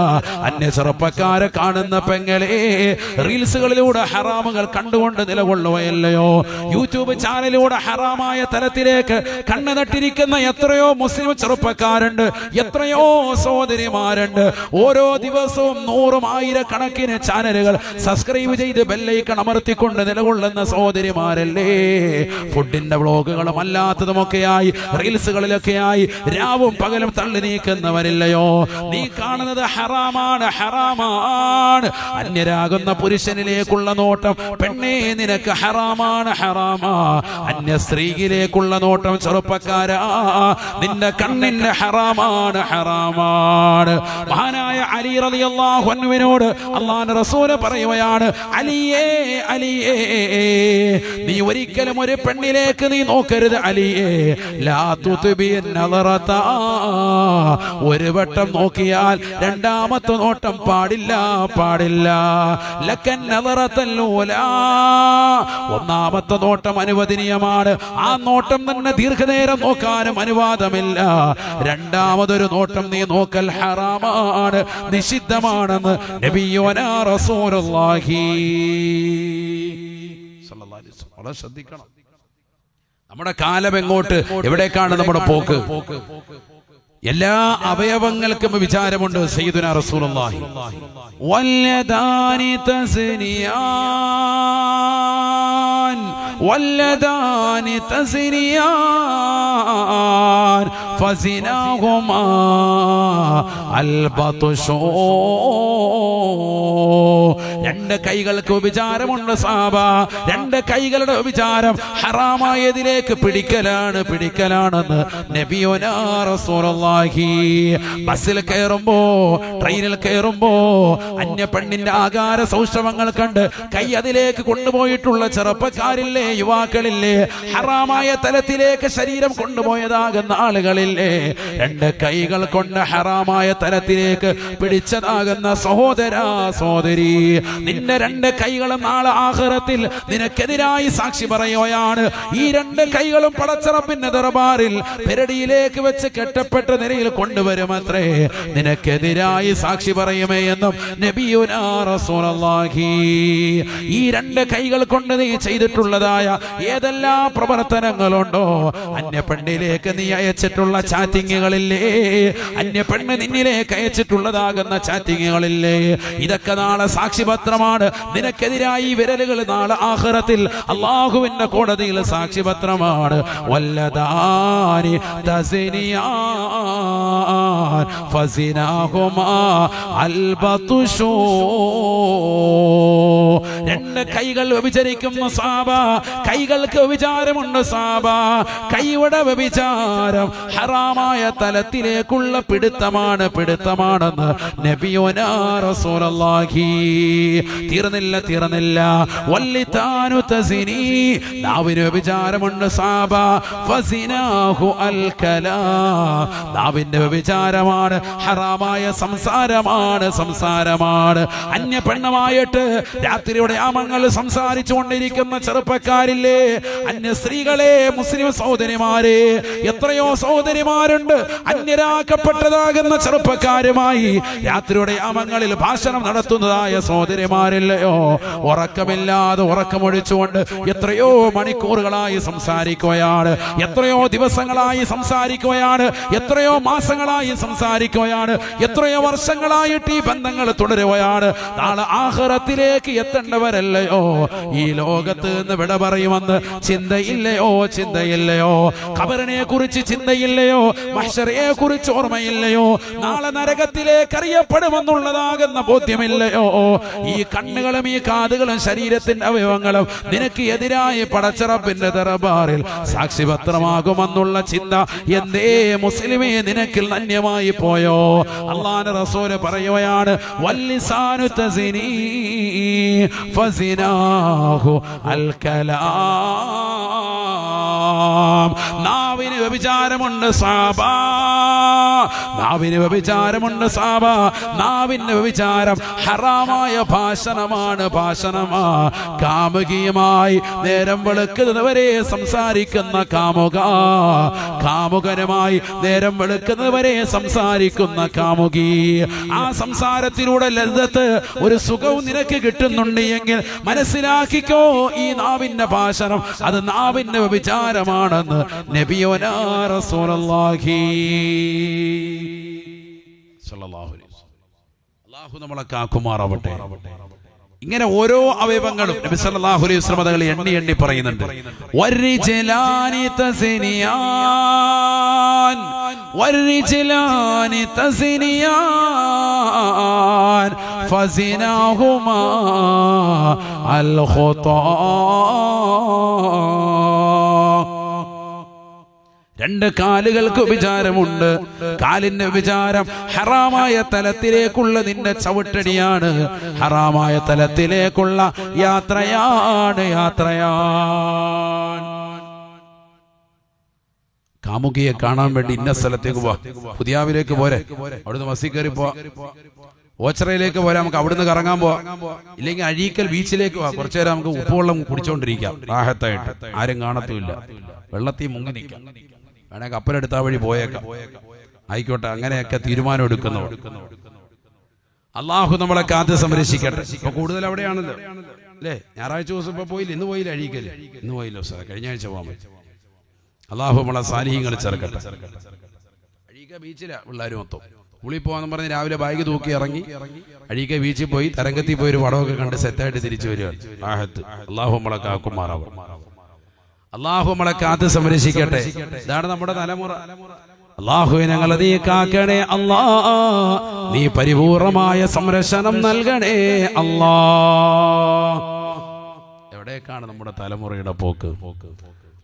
A: അന്യ ചെറുപ്പക്കാരെ കാണുന്ന പെങ്ങളെ, റീൽസുകളിലൂടെ ഹറാമുകൾ കണ്ടുകൊണ്ട് നിലകൊള്ളുകയല്ലയോ? യൂട്യൂബ് ചാനലിലൂടെ ഹറാമായ തലത്തിലേക്ക് കണ്ണു നട്ടിരിക്കുന്ന എത്രയോ മുസ്ലിം ചെറുപ്പക്കാരുണ്ട്, എത്രയോ സഹോദരിമാരുണ്ട്. ഓരോ ദിവസവും 100,000 ചാനലുകൾ സബ്സ്ക്രൈബ് ചെയ്ത് ബെല്ലൈക്കൺ അമർത്തിക്കൊണ്ട് നിലകൊള്ളുന്ന സഹോദരിമാരല്ലേ? ഫുഡിന്റെ വ്ളോഗുകളും അല്ലാത്തതുമൊക്കെയായി റീൽസുകളിലൊക്കെയായി രാവും പകലും തള്ളി നീക്കുന്നവരില്ലയോ? നീ കാണുന്നത് ഹറാമാണ്, ഹറാമാണ്. അന്യരാകുന്ന പുരുഷനിലേക്കുള്ള നോട്ടം പെണ്ണേ നിനക്ക് ഹറാമാണ്, ഹറാമാ. അന്യ സ്ത്രീയിലേക്കുള്ള നോട്ടം ചെറുപ്പക്കാരാ നിന്റെ കണ്ണിന്റെ ഹറാമാണ്, ഹറാമാണ്. മഹാനായ അലി റളിയല്ലാഹു അൻഹുവിനോട് അല്ലാഹുവിന്റെ റസൂൽ പറയുകയാണ്, അലിയേ, അലിയേ, നീ ഒരിക്കലും ഒരു പെണ്ണിലേക്ക് നീ നോക്കരുത് അലിയേ. ലാ തുത്ബി നളറത, ഒരു വട്ടം നോക്കിയാൽ രണ്ടാമത്തെ നോട്ടം പാടില്ല, പാടില്ല. ലക്കൻ നളറത്തുൽ ഊലാ, ഒന്നാമത്തെ നോട്ടം അനുവദനീയമാണ്, ആ നോട്ടം തന്നെ ദീർഘനേരം നോക്കാനും അനുവാദമില്ല. രണ്ടാമതൊരു നോട്ടം നീ നോക്കൽ ഹറാമാണ്, നിഷിദ്ധമാണെന്ന് നബിയുനാ റസൂലുള്ളാഹി സ്വല്ലല്ലാഹു അലൈഹി വസല്ലം. വളരെ ശ്രദ്ധിക്കണം. നമ്മുടെ കാലം എങ്ങോട്ട്, എവിടേക്കാണ് നമ്മുടെ പോക്ക്? എല്ലാ അവയവങ്ങൾക്കും വിചാരമുണ്ട്. സയ്യിദുനാ റസൂലുള്ളാഹി വല്ലദാനി തസ്നിയാൻ, വല്ലദാനി തസ്നിയാൻ ഫസിനാഹുമാ അൽബത്ഷൂ. രണ്ട് കൈകൾക്ക് വിചാരമുണ്ട് സാബ, രണ്ട് കൈകളുടെ വിചാരം ഹറാമായതിലേക്ക് പിടിക്കലാണ്, പിടിക്കലാണെന്ന് നബിയുനാ റസൂലുള്ളാഹി. ബസ്സിൽ കയറുമ്പോ, ട്രെയിനിൽ കയറുമ്പോ അന്യ പെണ്ണിന്റെ ആകാര സൗഷ്ഠവങ്ങൾ കണ്ട് കൈ അതിലേക്ക് കൊണ്ടുപോയിട്ടുള്ള ചെറുപ്പക്കാരില്ലേ, യുവാക്കളില്ലേ? ഹറാമായ തലത്തിലേക്ക് ശരീരം കൊണ്ടുപോയതാകുന്ന ആളുകളില്ലേ? രണ്ട് കൈകൾ കൊണ്ട് ഹറാമായ തലത്തിലേക്ക് പിടിച്ചതാകുന്ന സഹോദരാ, സഹോദരി, നിന്റെ രണ്ട് കൈകളും നാളെ ആഖിറത്തിൽ നിനക്കെതിരായി സാക്ഷി പറയുകയാണ്. ഈ രണ്ട് കൈകളും പടച്ചറപ്പിന്റെ ദർബാറിൽ പെരടിയിലേക്ക് വെച്ച് കെട്ടപ്പെട്ട നിലയിൽ കൊണ്ടുവരുമത്രേ, നിനക്കെതിരായി സാക്ഷി പറയുമേ എന്നും നബിയുനാ റസൂലുള്ളാഹി. ഈ രണ്ട് കൈകൾ കൊണ്ട് നീ ചെയ്തിട്ടുള്ളതായ ഏതെല്ലാം പ്രവർത്തനങ്ങളുണ്ടോ, അന്യ പെണ്ണിലേക്ക് നീ അയച്ചിട്ടുള്ള ചാറ്റിങ്ങുകളില്ലേ, അന്യ പെണ്ണ് നിന്നിലേക്ക് അയച്ചിട്ടുള്ളതാകുന്ന ചാറ്റിങ്ങുകളില്ലേ, ഇതൊക്കെ നാളെ സാക്ഷിപത്രമാണ് നിനക്കെതിരായി. വിരലുകൾ നാളെ ആഖിറത്തിൽ അല്ലാഹുവിന്റെ കോടതിയിൽ സാക്ഷിപത്രമാണ്. വല്ലദാനി തസ്നിയാൻ ഫസിനാഹുമാ അൽബത്ഷൂ. രണ്ട് കൈകൾ വ്യഭിചരിക്കുന്ന സാബ, കൈകൾക്ക് വ്യഭിചാരമുണ്ട് സാബ. കൈയുടെ വ്യഭിചാരം ഹറാമായ തലത്തിലേക്കുള്ള പിടുത്തമാണ്, പിടുത്തമാണെന്ന് നബിയുനാ റസൂലുള്ളാഹി. തീർന്നില്ല, തീർന്നില്ല. വല്ലിതാനു തസ്നി, നാവിന് വ്യഭിചാരമുണ്ട് സാബ. ഫസിനാഹു അൽ കലാം, നാവിന്റെ വ്യഭിചാരമാണ്, ഹറാമായ സംസാരമാണ്, സംസാരമാണ്. അന്യ പെണ്ണുമായിട്ട് രാത്രിയുടെ യാമങ്ങൾ സംസാരിച്ചു കൊണ്ടിരിക്കുന്ന ചെറുപ്പക്കാരില്ലേ, അന്യ സ്ത്രീകളെ, മുസ്ലിം സഹോദരിമാരെ, എത്രയോ സഹോദരിമാരുണ്ട് അന്യരാക്കപ്പെട്ടതാകുന്ന ചെറുപ്പക്കാരുമായി രാത്രിയുടെ യാമങ്ങളിൽ ഭാഷണം നടത്തുന്നതായ സഹോദരിമാരില്ലയോ? ഉറക്കമില്ലാതെ ഉറക്കമൊഴിച്ചുകൊണ്ട് എത്രയോ മണിക്കൂറുകളായി സംസാരിക്കുകയാണ്, എത്രയോ ദിവസങ്ങളായി സംസാരിക്കുകയാണ്, എത്രയോ മാസങ്ങളായി സംസാരിക്കുകയാണ്, എത്രയോ വർഷങ്ങളായിട്ട് ഈ ബന്ധങ്ങൾ തുടരുകയാണ്. നാളെ ആഖിറത്തിലേക്ക് എത്തേണ്ടവരല്ലയോ? ഈ ലോകത്ത് നിന്ന് വിട പറയുമെന്ന് ചിന്തയില്ലയോ, ചിന്തയില്ലയോ? ഖബറിനെ കുറിച്ച് ചിന്തയില്ലയോ? മഹ്ശറയെ കുറിച്ച് ഓർമ്മയില്ലയോ? നാളെ നരകത്തിലേക്ക് അറിയപ്പെടുമെന്നുള്ളതാകുന്ന ബോധ്യമില്ലയോ? ഈ കണ്ണുകളും ഈ കാതുകളും ശരീരത്തിന്റെ അവയവങ്ങളും നിനക്ക് എതിരായി പടച്ചറപ്പിന്റെ ദർബാറിൽ സാക്ഷിപത്രമാകുമെന്നുള്ള ചിന്ത എന്തേ മുസ്ലിമേ നിനക്കിൽ നന്യമായി പോയോ? അല്ലാഹുവിന്റെ റസൂൽ പറയുകയാണ്, വല്ലിസാനു തസ്നി ഫസിനാഹു അൽ കലാം. നാവിന് വ്യഭിചാരമുണ്ട് സാബാ, നാവിന് വ്യഭിചാരമുണ്ട് സാബ. നാവിന് വ്യഭിചാരം ഹറാമായ ഭാഷണമാണ്, ഭാഷണമാ. കാമുകിയുമായി നേരം വെളുക്കുന്നതുവരെ സംസാരിക്കുന്ന കാമുക, കാമുകനുമായി നേരം വെളുക്കുന്നതുവരെ സംസാരിക്കുന്ന കാമുകി. ആ സംസാരത്തിലൂടെ ലദ്ദത്ത്, ഒരു സുഖവും നിനക്ക് കിട്ടുന്നുണ്ട് എങ്കിൽ മനസ്സിലാക്കിക്കോ, ഈ നാവിന്റെ ഭാഷണം അത് നാവിന്റെ വ്യഭിചാരമാണെന്ന് നബിയുനാ റസൂലുള്ളാഹി സ്വല്ലല്ലാഹു അലൈഹി വസല്ലം. അല്ലാഹു നമ്മളെ കാക്കുമാറാവട്ടെ. ഇങ്ങനെ ഓരോ അവയവങ്ങളും നബി സല്ലല്ലാഹു അലൈഹി വസല്ലം തങ്ങൾ എണ്ണി എണ്ണി പറയുന്നുണ്ട്. വരിജലാനി തസ്നിയാൻ, വരിജലാനി തസ്നിയാൻ ഫസിനാഹുമാ അൽ ഖുതാ. രണ്ട് കാലുകൾക്ക് വിചാരമുണ്ട്. കാലിന്റെ വിചാരം ഹറാമായ തലത്തിലേക്കുള്ള നിന്റെ ചവിട്ടടിയാണ്, ഹറാമായ തലത്തിലേക്കുള്ള യാത്രയാണ്, യാത്രയാണ്. കാമുകിയെ കാണാൻ വേണ്ടി ഇന്ന സ്ഥലത്തേക്ക് പോവാ, പുതിയാവിലേക്ക് പോരെ, അവിടുന്ന് ബസ്സിൽ കയറി പോവാ. ഓച്ചറയിലേക്ക് പോരാ, നമുക്ക് അവിടുന്ന് കറങ്ങാൻ പോവാ. ഇല്ലെങ്കിൽ അഴീക്കൽ ബീച്ചിലേക്ക് പോവാ, കുറച്ചു നേരം നമുക്ക് ഉപ്പുവെള്ളം കുടിച്ചോണ്ടിരിക്കാം റാഹത്തായിട്ട്, ആരും കാണത്തുമില്ല, വെള്ളത്തിൽ മുങ്ങി നിൽക്കാം, വേണമെങ്കിൽ കപ്പലെടുത്താ വഴി പോയേക്കാം. ആയിക്കോട്ടെ, അങ്ങനെയൊക്കെ തീരുമാനം എടുക്കുന്നു. അള്ളാഹു നമ്മളെ കാത്ത് സംരക്ഷിക്കട്ടെ. ഇപ്പൊ കൂടുതൽ അവിടെയാണല്ലോ അല്ലേ? ഞായറാഴ്ച ദിവസം ഇപ്പൊ പോയില്ല, ഇന്ന് പോയില്ല അഴീക്കല്, ഇന്ന് പോയില്ലോ സാർ, കഴിഞ്ഞ ആഴ്ച പോകാൻ പറ്റും. അള്ളാഹു നമ്മളെ സാലിഹ്യങ്ങൾ ചേർക്കട്ടെ. അഴീക്ക ബീച്ചിലാ പിള്ളേർ മൊത്തം. പുളി പോകാന്ന് പറഞ്ഞ് രാവിലെ ബാഗ് തൂക്കി ഇറങ്ങി അഴീക്ക ബീച്ചിൽ പോയി തരംഗത്തിൽ പോയി ഒരു പടമൊക്കെ കണ്ട് സെറ്റായിട്ട് തിരിച്ചു വരികയാണ്. ആഹത്ത് അള്ളാഹു നമ്മളെ കാക്കുമാറാവും. അള്ളാഹു നമ്മളെ കാത്ത് സംരക്ഷിക്കട്ടെ. ഇതാണ് നമ്മുടെ തലമുറ. അള്ളാഹുവെ ഞങ്ങളെ നീ കാക്കണേ അല്ലാ, നീ പരിപൂർണമായ സംരക്ഷണം നൽകണേ അല്ലാ. എവിടേക്കാണ് നമ്മുടെ തലമുറയുടെ പോക്ക്?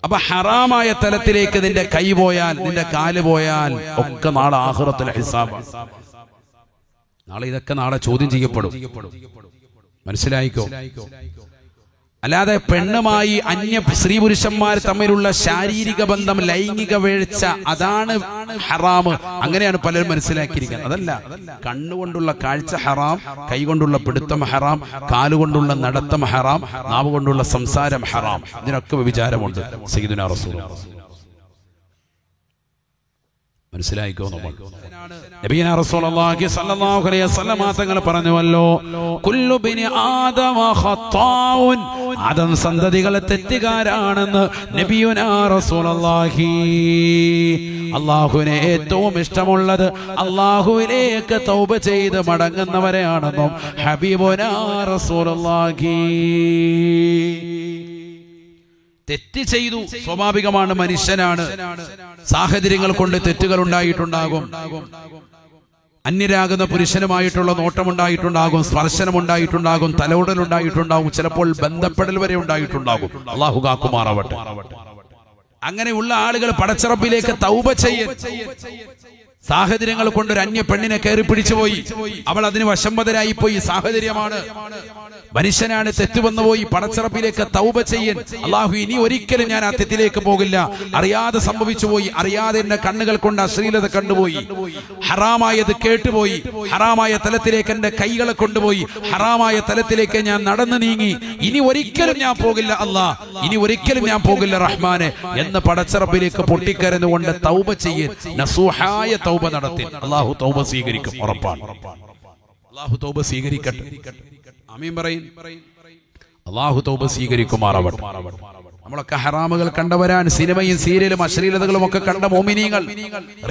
A: അപ്പൊ ഹറാമായ തലത്തിലേക്ക് നിന്റെ കൈ പോയാൽ, നിന്റെ കാല് പോയാൽ ഒക്കെ നാളെ ആഖിറത്തുൽ ഹിസാബ്. നാളെ ഇതൊക്കെ നാളെ ചോദ്യം ചെയ്യപ്പെടും, മനസ്സിലായിക്കോ. അല്ലാതെ പെണ്ണുമായി അന്യ സ്ത്രീ പുരുഷന്മാർ തമ്മിലുള്ള ശാരീരിക ബന്ധം, ലൈംഗിക വീഴ്ച, അതാണ് ഹറാം. അങ്ങനെയാണ് പലരും മനസ്സിലാക്കിയിരിക്കുന്നത്. അതല്ല, കണ്ണുകൊണ്ടുള്ള കാഴ്ച ഹറാം, കൈകൊണ്ടുള്ള പിടുത്തം ഹറാം, കാലുകൊണ്ടുള്ള നടത്തം ഹറാം, നാവ് കൊണ്ടുള്ള സംസാരം ഹറാം. ഇതിനൊക്കെ വ്യഭിചാരമുണ്ട്. സയ്യിദുനാ റസൂലുള്ളാഹി മനസ്സിലായിക്കോ. നമ്മൾ നബിയനാ റസൂലുള്ളാഹി സ്വല്ലല്ലാഹു അലൈഹി വസല്ലം തങ്ങൾ പറഞ്ഞുവല്ലോ, കുല്ലു ബിനി ആദമ ഖത്താഉൻ, ആദം സന്തതികൾ തെറ്റുകാരാണെന്ന് നബിയുനാ റസൂലുള്ളാഹി. അല്ലാഹുവിനെ ഏറ്റവും ഇഷ്ടമുള്ളത് അല്ലാഹുവിലേക്ക് തൗബ ചെയ്ത് മടങ്ങുന്നവരെയാണെന്നും ഹബീബുനാ റസൂലുള്ളാഹി. തെറ്റ് ചെയ്തു, സ്വാഭാവികമാണ്, മനുഷ്യനാണ്, സാഹചര്യങ്ങൾ കൊണ്ട് തെറ്റുകൾ ഉണ്ടായിട്ടുണ്ടാകും. അന്യരാകുന്ന പുരുഷനുമായിട്ടുള്ള നോട്ടമുണ്ടായിട്ടുണ്ടാകും, സ്പർശനമുണ്ടായിട്ടുണ്ടാകും, തലോടലുണ്ടായിട്ടുണ്ടാകും, ചിലപ്പോൾ ബന്ധപ്പെടൽ വരെ ഉണ്ടായിട്ടുണ്ടാകും. അല്ലാഹു കാക്കുമാറാവട്ടെ. അങ്ങനെയുള്ള ആളുകൾ പടച്ചറബിലേക്ക് തൗബ ചെയ്യൽ. സാഹചര്യങ്ങൾ കൊണ്ട് ഒരു അന്യ പെണ്ണിനെ കയറി പിടിച്ചുപോയി, അവൾ അതിന് വശംവദരായി പോയി, സാഹചര്യമാണ്, മനുഷ്യനാണ്, തെറ്റ് വന്നുപോയി. പടച്ചിറപ്പിലേക്ക് തൗബ ചെയ്യൻ. അള്ളാഹു ഇനി ഒരിക്കലും ഞാൻ ആ തെറ്റിലേക്ക് പോകില്ല, അറിയാതെ സംഭവിച്ചു പോയി, അറിയാതെ എന്റെ കണ്ണുകൾ കൊണ്ട് അശ്ലീലത കണ്ടുപോയി, ഹറാമായത് കേട്ടുപോയി, ഹറാമായ തലത്തിലേക്ക് എന്റെ കൈകളെ കൊണ്ടുപോയി, ഹറാമായ തലത്തിലേക്ക് ഞാൻ നടന്നു നീങ്ങി, ഇനി ഒരിക്കലും ഞാൻ പോകില്ല അല്ലാ, ഇനി ഒരിക്കലും ഞാൻ പോകില്ല റഹ്മാനെ എന്ന് പടച്ചിറപ്പിലേക്ക് പൊട്ടിക്കരന്നുകൊണ്ട് തൗബ ചെയ്യൻ, നസൂഹായ തൗബ നടത്തി. അള്ളാഹു തൗബ സ്വീകരിക്കും, ഉറപ്പാണ്. അള്ളാഹു തൗബ സ്വീകരിക്കട്ടെ. ആമീൻ പറയും. അള്ളാഹു തൗബ സ്വീകരിക്കുമാറാവട്ടെ. നമ്മളൊക്കെ ഹറാമുകൾ കണ്ടവരാൻ, സിനിമയും സീരിയലും അശ്ലീലതകളും ഒക്കെ കണ്ട മോമിനീങ്ങൾ,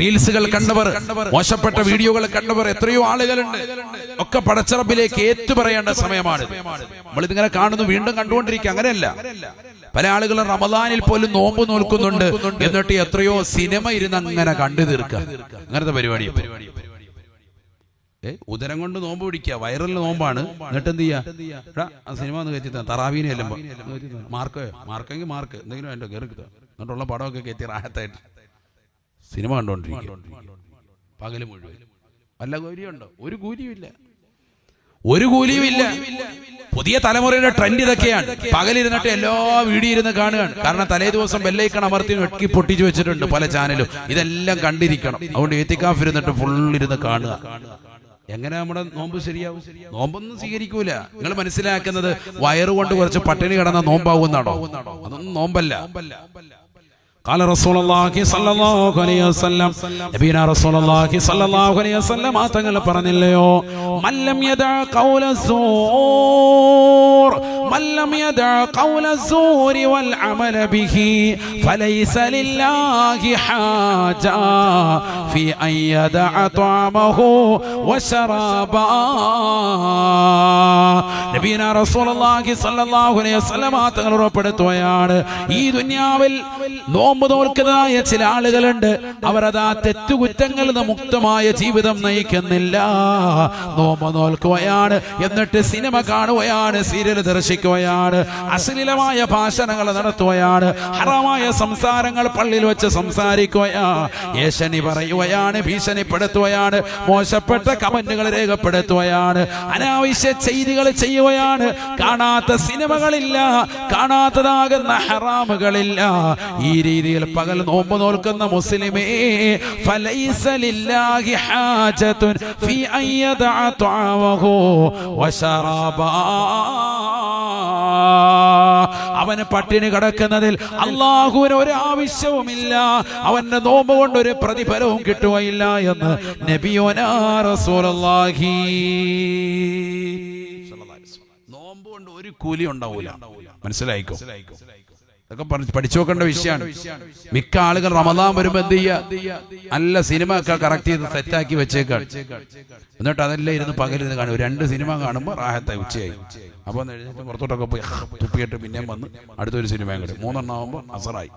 A: റീൽസുകൾ കണ്ടവർ, മോശപ്പെട്ട വീഡിയോകൾ കണ്ടവർ എത്രയോ ആളുകളുണ്ട്. ഒക്കെ പടച്ചറബിലേക്ക് ഏറ്റുപറയേണ്ട സമയമാണ്. നമ്മളിതിങ്ങനെ കാണുന്നു, വീണ്ടും കണ്ടുകൊണ്ടിരിക്കുക. അങ്ങനെയല്ല, പല ആളുകളും റമദാനിൽ പോലും നോമ്പ് നോൽക്കുന്നുണ്ട്, എന്നിട്ട് എത്രയോ സിനിമ ഇരുന്ന് അങ്ങനെ കണ്ടു തീർക്കുക. അങ്ങനത്തെ പരിപാടി. ഉദരം കൊണ്ട് നോമ്പ് പിടിക്കുക, വൈറലിന് നോമ്പാണ്. എന്നിട്ട് എന്ത് ചെയ്യാ, ആ സിനിമ ഒന്ന് കയറ്റി തറാവീനെ അല്ലുമ്പോ മാർക്കെങ്കിൽ മാർക്ക് എന്തെങ്കിലും വേണ്ട കയറി എന്നിട്ടുള്ള പടമൊക്കെ കയറ്റി റാഹത്തായിട്ട് സിനിമ കണ്ടോണ്ടിരിക്കുക പകല് മുഴുവൻ. വല്ല കൂലിയുണ്ടോ? ഒരു കൂലിയുമില്ല. ഒരു കൂലിയും ഇല്ല. പുതിയ തലമുറയുടെ ട്രെൻഡ് ഇതൊക്കെയാണ്. പകലിരുന്നിട്ട് എല്ലാ വീഡിയോ ഇരുന്ന് കാണുകയാണ്. കാരണം തലേ ദിവസം ബെല്ലൈക്കൺ അമർത്തി വെട്ടി പൊട്ടിച്ചു വെച്ചിട്ടുണ്ട് പല ചാനലും. ഇതെല്ലാം കണ്ടിരിക്കണം. അതുകൊണ്ട് ഇത്തിക്കാഫ് ഇരുന്നിട്ട് ഫുൾ ഇരുന്ന് കാണുക. എങ്ങനെ നമ്മുടെ നോമ്പ് ശരിയാവും? നോമ്പൊന്നും സ്വീകരിക്കൂല. നിങ്ങൾ മനസ്സിലാക്കുന്നത് വയറുകൊണ്ട് കുറച്ച് പട്ടിണി കിടന്ന നോമ്പാവുന്നാണോ? അതൊന്നും നോമ്പല്ല. قال رسول الله صلى الله عليه وسلم നബിന റസൂലുള്ളാഹി സ്വല്ലല്ലാഹു അലൈഹി വസല്ലം തങ്ങൾ പറഞ്ഞില്ലയോ, മല്ലം യദഅ ഖൗല സൂർ മല്ലം യദഅ ഖൗല സൂരി വൽ അമല ബിഹി ഫലൈസ ലില്ലാഹി ഹാജ ഫി അൻ യദഅ തഅമഹു വശറാബാ. നബിന റസൂലുള്ളാഹി സ്വല്ലല്ലാഹു അലൈഹി വസല്ലം തങ്ങൾ ഉറപ്പെടുത്തുകയാണ്, ഈ ദുനിയാവിൽ നോമ്പ് നോൽക്കുന്നതായ ചില ആളുകളുണ്ട്. അവരതാ തെറ്റുകുറ്റങ്ങളിൽ നിന്ന് മുക്തമായ ജീവിതം നയിക്കുന്നില്ല. നോമ്പ് നോൽക്കുകയാണ്, എന്നിട്ട് സിനിമ കാണുകയാണ്, സീരിയൽ ദർശിക്കുകയാണ്, അശ്ലീലമായ ഭാഷണങ്ങൾ നടത്തുകയാണ്, ഹറാമായ സംസാരങ്ങൾ പള്ളിയിൽ വെച്ച് സംസാരിക്കുകയാണ്, ഏഷണി പറയുകയാണ്, ഭീഷണിപ്പെടുത്തുകയാണ്, മോശപ്പെട്ട കമന്റുകൾ രേഖപ്പെടുത്തുകയാണ്, അനാവശ്യ ചെയ്തികൾ ചെയ്യുകയാണ്. കാണാത്ത സിനിമകളില്ല, കാണാത്തതാകുന്ന ഹറാമുകളില്ല. ഈ രീതിയിൽ പകൽ നോമ്പ് നോൽക്കുന്ന മുസ്ലിമേ, ഫലൈസ ലില്ലാഹി ഹാജത്തുൻ ഫീ അൻ യദഅ തഅമഹു വശറാബാ. അവന് പട്ടിണി കിടക്കുന്നതിൽ അല്ലാഹുവിന് ഒരു ആവശ്യവുമില്ല. അവന്റെ നോമ്പ് കൊണ്ട് ഒരു പ്രതിഫലവും കിട്ടുകയില്ല എന്ന് നബിയുനാ റസൂലുള്ളാഹി. നോമ്പ് കൊണ്ട് ഒരു കൂലി ഉണ്ടാവൂല. മനസ്സിലായിക്കോ? ഇതൊക്കെ പഠിച്ചു നോക്കേണ്ട വിഷയമാണ്. മിക്ക ആളുകൾ റമദാൻ വരുമ്പോ എന്ത് ചെയ്യുക, നല്ല സിനിമ ഒക്കെ കറക്റ്റ് ചെയ്ത് സെറ്റാക്കി വെച്ചേക്കാണ്. എന്നിട്ട് അതെല്ലാം ഇരുന്ന് പകലിരുന്ന് കാണും. 2 സിനിമ കാണുമ്പോൾ റാഹത്തായി ഉച്ചയായി. അപ്പൊ പുറത്തോട്ടൊക്കെ പോയി തുപ്പിയിട്ട് പിന്നെയും വന്ന് അടുത്തൊരു സിനിമയും കൂടി. 3 എണ്ണം ആകുമ്പോൾ അസറായി.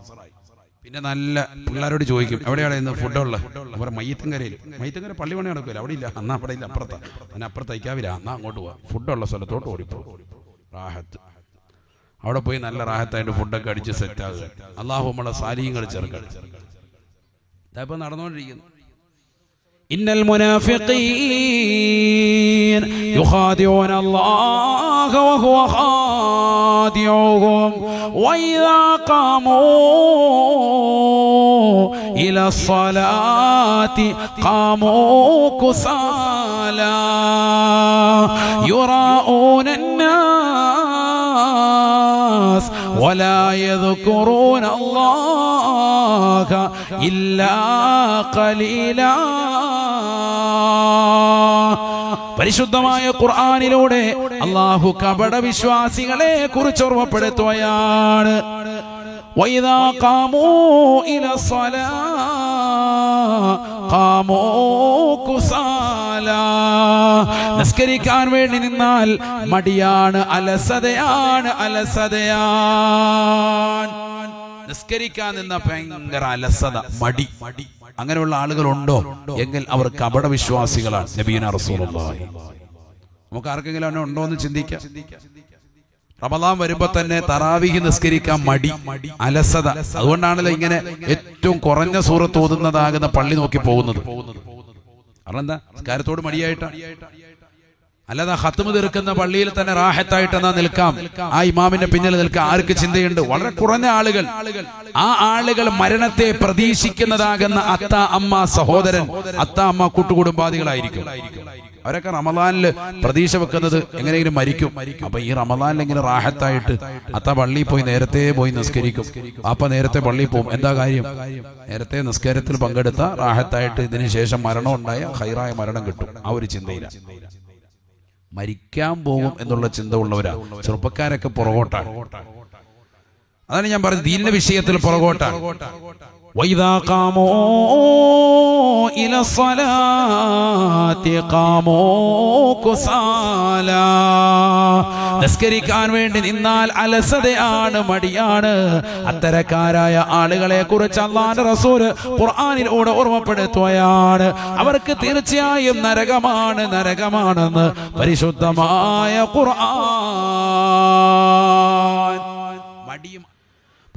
A: പിന്നെ നല്ല പിള്ളേരോട് ചോദിക്കും, എവിടെയാണ് ഇന്ന് ഫുഡുള്ളത്? അവരെ മയ്യത്തുങ്കരയിൽ. മയ്യത്തുങ്കര പള്ളി പണി നടക്കില്ല, അവിടെ ഇല്ല. എന്നാ അവിടെ ഇല്ല, അപ്പുറത്താ. അതിന് അപ്പുറത്തേക്കാവില്ല. എന്നാ അങ്ങോട്ട് പോവാ. ഫുഡുള്ള സ്ഥലത്തോട്ട് ഓടിപ്പോ. റാഹത്ത്. അവിടെ പോയി നല്ല റാഹത്തായിട്ട് ഫുഡൊക്കെ അടിച്ച് സെറ്റാകുക. അള്ളാഹു നമ്മളെ സാലിഹ്യങ്ങൾ ചേർക്കണം. ഇതാ നടന്നുകൊണ്ടിരിക്കുന്നു. ഇന്നൽ മുനാഫിഖീൻ യുഖാദിഊന അല്ലാഹ വഹുവ ഖാദിഊഹും വഇദാ ഖാമൂ ഇലാ സ്വലാത്തി ഖാമൂ കുസാലാ യുറാഊന الناس ولا يذكرون الله إلا قليلا. പരിശുദ്ധമായ ഖുർആനിലൂടെ അല്ലാഹു കപട വിശ്വാസികളെ കുറിച്ച് ഓർമ്മപ്പെടുത്തുകയാണ്. وإذا قاموا إلى الصلاة قاموا كسالى. നിസ്കരിക്കാൻ വേണ്ടി നിന്നാൽ മടിയാണ്, അലസതയാണ്. നിസ്കരിക്കാൻ നിന്ന ഭയങ്കര അലസത, മടി. അങ്ങനെയുള്ള ആളുകളുണ്ടോ എങ്കിൽ അവർ കപട വിശ്വാസികളാണ്. നബിയുനാ റസൂലുള്ളാഹി. നമുക്ക് ആർക്കെങ്കിലും അങ്ങനെ ഉണ്ടോ എന്ന് ചിന്തിക്കാം. റമദാൻ വരുമ്പോ തന്നെ തറാവീഹ് നിസ്കരിക്കാൻ മടി, അലസത. അതുകൊണ്ടാണല്ലോ ഇങ്ങനെ ഏറ്റവും കുറഞ്ഞ സൂറത്ത് ഓതുന്നതാകുന്ന പള്ളി നോക്കി പോകുന്നത്. കാരണം എന്താ? നിസ്കാരത്തോട് മടിയായിട്ടാ. അല്ലാതെ ഖത്മ് തീർക്കുന്ന പള്ളിയിൽ തന്നെ റാഹത്തായിട്ട് എന്നാ നിൽക്കാം, ആ ഇമാമിന്റെ പിന്നിൽ നിൽക്കാം. ആർക്ക് ചിന്തയുണ്ട്? വളരെ കുറഞ്ഞ ആളുകൾ. ആ ആളുകൾ മരണത്തെ പ്രതീക്ഷിക്കുന്നതാകുന്ന അത്ത അമ്മ സഹോദരൻ, അത്ത അമ്മ കൂട്ടുകുടുംബാദികളായിരിക്കും. അവരൊക്കെ റമദാനില് പ്രതീക്ഷ വെക്കുന്നത് എങ്ങനെയെങ്കിലും മരിക്കും. അപ്പൊ ഈ റമദാനിൽ ഇങ്ങനെ റാഹത്തായിട്ട് അത്ത പള്ളിയിൽ പോയി നേരത്തെ പോയി നിസ്കരിക്കും. അപ്പൊ നേരത്തെ പള്ളിയിൽ പോകും. എന്താ കാര്യം? നേരത്തെ നിസ്കാരത്തിൽ പങ്കെടുത്ത റാഹത്തായിട്ട് ഇതിന് ശേഷം മരണം ഉണ്ടായ ഹൈറായ മരണം കിട്ടും. ആ ഒരു ചിന്തയില്ല. മരിക്കാൻ പോകും എന്നുള്ള ചിന്ത ഉള്ളവരാ ചെറുപ്പക്കാരൊക്കെ പുറകോട്ടാണ്. അതാണ് ഞാൻ പറഞ്ഞത്, ദീനിന്റെ വിഷയത്തിൽ പുറകോട്ടാണ്. وَإِذَا قَامُوا إِلَى الصَّلَاةِ قَامُوا كُسَالَى. നിസ്കരിക്കാൻ വേണ്ടി നിന്നാൽ അലസതയാണ്, മടിയാണ്. അത്തരക്കാരായ ആളുകളെ കുറിച്ച് അല്ലാഹുവിന്റെ റസൂൽ ഖുർആനിലൂടെ ഓർമ്മപ്പെടുത്തുകയാണ്. അവർക്ക് തീർച്ചയായും നരകമാണെന്ന് പരിശുദ്ധമായ ഖുർആൻ. മടിയും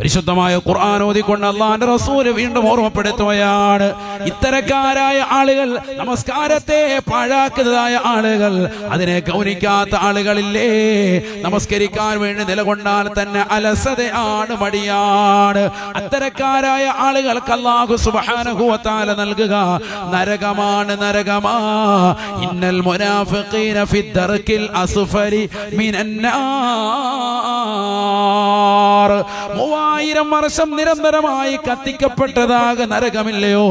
A: പരിശുദ്ധമായ ഖുർആൻ ഓതിക്കൊണ്ട് അല്ലാഹുവിന്റെ റസൂൽ വീണ്ടും ഓർമ്മപ്പെടുത്തുകയാണ്, ഇത്തരക്കാരായ ആളുകൾ, നമസ്കാരത്തെ പാഴാക്കുന്നതായ ആളുകൾ, അതിനെ ഗൗനിക്കാത്ത ആളുകളില്ലേ, നമസ്കരിക്കാൻ വേണ്ടി നിലകൊണ്ടാൽ തന്നെ അലസതയാണ്, മടിയാണ്. അത്തരക്കാരായ ആളുകൾക്ക് അല്ലാഹു സുബ്ഹാനഹു വ തആല നൽകുക നരകമാണ്, നരകമാ. ഇന്നൽ മുനാഫിഖീന ഫിദ്ദർകിൽ അസ്ഫലി മിനന്നാർ. 3000 വർഷം നിരന്തരമായി കത്തിക്കപ്പെട്ടതാക നരകമില്ലയോ,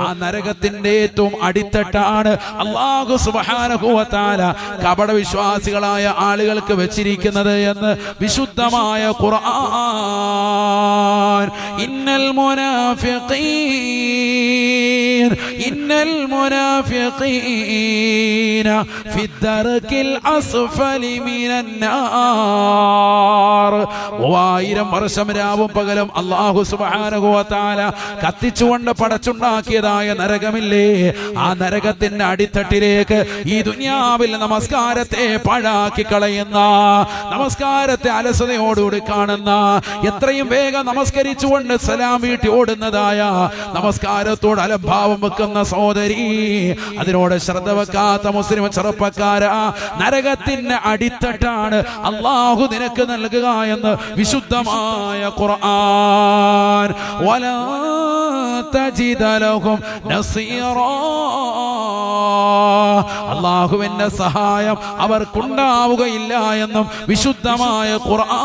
A: ആ നരകത്തിന്റെ ഏറ്റവും അടിത്തട്ടാണ് അല്ലാഹു സുബ്ഹാനഹു വ തആല കപട വിശ്വാസികളായ ആളുകൾക്ക് വെച്ചിരിക്കുന്നത് എന്ന് വിശുദ്ധമായ ഖുർആൻ. ഇന്നൽ മുനാഫിഖീന ഫിദ്ദർകിൽ അസ്ഫലി മിനന്നാർ. 3000 വർഷം രാവും പകലും അല്ലാഹു സുബ്ഹാനഹു വ തആല കത്തിച്ചുകൊണ്ട് പടച്ചുണ്ടാക്കിയതായ നരകമില്ലേ, ആ നരകത്തിന്റെ അടിത്തട്ടിലേക്ക് ഈ ദുനിയാവിൽ നമസ്കാരത്തെ പാഴാക്കി കളയുന്ന, നമസ്കാരത്തെ അലസതയോടുകൂടി കാണുന്ന, എത്രയും വേഗം നമസ്കരിച്ചുകൊണ്ട് സലാം വീട്ടി ഓടുന്നതായ, നമസ്കാരത്തോട് അലംഭാവം വെക്കുന്ന സഹോദരി, അതിനോട് ശ്രദ്ധ വെക്കാത്ത മുസ്ലിം ചെറുപ്പക്കാരാ, നരകത്തിന്റെ അടിത്തട്ടാണ് അല്ലാഹു നിനക്ക് നൽകുക എന്ന് വിശുദ്ധമായ ഖുർആൻ. വലാ തജിദ ലഹും നസീറാ. അല്ലാഹുവിന്റെ സഹായം അവർക്കുണ്ടാവുകയില്ല എന്നും വിശുദ്ധമായ ഖുർആൻ.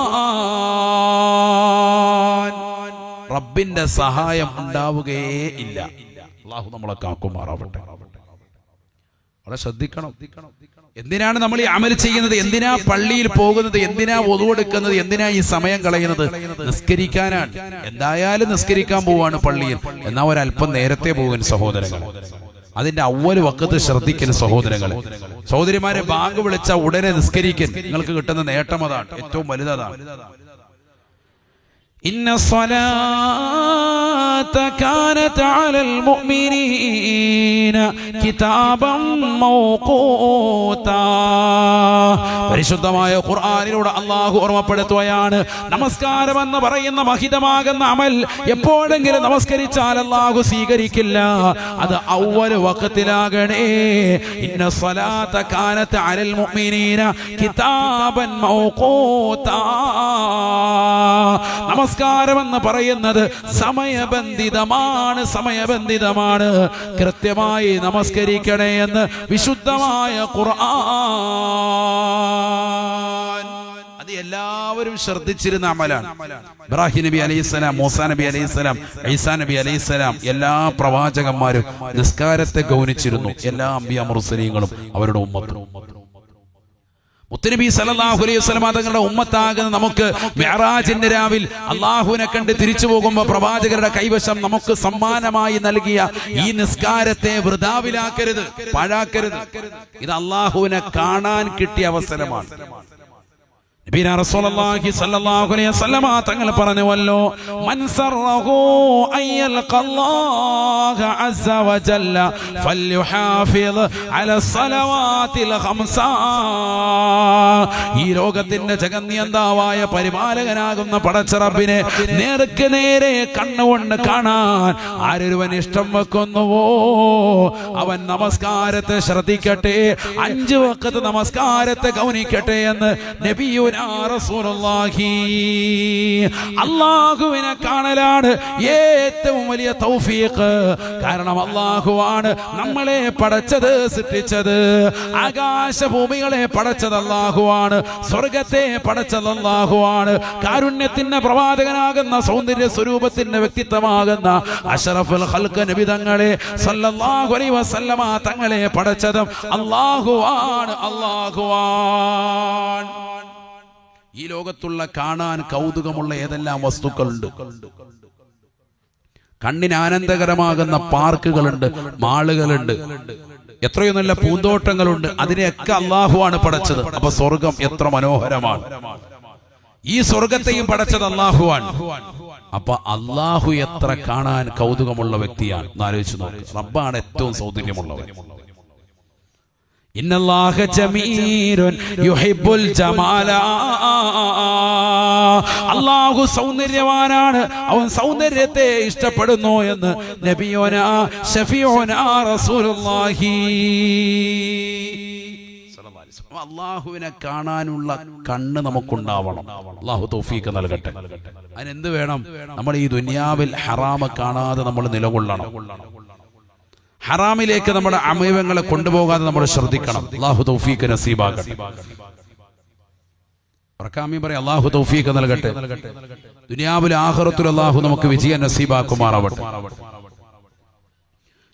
A: റബ്ബിന്റെ സഹായം ഉണ്ടാവുകയേ ഇല്ല. അല്ലാഹു നമ്മളെ കാക്കുമാറാവട്ടെ. വളരെ ശ്രദ്ധിക്കണം. എന്തിനാണ് നമ്മൾ ഈ അമൽ ചെയ്യുന്നത്? എന്തിനാ പള്ളിയിൽ പോകുന്നത്? എന്തിനാ വുളു എടുക്കുന്നത്? എന്തിനാ ഈ സമയം കളയുന്നത്? നിസ്കരിക്കാനാണ്. എന്തായാലും നിസ്കരിക്കാൻ പോവാണ് പള്ളിയിൽ, എന്നാ ഒരല്പം നേരത്തെ പോകാൻ സഹോദരങ്ങൾ. അതിന്റെ അവ്വല് വഖത്ത് ശ്രദ്ധിക്കൽ സഹോദരങ്ങൾ. സഹോദരിമാരെ, ബാങ്ക് വിളിച്ച ഉടനെ നിസ്കരിക്കൽ. നിങ്ങൾക്ക് കിട്ടുന്ന നേട്ടം അതാണ്, ഏറ്റവും വലുതാണ്. ഇന്ന സ്വലാത കാനത അലൽ മുഅ്മിനീന കിതാബൻ മൗഖൂതാ. പരിശുദ്ധമായ ഖുർആനിലൂടെ അല്ലാഹു ഓർമ്മപ്പെടുത്തുകയാണ്, നമസ്കാരം എന്ന് പറയുന്ന മഹിതമാകുന്ന അമൽ എപ്പോഴെങ്കിലും നമസ്കരിച്ചാൽ അല്ലാഹു സ്വീകരിക്കില്ല. അത് അവ്വൽ വഖത്തിലാകണേ. ഇന്ന സ്വലാത കാനത അലൽ മുഅ്മിനീന കിതാബൻ മൗഖൂതാ. നമസ്കാരം എന്ന് പറയുന്നത് സമയബന്ധിതമാണ്, സമയബന്ധിതമാണ്. കൃത്യമായി നമസ്കരിക്കണേ എന്ന് വിശുദ്ധമായ ഖുർആൻ. അത് എല്ലാവരും ശ്രദ്ധിച്ചിരുന്ന അമലാണ്. ഇബ്രാഹിം നബി അലൈഹിസ്സലാം, മൂസാ നബി അലൈഹിസ്സലാം, ഈസാ നബി അലൈഹിസ്സലാം, എല്ലാ പ്രവാചകന്മാരും നിസ്കാരത്തെ ഗൗനിച്ചിരുന്നു. എല്ലാ അംബിയാ മുർസലീങ്ങളും അവരുടെ ഉമ്മത്തും. മുത്തുനബി സല്ലല്ലാഹു അലൈഹി വസല്ലം തങ്ങളുടെ ഉമ്മത്താകുന്ന നമുക്ക് മിഅ്റാജിന്റെ രാവിൽ അല്ലാഹുവിനെ കണ്ട് തിരിച്ചു പോകുമ്പോൾ പ്രവാചകരുടെ കൈവശം നമുക്ക് സമ്മാനമായി നൽകിയ ഈ നിസ്കാരത്തെ വൃഥാവിലാക്കരുത്, പാഴാക്കരുത്. ഇത് അല്ലാഹുവിനെ കാണാൻ കിട്ടിയ അവസരമാണ്. നബി റസൂലുള്ളാഹി സ്വല്ലല്ലാഹു അലൈഹി വസല്ലം തങ്ങൾ പറഞ്ഞുവല്ലോ, മൻ സറഹു അയ്യൽഖല്ലാഹ അസ്സ വജല്ല ഫൽയുഹാഫിദ് അല സ്വലവാതിൽ ഖംസ. ഈ ലോകത്തിന്റെ ജഗന്നിയന്താവായ പരിപാലകനാകുന്ന പടച്ച റബ്ബിനെ നേർക്ക് നേരെ കണ്ണുകൊണ്ട് കാണാൻ ആരൊരുവൻ ഇഷ്ടം വെക്കുന്നുവോ അവൻ നമസ്കാരത്തെ ശ്രദ്ധിക്കട്ടെ, 5 വഖത്ത് നമസ്കാരത്തെ ഗൗനിക്കട്ടെ എന്ന് നബിയുനാ റസൂലുള്ളാഹി. അല്ലാഹുവിനെ കാണലാണ് ഏറ്റവും വലിയ തൗഫീഖ്. കാരണം അല്ലാഹുവാണ് നമ്മളെ പടച്ചത്, സൃഷ്ടിച്ചത്. ആകാശഭൂമികളെ പടച്ചത് അല്ലാഹുവാണ്, സ്വർഗത്തെ പടച്ചത് അല്ലാഹുവാണ്. കാരുണ്യത്തിന്റെ പ്രവാചകനാകുന്ന, സൗന്ദര്യ സ്വരൂപത്തിന്റെ വ്യക്തിത്വമാകുന്ന അഷ്റഫുൽ ഖൽഖ് നബി തങ്ങളെ സല്ലല്ലാഹു അലൈഹി വസല്ലമ തങ്ങളെ പടച്ചതും അല്ലാഹുവാണ്, അല്ലാഹുവാൻ. ഈ ലോകത്തുള്ള കാണാൻ കൗതുകമുള്ള ഏതെല്ലാം വസ്തുക്കളുണ്ട്? കണ്ണിന് ആനന്ദകരമാകുന്ന പാർക്കുകളുണ്ട്, മാളുകളുണ്ട്, എത്രയോ നല്ല പൂന്തോട്ടങ്ങളുണ്ട്. അതിനെയൊക്കെ അല്ലാഹുവാണ് പടച്ചത്. അപ്പൊ സ്വർഗം എത്ര മനോഹരമാണ്! ഈ സ്വർഗത്തെയും പടച്ചത് അല്ലാഹുവാണ്. അപ്പൊ അല്ലാഹു എത്ര കാണാൻ കൗതുകമുള്ള വ്യക്തിയാണ്. ആലോചിച്ച് നോക്ക്. റബ്ബാണ് ഏറ്റവും സൗന്ദര്യമുള്ളവൻ. ഇന്നല്ലാഹ ജമീലുൻ യുഹിബ്ബുൽ ജമാല. അല്ലാഹു സൗന്ദര്യവാനാണ്, അവൻ സൗന്ദര്യത്തെ ഇഷ്ടപ്പെടുന്നു എന്ന് നബിയോനാ ശഫീഉനാ റസൂലുള്ളാഹി. അള്ളാഹുവിനെ കാണാനുള്ള കണ്ണ് നമുക്കുണ്ടാവണം. അള്ളാഹു തൗഫീഖ് നൽകട്ടെ. അതിനെന്ത് വേണം? നമ്മൾ ഈ ദുനിയാവിൽ ഹറാമ കാണാതെ നമ്മൾ നിലകൊള്ളണം. ഹറാമിലേക്ക് നമ്മുടെ അവയവങ്ങളെ കൊണ്ടുപോകാതെ നമ്മൾ ശ്രദ്ധിക്കണം. അള്ളാഹു തൗഫീഖ് നസീബാകട്ടെ. അള്ളാഹു തൗഫീഖ് നൽകട്ടെ. ദുനിയാവിൽ ആഖിറത്തിൽ അള്ളാഹു നമുക്ക് വിജയം നസീബാക്കുമാറാവട്ടെ.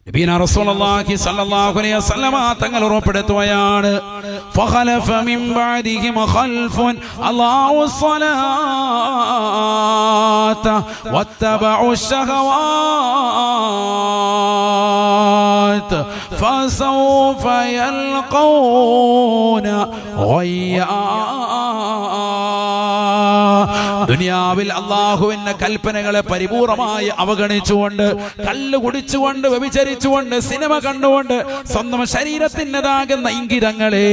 A: നബിയനാ റസൂലുള്ളാഹി സ്വല്ലല്ലാഹു അലൈഹി വസല്ലമ തങ്ങൾ ഉറപ്പെടുത്തുകയാണ്, ഫഖലഫ മിൻ ബഅദിഹിം ഖൽഫുൻ അല്ലാഹു സ്വലാത വത്തബഉ ശഹവാത് ഫസൗഫ യൽഖൗന ഗയ്യാ. ദുനിയാവിൽ അള്ളാഹുവിന്റെ കൽപ്പനകളെ പരിപൂർണമായി അവഗണിച്ചുകൊണ്ട്, കല്ല് കുടിച്ചുകൊണ്ട്, വ്യഭിചരിച്ചുകൊണ്ട്, സിനിമ കണ്ടുകൊണ്ട്, സ്വന്തം ശരീരത്തിൻ്റെതാകുന്ന ഇംഗിതങ്ങളെ,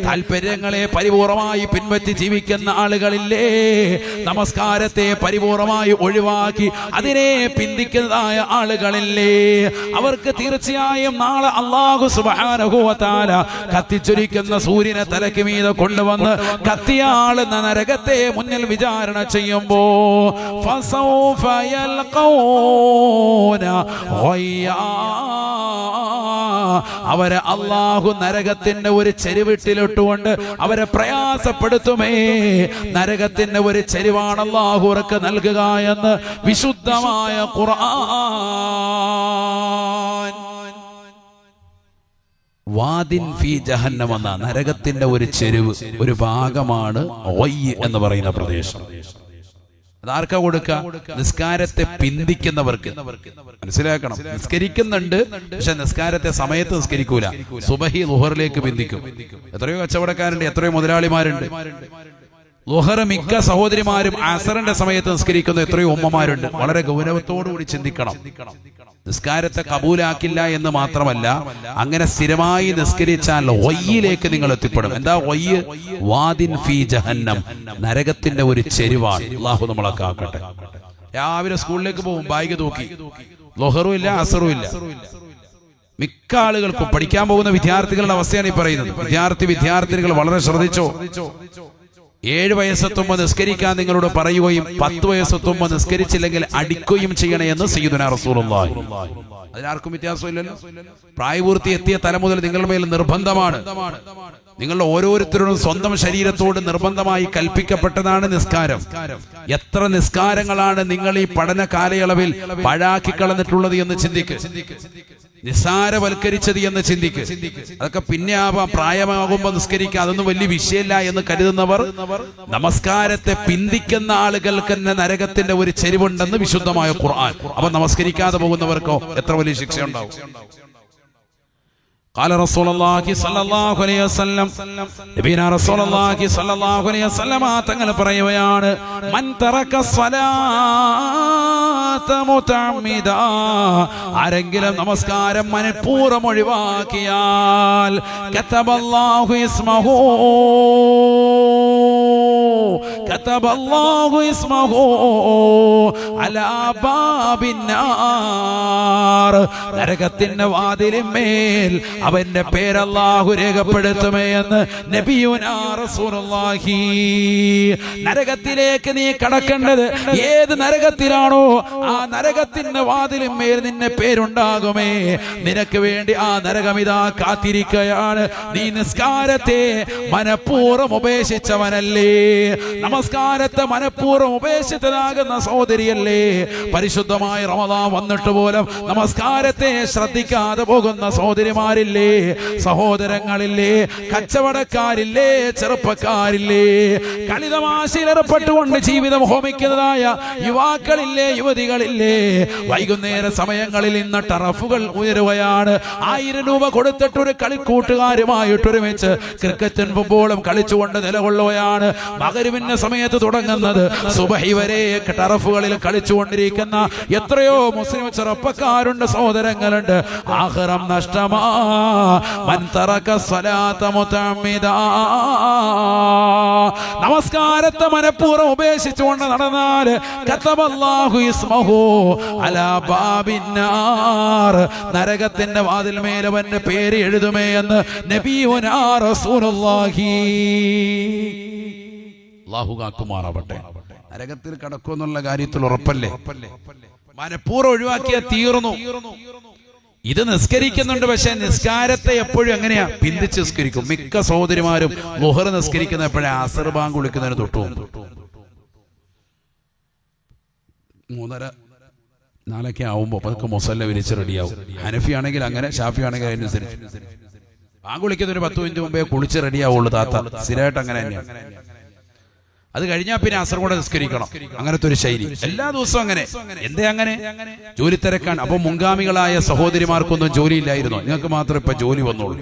A: താല്പര്യങ്ങളെ പരിപൂർണമായി പിൻപറ്റി ജീവിക്കുന്ന ആളുകളില്ലേ, നമസ്കാരത്തെ പരിപൂർണമായി ഒഴിവാക്കി അതിനെ പിന്തിക്കുന്നതായ ആളുകളില്ലേ, അവർക്ക് തീർച്ചയായും നാളെ അല്ലാഹു സുബ്ഹാനഹു വ തആല കത്തിച്ചൊരിക്കുന്ന സൂര്യനെ തലയ്ക്ക് മീതെ കൊണ്ടുവന്ന് കത്തിയാളുന്ന നരകത്തെ മുന്നിൽ വിചാരണ ചെയ്യുമ്പോ ഫസൗഫ യൽഖൗന ഗയ്യാ, അവരെ അല്ലാഹു നരകത്തിന്റെ ഒരു ചെരുവിട്ടിലിട്ടുകൊണ്ട് അവരെ പ്രയാസപ്പെടുത്തുമേ. നരകത്തിന്റെ ഒരു ചെരുവാണ് അല്ലാഹു അവർക്ക് നൽകുക എന്ന് വിശുദ്ധമായ ഖുർആൻ. വാദിൻ ഫീ ജഹന്നം എന്ന നരകത്തിന്റെ ഒരു ചെരുവ്, ഒരു ഭാഗമാണ് ഗയ്യ് എന്ന് പറയുന്ന പ്രദേശം. അതാർക്കാ കൊടുക്കുക? നിസ്കാരത്തെ പിന്തിക്കുന്നവർക്ക്. മനസ്സിലാക്കണം, നിസ്കരിക്കുന്നുണ്ട് പക്ഷെ നിസ്കാരത്തെ സമയത്ത് നിസ്കരിക്കൂല. സുബഹി ളുഹറിലേക്ക് പിന്തിക്കും. എത്രയോ കച്ചവടക്കാരുണ്ട്, എത്രയോ മുതലാളിമാരുണ്ട്. ളുഹർ മിക്ക സഹോദരിമാരും അസറിന്റെ സമയത്ത് നിസ്കരിക്കുന്ന എത്രയോ ഉമ്മമാരുണ്ട്. വളരെ ഗൗരവത്തോടുകൂടി ചിന്തിക്കണം. നിസ്കാരത്തെ കബൂലാക്കില്ല എന്ന് മാത്രമല്ല, അങ്ങനെ സ്ഥിരമായി നിസ്കരിച്ചാൽ ഗയ്യിലേക്ക് നിങ്ങൾ എത്തിപ്പെടും. എന്താ ഗയ്യ്? വാദിൻ ഫീ ജഹന്നം, നരകത്തിന്റെ ഒരു ചെരുവാണ്. അല്ലാഹു നമ്മളെ കാക്കട്ടെ. രാവിലെ സ്കൂളിലേക്ക് പോകും, ബാഗ് തൂക്കി, ളുഹറും ഇല്ല അസറും ഇല്ല. മിക്ക ആളുകൾക്കും, പഠിക്കാൻ പോകുന്ന വിദ്യാർത്ഥികളുടെ അവസ്ഥയാണ് ഈ പറയുന്നത്. വിദ്യാർത്ഥിനികൾ വളരെ ശ്രദ്ധിച്ചോ. 7 വയസ്സെത്തുമ്പോൾ നിസ്കരിക്കാൻ നിങ്ങളോട് പറയുകയും 10 വയസ്സെത്തുമ്പോൾ നിസ്കരിച്ചില്ലെങ്കിൽ അടിക്കുകയും ചെയ്യണേ എന്ന് സയ്യിദുനാ റസൂലുള്ളാഹി. അതിനാർക്കും വ്യത്യാസമില്ലല്ലോ. പ്രായപൂർത്തി എത്തിയ തല മുതൽ നിങ്ങളുടെ മേൽ നിർബന്ധമാണ്. നിങ്ങളുടെ ഓരോരുത്തരോടും സ്വന്തം ശരീരത്തോട് നിർബന്ധമായി കൽപ്പിക്കപ്പെട്ടതാണ് നിസ്കാരം. എത്ര നിസ്കാരങ്ങളാണ് നിങ്ങൾ ഈ പഠന കാലയളവിൽ പാഴാക്കിക്കളഞ്ഞിട്ടുള്ളത് എന്ന് ചിന്തിക്ക്. നിസ്സാരവൽക്കരിച്ചത് എന്ന് ചിന്തിക്ക്. അതൊക്കെ പിന്നെ ആവാം, പ്രായമാകുമ്പോൾ നിസ്കരിക്കുക, അതൊന്നും വലിയ വിഷയമില്ല എന്ന് കരുതുന്നവർ, നമസ്കാരത്തെ പിന്തിക്കുന്ന ആളുകൾക്ക് തന്നെ നരകത്തിന്റെ ഒരു ചെരിവുണ്ടെന്ന് വിശുദ്ധമായ ഖുർആൻ. അപ്പൊ നമസ്കരിക്കാതെ പോകുന്നവർക്കോ എത്ര വലിയ ശിക്ഷ ഉണ്ടാവും. قال رسول الله صلى الله عليه وسلم, നബിയനാ റസൂലുള്ളാഹി സ്വല്ലല്ലാഹു അലൈഹി വസല്ലം തങ്ങൾ പറയുകയാണ്, മൻ തറക സ്വലാത മുതഅമ്മിദാ, ആരെങ്കിലും നമസ്കാരം മനഃപൂർവ്വം ഒഴിവാക്കിയാൽ കതബല്ലാഹു ഇസ്മഹു അലാ ബാബിന്നാർ, നരകത്തിന്റെ വാതിലിന്മേൽ അവന്റെ പേര് അല്ലാഹു രേഖപ്പെടുത്തുമേ എന്ന് നബിയുനാ റസൂലുള്ളാഹി. നരകത്തിലേക്ക് നീ കടക്കേണ്ടത് ഏത് നരകത്തിലാണോ ആ നരകത്തിന്റെ വാതിലിന്മേൽ നിന്നെ പേരുണ്ടാകുമേ. നിനക്ക് വേണ്ടി ആ നരകമിതാ കാത്തിരിക്കുകയാണ്. നീ നിസ്കാരത്തെ മനഃപൂർവ്വം ഉപേക്ഷിച്ചവനല്ലേ, നമസ്കാരത്തെ മനഃപൂർവ്വം ഉപേക്ഷിച്ചതാകുന്ന സഹോദരിയല്ലേ, പരിശുദ്ധമായ റമദാൻ വന്നിട്ട് പോലും നമസ്കാരത്തെ ശ്രദ്ധിക്കാതെ പോകുന്ന സഹോദരിമാരില്ലേ, സഹോദരങ്ങളില്ലേ, കച്ചവടക്കാരില്ലേ, ചെറുപ്പക്കാരില്ലേ, കളിതമാശയിൽ ഏർപ്പെട്ടുകൊണ്ട് ജീവിതം ഹോമിക്കുന്നതായ യുവാക്കളില്ലേ, യുവതികളില്ലേ, വൈകുന്നേര സമയങ്ങളിൽ ഇന്ന് ടറഫുകൾ ഉയരുകയാണ്. 1000 രൂപ കൊടുത്തിട്ട് ഒരു കളിക്കൂട്ടുകാരുമായിട്ട് ഒരുമിച്ച് ക്രിക്കറ്റും ഫുട്ബോളും കളിച്ചുകൊണ്ട് നിലകൊള്ളുകയാണ്. മഗ്‌രിബിന് മഗ്‌രിബിന്റെ സമയത്ത് തുടങ്ങുന്നത് സുബഹി വരെ ടറഫുകളിൽ കളിച്ചുകൊണ്ടിരിക്കുന്ന എത്രയോ മുസ്ലിം ചെറുപ്പക്കാരുണ്ട്, സഹോദരങ്ങളുണ്ട്. ആഖിറം നഷ്ടമാ മൻ തറക സ്വലാത മുതഅമ്മിദാ. നമസ്കാരത്തെ മനഃപൂർവ്വം ഉപേക്ഷിച്ചുകൊണ്ട് നടന്നാൽ കതബല്ലാഹു ഇസ്മഹു അലാ ബാബിന്നാർ, നരകത്തിന്റെ വാതിൽമേൽ അവന്റെ പേര് എഴുതുമേ എന്ന് നബിയുനാ റസൂലുള്ളാഹി. അല്ലാഹു കാക്കുമാറാവട്ടെ. നരകത്തിൽ കടക്കുമെന്നുള്ള കാര്യത്തിൽ ഉറപ്പല്ലേ? മനഃപൂർവ്വം ഒഴിവാക്കിയാൽ തീർന്നു. ഇത് നിസ്കരിക്കുന്നുണ്ട്, പക്ഷെ നിസ്കാരത്തെ എപ്പോഴും എങ്ങനെയാ പിന്തിച്ച് നിസ്കരിക്കും. മിക്ക സഹോദരിമാരും ളുഹർ നിസ്കരിക്കുന്ന എപ്പോഴാ? അസർ ബാങ്ക് വിളിക്കുന്നതിന് തൊട്ടു 3:30-4 ആവുമ്പോ പതുക്കെ മുസല്ല വിരിച്ച് റെഡിയാവും. ഹനഫി ആണെങ്കിൽ അങ്ങനെ, ഷാഫി ആണെങ്കിൽ അതിനനുസരിച്ച്. ബാങ്ക് വിളിക്കുന്ന ഒരു 10 മിനിറ്റ് മുമ്പേ കുളിച്ച് റെഡിയാവുള്ളൂ താത്ത. സ്ഥിരമായിട്ട് അങ്ങനെ തന്നെയാണ്. അത് കഴിഞ്ഞാൽ പിന്നെ അസർ കൂടെ നിസ്കരിക്കണം. അങ്ങനത്തെ ഒരു ശൈലി എല്ലാ ദിവസവും അങ്ങനെ. എന്തേ അങ്ങനെ? ജോലി തിരക്കാണ്. അപ്പൊ മുൻഗാമികളായ സഹോദരിമാർക്കൊന്നും ജോലി ഇല്ലായിരുന്നു, നിങ്ങൾക്ക് മാത്രം ഇപ്പൊ ജോലി വന്നോളൂ.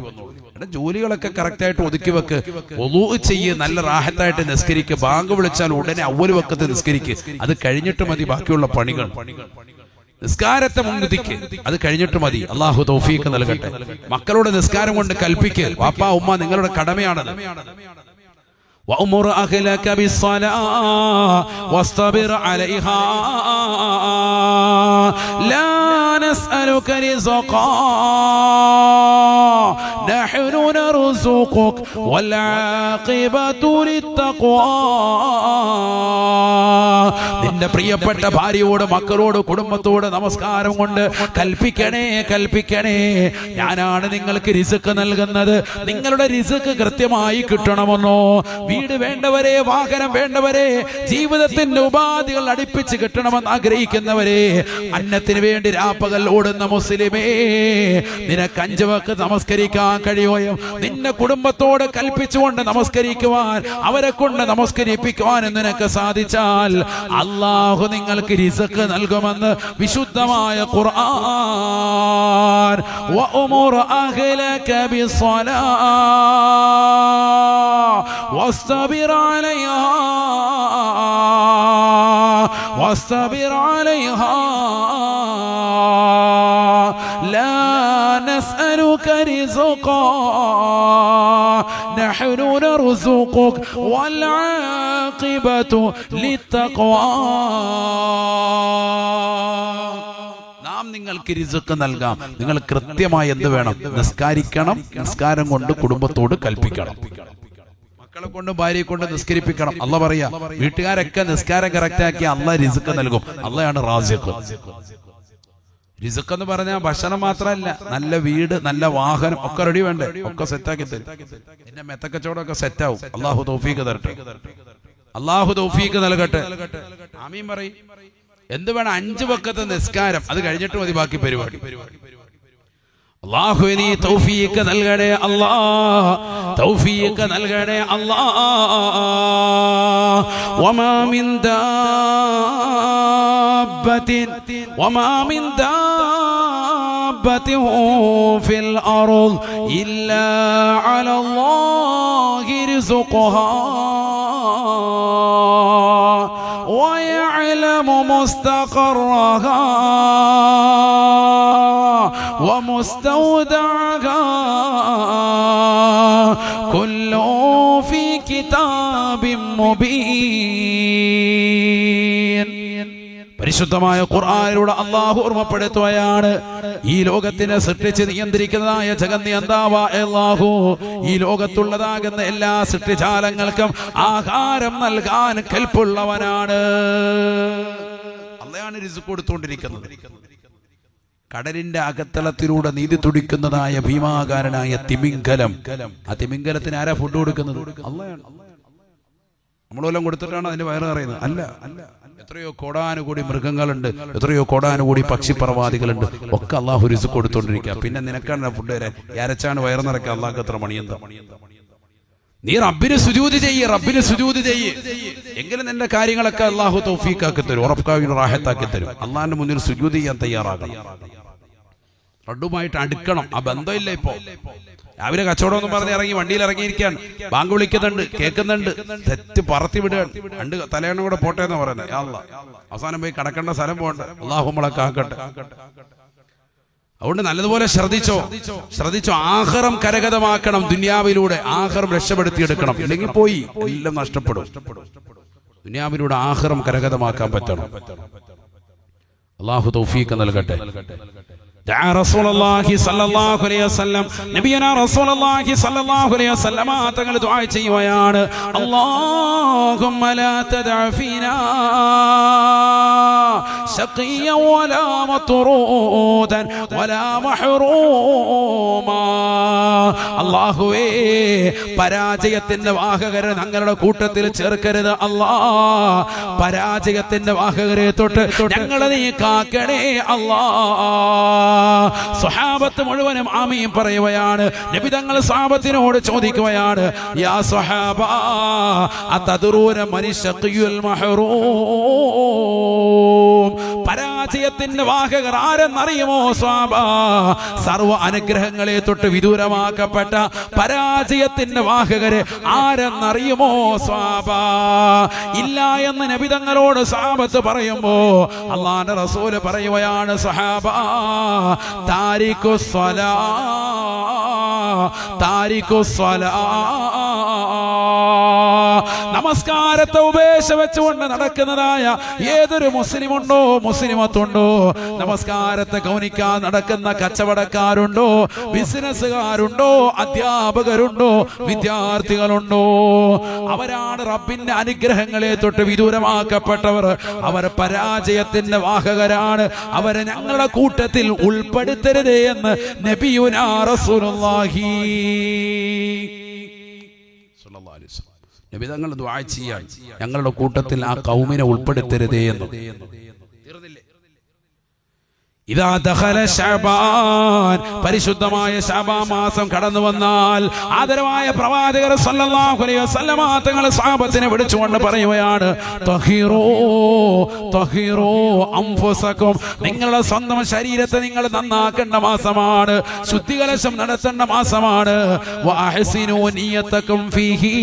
A: ജോലികളൊക്കെ കറക്റ്റായിട്ട് ഒതുക്കി വെക്ക്, വുളൂ ചെയ്യ്, നല്ല റാഹത്തായിട്ട് നിസ്കരിക്ക്. ബാങ്ക് വിളിച്ചാൽ ഉടനെ അവ്വൽ വക്കത്ത് നിസ്കരിക്ക്. അത് കഴിഞ്ഞിട്ട് മതി ബാക്കിയുള്ള പണികൾ. നിസ്കാരത്തെ മുൻനിർത്തിക്ക്, അത് കഴിഞ്ഞിട്ട് മതി. അല്ലാഹു തൗഫീഖ് നൽകട്ടെ. മക്കളോട് നിസ്കാരം കൊണ്ട് കൽപ്പിക്ക്. വാപ്പാ ഉമ്മ നിങ്ങളുടെ കടമയാണത്. وأمر أهلك بالصلاة واصطبر عليها لا نسألك رزقا نحن نرزقك والعاقبة للتقوى. നിന്റെ പ്രിയപ്പെട്ട ഭാര്യയോട്, മക്കളോട്, കുടുംബത്തോട് നമസ്കാരം കൊണ്ട് കൽപ്പിക്കണേ, കൽപ്പിക്കണേ, ഞാനാണ് നിങ്ങൾക്ക് റിസ്ക് നൽകുന്നത്. നിങ്ങളുടെ റിസ്ക് കൃത്യമായി കിട്ടണമെന്നോ? വീട് വേണ്ടവരെ, വാഹനം വേണ്ടവരെ, ജീവിതത്തിന്റെ ഉപാധികൾ അടുപ്പിച്ച് കിട്ടണമെന്ന് ആഗ്രഹിക്കുന്നവരെ, അന്നത്തിന് വേണ്ടി രാപ്പകൽ ഓടുന്ന മുസ്ലിമേ, നിനക്ക് 5 വക്ത് നമസ്കരിക്കാൻ കഴിയുകയും നിന്റെ കുടുംബത്തോട് കൽപ്പിച്ചുകൊണ്ട് നമസ്കരിക്കുവാൻ, അവരെ കൊണ്ട് നമസ്കരിപ്പിക്കുവാൻ നിനക്ക് സാധിച്ചാൽ അല്ലാഹു നിങ്ങൾക്ക് റിസ്ക് നൽകുമെന്ന് വിശുദ്ധമായ ഖുർആൻ. വഅമുർ അഹ്ലക ബിസ്സലാ واصطبر عليها واصطبر عليها لا نسألك رزقا نحن نرزقك والعاقبة للتقوى. നാം നിങ്ങൾക്ക് റിസ്ക് നൽകാം. നിങ്ങൾ കൃത്യമായി എന്ത് വേണം? നിസ്കാരിക്കണം. നിസ്കാരം കൊണ്ട് കുടുംബത്തോട് കൽപ്പിക്കണം. മക്കളെ കൊണ്ട്, ഭാര്യയെ കൊണ്ട് നിസ്കരിപ്പിക്കണം. അല്ലാഹ് പറയാ, വീട്ടുകാരൊക്കെ നിസ്കാരം കറക്റ്റാക്കി അല്ലാഹ് റിസ്ക് നൽകും. അല്ലാഹയാണ് റാസിഖ്. റിസ്ക് എന്ന് പറഞ്ഞാൽ ഭക്ഷണം മാത്രമല്ല, നല്ല വീട്, നല്ല വാഹനം ഒക്കെ റെഡി വേണ്ടേ? ഒക്കെ സെറ്റാക്കി തരും. എന്റെ മെത്തക്കച്ചവടമൊക്കെ സെറ്റാവും. അല്ലാഹു തൗഫീഖ് തരട്ടെ. അല്ലാഹു തൗഫീഖ് നൽകട്ടെ. ആമീൻ പറയും. എന്ത് വേണം? 5 വക്തത്തെ നിസ്കാരം, അത് കഴിഞ്ഞിട്ട് മതി ബാക്കി പരിപാടി. അല്ലാഹു നീ തൗഫീഖ് നൽകണേ അല്ലാഹ്, തൗഫീഖ് നൽകണേ അല്ലാഹ്. വമാ മിൻ ദാബത്തിൻ ഫിൽ അർദ് ഇല്ലാ അലല്ലാഹി റിസ്ഖുഹാ വയഅലമു മുസ്തഖറഹാ ومستودعها كل في كتاب مبين. പരിശുദ്ധമായ ഖുർആനിലൂടെ അല്ലാഹു ഓർമ്മപ്പെടുത്തുകയാണ്, ഈ ലോകത്തിനെ സൃഷ്ടിച്ച് നിയന്ത്രിക്കുന്നതായ ജഗന്നിയന്താവായ അല്ലാഹു ഈ ലോകത്തുള്ളതാകുന്ന എല്ലാ സൃഷ്ടിജാലങ്ങൾക്കും ആഹാരം നൽകാൻ കൽപ്പുള്ളവനാണ്. അല്ലാഹുവാണ് റിസ്ക് കൊടുത്തുകൊണ്ടിരിക്കുന്നത്. കടലിന്റെ അകത്തളത്തിലൂടെ നീതി തുടിക്കുന്നതായ ഭീമാകാരനായ തിമിംഗലം, ആ തിമിംഗലത്തിന് ആരാ ഫുഡ് കൊടുക്കുന്നത്? അല്ലാഹുവാണ്. നമ്മളെല്ലാം കൊടുത്തിട്ടാണ് അതിന്റെ വയറ് നിറയുന്നത്? അല്ല. എത്രയോ കോടാനുകൂടി മൃഗങ്ങളുണ്ട്, എത്രയോ കോടാനുകൂടി പക്ഷിപ്പറവാദികളുണ്ട്, ഒക്കെ അല്ലാഹു റിസ്ക് കൊടുത്തോണ്ടിരിക്കുക. പിന്നെ നിനക്കാണ് ഫുഡ് തരാൻ? അരച്ചാണ് വയറ് നിറയ്ക്കുക. അല്ലാഹു എത്ര മണിയെന്താ? നീ റബ്ബിന് സുജൂദ് ചെയ്യ്, റബ്ബിന് സുജൂദ് ചെയ്യ്. എങ്കിലും നിന്റെ കാര്യങ്ങളൊക്കെ അല്ലാഹു തൗഫീഖാക്കി തരും, ഉറപ്പാക്കി റാഹത്താക്കി തരും. അല്ലാഹുവിന്റെ മുന്നിൽ സുജൂദ് ചെയ്യാൻ തയ്യാറാകണം. റബ്ബുമായിട്ട് അടുക്കണം. ആ ബന്ധമില്ല ഇപ്പോ. രാവിലെ കച്ചവടം എന്ന് പറഞ്ഞ് ഇറങ്ങി വണ്ടിയിൽ ഇറങ്ങിയിരിക്കുകയാണ്, ബാങ്ക് വിളിക്കുന്നുണ്ട്, കേൾക്കുന്നുണ്ട്, തെറ്റ് പറത്തി വിടുകയാണ്. രണ്ട് തലയണ കൂടെ പോട്ടെ എന്ന് പറയുന്നത്. യാ അല്ലാഹ്, അവസാനം പോയി കിടക്കേണ്ട സ്ഥലം പോകണ്ട. അല്ലാഹു നമ്മളെ കാക്കട്ടെ. അതുകൊണ്ട് നല്ലതുപോലെ ശ്രദ്ധിച്ചോ. ആഖിറം കരഗതമാക്കണം. ദുനിയാവിലൂടെ ആഖിറം രക്ഷപ്പെടുത്തിയെടുക്കണം. ഇല്ലെങ്കിൽ പോയി എല്ലാം നഷ്ടപ്പെടും. ദുനിയാവിലൂടെ ആഖിറം കരഗതമാക്കാൻ പറ്റണം. അല്ലാഹു തൗഫീഖ് നൽകട്ടെ. റസൂലുള്ളാഹി സ്വല്ലല്ലാഹു അലൈഹി വസല്ലം നബിയനാ റസൂലുള്ളാഹി സ്വല്ലല്ലാഹു അലൈഹി വസല്ലം തങ്ങൾ ദുആ ചെയ്യുകയാണ്, അല്ലാഹുമ്മ ലാ തദഅ ഫീനാ ശഖിയ്യൻ വലാ മത്റൂദൻ വലാ മഹ്റൂമാ. അല്ലാഹുവേ, പരാജയത്തിന്റെ വാഹകരെ ഞങ്ങളുടെ കൂട്ടത്തിൽ ചേർക്കരുത് അല്ലാഹ്. പരാജയത്തിന്റെ വാഹകരെ തൊട്ട് ഞങ്ങളെ നീ കാക്കണേ അല്ലാഹ്. സ്വഹാബത്ത് മുഴുവനും ആമീൻ പറയുകയാണ്. നബി തങ്ങൾ സ്വഹാബത്തിനോട് ചോദിക്കുകയാണ്, യാ സ്വഹാബ അതദ്റൂന മനി ശഖിയുൽ മഹ്റൂം. പരാജയത്തിന്റെ വാഹകർ ആരെന്നറിയുമോ സ്വഹാബ? സർവ്വ അനുഗ്രഹങ്ങളെ തൊട്ട് വിദൂരമാക്കപ്പെട്ട പരാജയത്തിന്റെ വാഹകരെ ആരെന്നറിയുമോ സ്വഹാബ? ഇല്ല എന്ന് നബി തങ്ങളോട് സ്വഹാബത്ത് പറയുമ്പോ അല്ലാഹുവിന്റെ റസൂൽ പറയുകയാണ്, സ്വഹാബ നമസ്കാരത്തെ ഉപേക്ഷ വെച്ചുകൊണ്ട് നടക്കുന്നതായ ഏതൊരു മുസ്ലിമുണ്ടോ, മുസ്ലിമത്തുണ്ടോ, നമസ്കാരത്തെ ഗൗനിക്കാൻ നടക്കുന്ന കച്ചവടക്കാരുണ്ടോ, ബിസിനസ്സുകാരുണ്ടോ, അധ്യാപകരുണ്ടോ, വിദ്യാർത്ഥികളുണ്ടോ, അവരാണ് റബ്ബിന്റെ അനുഗ്രഹങ്ങളെ തൊട്ട് വിദൂരമാക്കപ്പെട്ടവർ. അവർ പരാജയത്തിന്റെ വാഹകരാണ്. അവരെ ഞങ്ങളുടെ കൂട്ടത്തിൽ ഉൾപ്പെടുത്തരുതേ എന്ന് നബിയുനാ റസൂലുള്ളാഹി സ്വല്ലല്ലാഹു അലൈഹി വസല്ലം നബി തങ്ങൾ ദുആ ചെയ്യാൻ ഞങ്ങളുടെ കൂട്ടത്തിൽ ആ ഖൗമിനെ ഉൾപ്പെടുത്തരുതേ എന്ന്. ഇദാ ദഖല ശഅബാൻ, പരിശുദ്ധമായ ശഅബാൻ മാസം കടന്നു വന്നാൽ ആദരവായ പ്രവാചകർ സല്ലല്ലാഹു അലൈഹി വസല്ലം തങ്ങൾ സ്വഹാബത്തിനെ വിളിച്ചുകൊണ്ട് പറയുകയാണ്, തഹിറൂ അൻഫുസകും. നിങ്ങളുടെ സ്വന്തം ശരീരത്തെ നിങ്ങൾ നന്നാക്കേണ്ട മാസമാണ്, ശുദ്ധികലശം നടത്തേണ്ട മാസമാണ്. വഅഹ്സിനൂ നിയതകും ഫീഹി,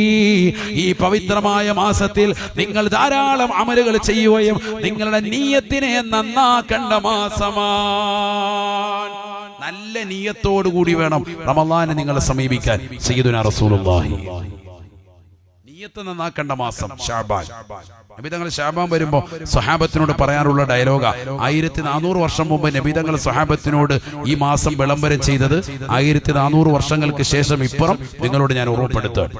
A: ഈ പവിത്രമായ മാസത്തിൽ നിങ്ങൾ ധാരാളം അമലുകൾ ചെയ്യുകയും നിങ്ങളുടെ നിയ്യത്തിനെ നന്നാക്കേണ്ട മാസമാണ്. നല്ല നിയ്യത്തോടു കൂടി വേണം റമളാനെ നിങ്ങൾ സമീപിക്കാൻ. സയ്യിദുനാ റസൂലുള്ളാഹി നിയ്യത്ത് നന്നാക്കേണ്ട മാസം ശഅബാൻ. നബി തങ്ങൾ ശഅബാൻ വരുമ്പോ സ്വഹാബത്തിനോട് പറയാനുള്ള ഡയലോഗ, 1400 വർഷം മുമ്പ് നബി തങ്ങൾ സ്വഹാബത്തിനോട് ഈ മാസം വിളംബരം ചെയ്തത് 1400 വർഷങ്ങൾക്ക് ശേഷം ഇപ്പുറം നിങ്ങളോട് ഞാൻ ഓർമ്മപ്പെടുത്തുകയാണ്.